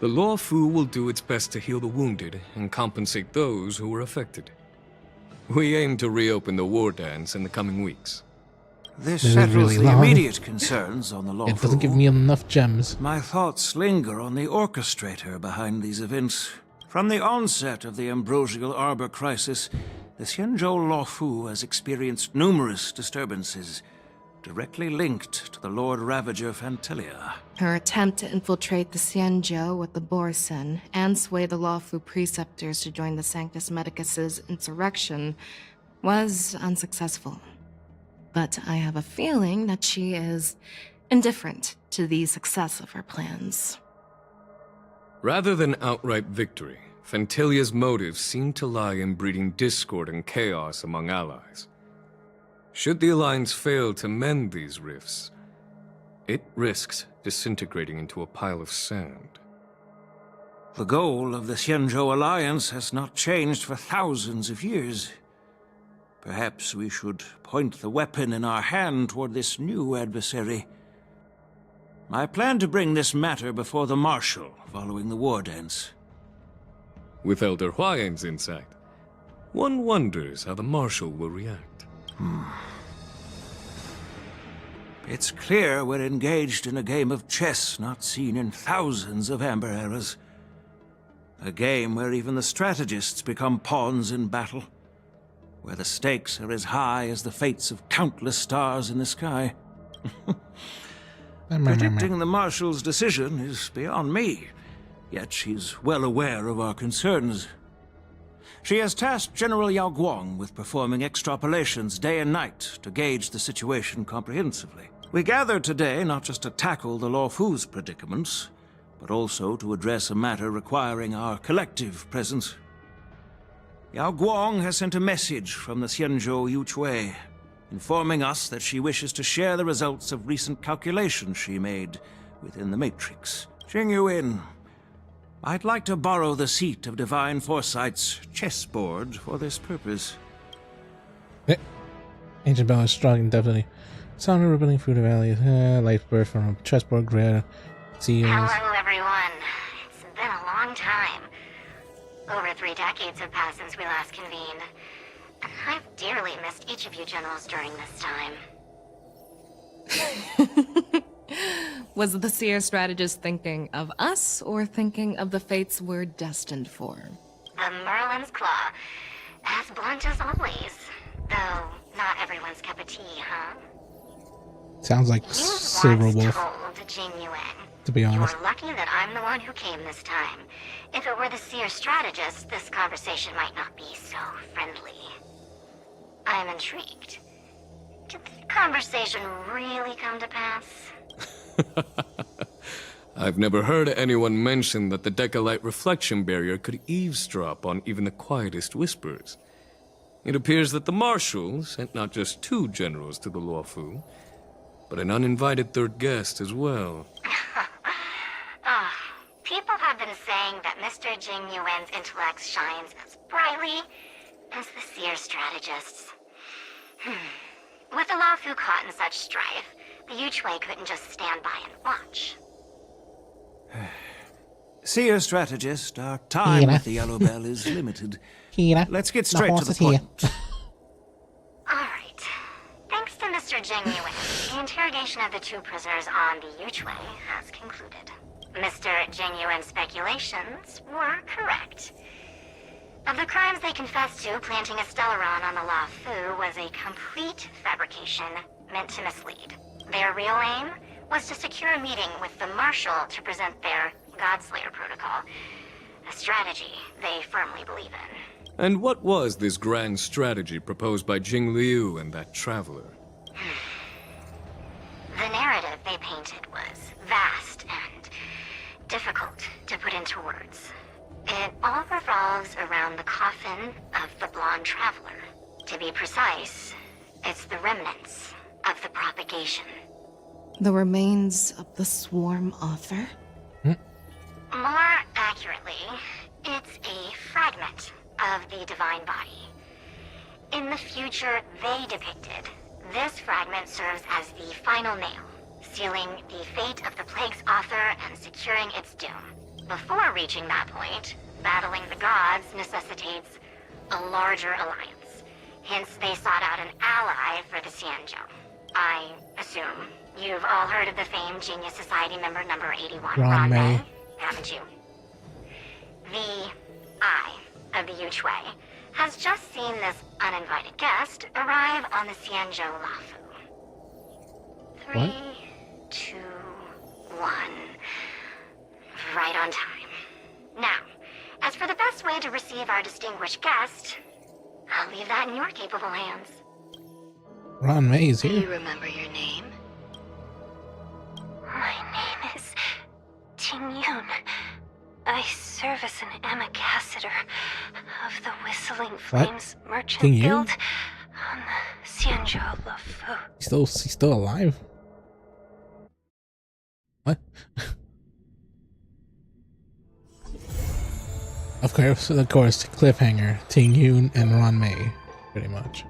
the Luofu will do its best to heal the wounded and compensate those who were affected. We aim to reopen the war dance in the coming weeks. This is settles really the long. immediate concerns on the Luofu. It doesn't give me enough gems. My thoughts linger on the orchestrator behind these events. From the onset of the Ambrosial Arbor crisis, the Xianzhou Luofu has experienced numerous disturbances, directly linked to the Lord Ravager Phantelia. Her attempt to infiltrate the Xianzhou with the Borison and sway the Luofu preceptors to join the Sanctus Medicus' insurrection was unsuccessful. But I have a feeling that she is indifferent to the success of her plans. Rather than outright victory, Phantelia's motives seem to lie in breeding discord and chaos among allies. Should the Alliance fail to mend these rifts, it risks disintegrating into a pile of sand. The goal of the Xianzhou Alliance has not changed for thousands of years. Perhaps we should point the weapon in our hand toward this new adversary. I plan to bring this matter before the Marshal following the war dance. With Elder Huayan's insight, one wonders how the Marshal will react. It's clear we're engaged in a game of chess not seen in thousands of Amber eras. A game where even the strategists become pawns in battle. Where the stakes are as high as the fates of countless stars in the sky. Predicting the Marshal's decision is beyond me, yet she's well aware of our concerns. She has tasked General Yao Guang with performing extrapolations day and night to gauge the situation comprehensively. We gathered today not just to tackle the Luofu's predicaments, but also to address a matter requiring our collective presence. Yao Guang has sent a message from the Xianzhou Yuchui, informing us that she wishes to share the results of recent calculations she made within the Matrix. Jing Yuan, I'd like to borrow the seat of Divine Foresight's chessboard for this purpose. Ancient Bell is strong and definitely. Sound of rebuilding through the valleys. Life birth from a chessboard grid. Seals. Hello, everyone. It's been a long time. Over 3 decades have passed since we last convened. And I've dearly missed each of you generals during this time. Was the Seer strategist thinking of us or thinking of the fates we're destined for? The Merlin's Claw. As blunt as always. Though, not everyone's cup of tea, huh? Sounds like Silver Wolf, Told Jing Yuan, to be honest. You're lucky that I'm the one who came this time. If it were the Seer strategist, this conversation might not be so friendly. I'm intrigued. Did the conversation really come to pass? I've never heard anyone mention that the Decalite reflection barrier could eavesdrop on even the quietest whispers. It appears that the Marshal sent not just 2 generals to the Luofu, but an uninvited 3rd guest as well. People have been saying that Mr. Jing Yuan's intellect shines as brightly as the Seer strategist's. With the Luofu caught in such strife, the Yuchui couldn't just stand by and watch. Seer strategist, our time with the Yellow Bell is limited. Let's get straight to the point. Alright. Thanks to Mr. Jing Yuan, the interrogation of the 2 prisoners on the Yuchui has concluded. Mr. Jing Yuan's speculations were correct. Of the crimes they confessed to, planting a Stellaron on the Luofu was a complete fabrication meant to mislead. Their real aim was to secure a meeting with the Marshal to present their Godslayer protocol, a strategy they firmly believe in. And what was this grand strategy proposed by Jing Liu and that traveler? The narrative they painted was vast and difficult to put into words. It all revolves around the coffin of the blonde traveler. To be precise, it's the remnants of the propagation. The remains of the swarm author? More accurately, it's a fragment of the divine body. In the future they depicted, this fragment serves as the final nail, sealing the fate of the plague's author and securing its doom. Before reaching that point, battling the gods necessitates a larger alliance. Hence, they sought out an ally for the Xianzhou. I assume you've all heard of the famed Genius Society member number 81, Ron May. haven't you? The Eye of the Yuchue has just seen this uninvited guest arrive on the Xianzhou Lafu. 3, 2, 1. Right on time. Now, as for the best way to receive our distinguished guest, I'll leave that in your capable hands. Ron May is Do you here. remember your name? My name is Ting Yun. I serve as an ambassador of the Whistling Flames Merchant Ting Yun? Guild on the Xianzhou Lafu. He's still alive? What? Of course, cliffhanger, Ting Yun and Ron May, pretty much.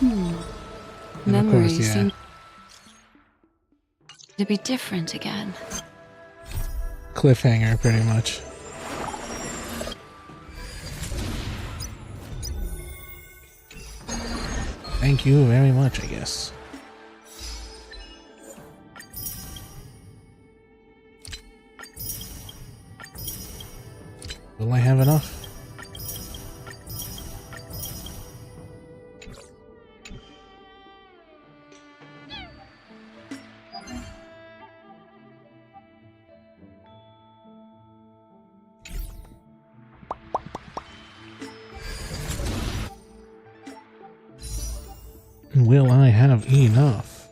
And of Memories course, yeah. seem to be different again. Cliffhanger, pretty much. Thank you very much, I guess. Will I have enough? Will I have enough?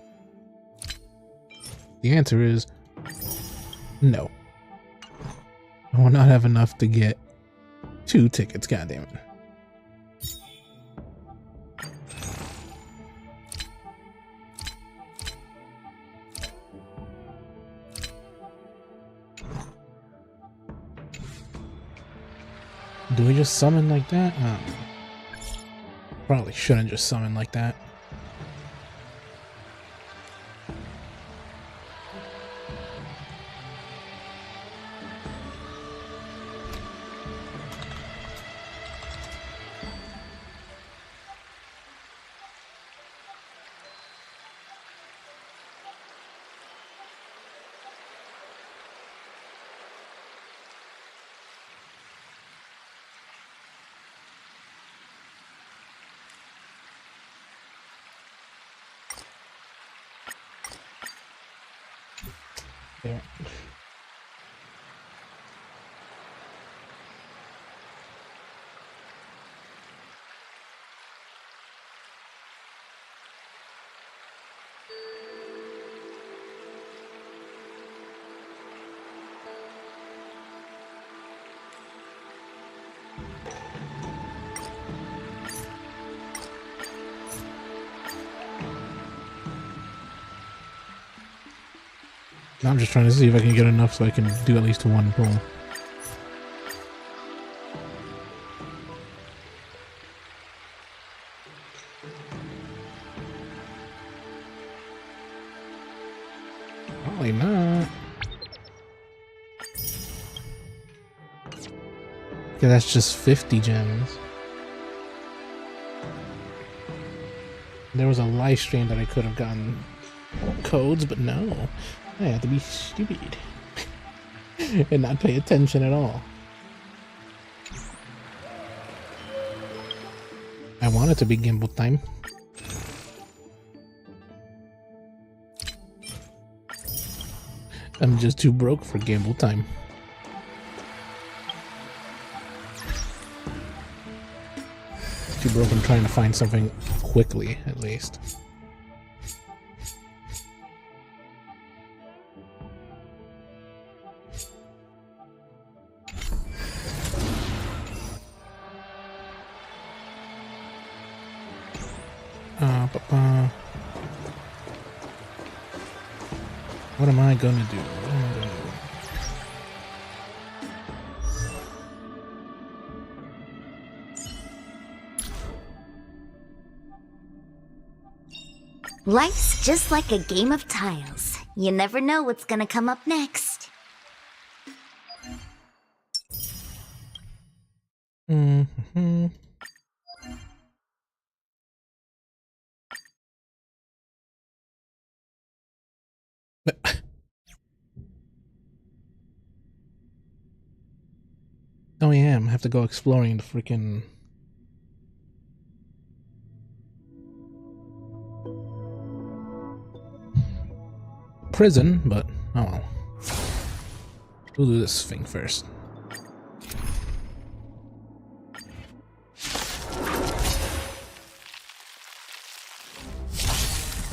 The answer is no. I will not have enough to get 2 tickets, goddammit. Do we just summon like that? Probably shouldn't just summon like that. There. I'm just trying to see if I can get enough so I can do at least one pull. Probably not. Okay, that's just 50 gems. There was a live stream that I could have gotten codes, but no. I have to be stupid and not pay attention at all. I want it to be gimbal time. I'm just too broke for gimbal time. broken trying to find something quickly, at least. What am I gonna do? What am I gonna do? Life's just like a game of tiles. You never know what's gonna come up next. Mm-hmm. Oh yeah, I have to go exploring the freaking prison, but oh well. We'll do this thing first.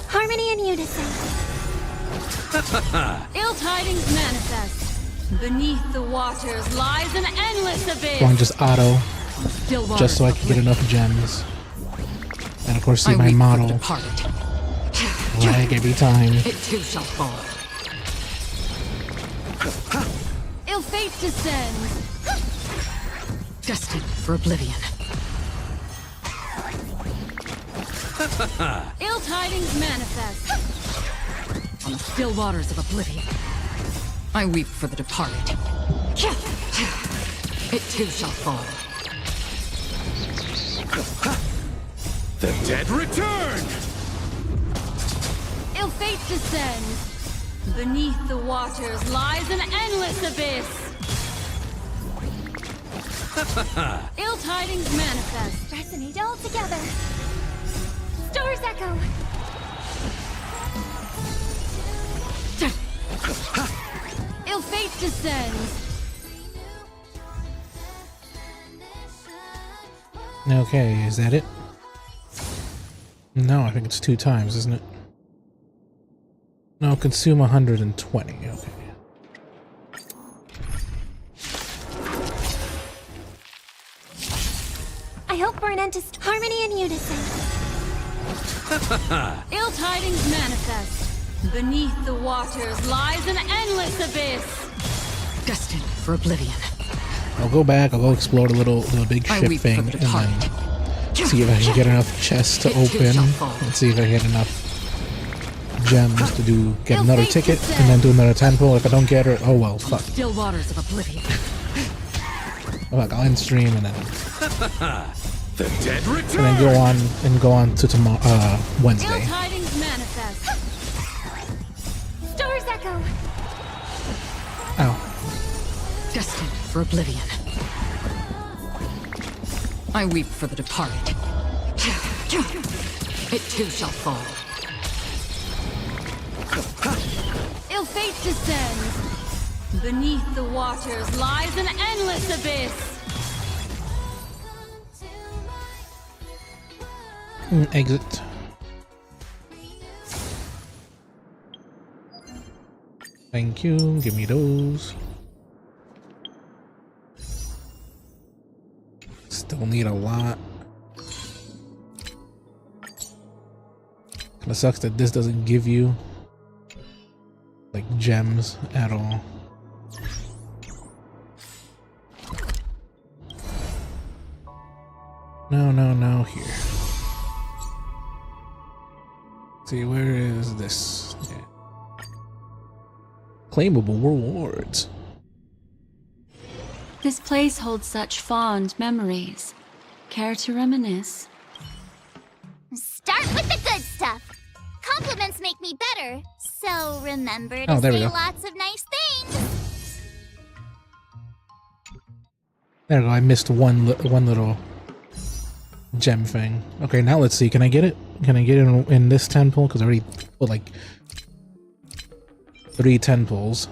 Harmony and unison. Ill tidings manifest. Beneath the waters lies an endless abyss. Going just auto, just so I can get enough gems. And of course see my model lag every time. It too shall fall. Ill fate descends. Destined for oblivion. Ill tidings manifest. On the still waters of oblivion, I weep for the departed. It too shall fall. The dead return! Ill fate descends. Beneath the waters lies an endless abyss. Ill tidings manifest. Resonate all together. Stars echo. Ill fate descends. Okay, is that it? No, I think it's 2 times, isn't it? No, consume 120. Okay. I hope for an end to harmony and unison. Ill tidings manifest. Beneath the waters lies an endless abyss. Destined for oblivion. I'll go back, I'll go explore the little big ship thing, and then see if I can get enough chests to open, and see if I get enough gems to get another ticket, and then do another temple. If I don't get her, oh well, fuck. Still waters of oblivion. Fuck, I'll end stream and then The dead return. and then go on to tomorrow, Wednesday. Ill tidings manifest. Stars echo. Ow. Destined for oblivion. I weep for the departed. It too shall fall. Ill fate descends. Beneath the waters lies an endless abyss. Exit. Thank you, give me those. Still need a lot. Kinda sucks that this doesn't give you like gems at all. No, here. See, where is this? Yeah. Claimable rewards. This place holds such fond memories. Care to reminisce? Start with the good stuff. Compliments make me better. So remember Oh, to there we say go. lots of nice things. There we go. I missed one little gem thing. Okay, now let's see. Can I get it? Can I get it in this temple? Because I already put like 3 temples.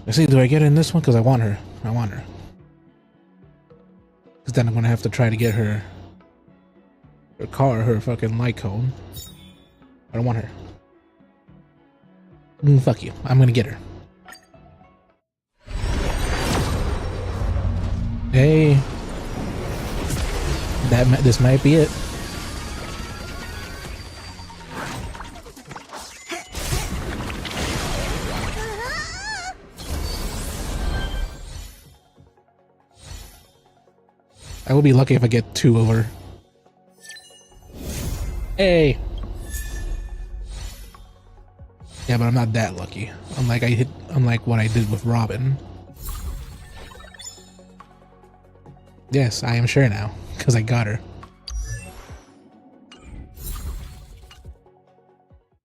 Let's see. Do I get it in this one? Because I want her. I want her. Because then I'm gonna have to try to get her fucking light cone. I don't want her. Fuck you. I'm gonna get her. Hey. This might be it. I will be lucky if I get 2 over. Hey. Yeah, but I'm not that lucky. Unlike what I did with Robin. Yes, I am sure now, because I got her.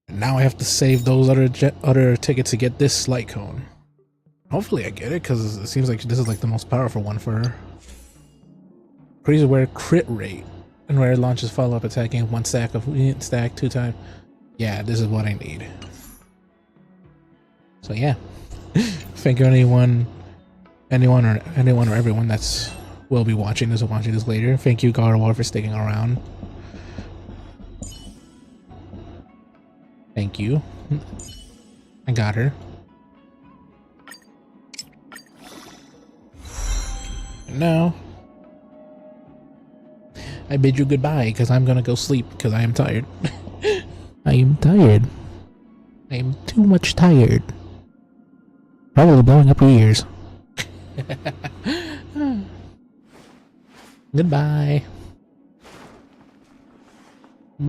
And now I have to save those other tickets to get this light cone. Hopefully I get it, because it seems like this is like the most powerful one for her. Crazy rare crit rate. And rare launches follow-up attacking 1 stack of stack 2 times. Yeah, this is what I need. So yeah. Thank you anyone or everyone that's will be watching this or watching this later. Thank you, God of War, for sticking around. Thank you. I got her. Now I bid you goodbye because I'm gonna go sleep because I am tired. I am tired. I am too much tired. Probably blowing up your ears. Goodbye.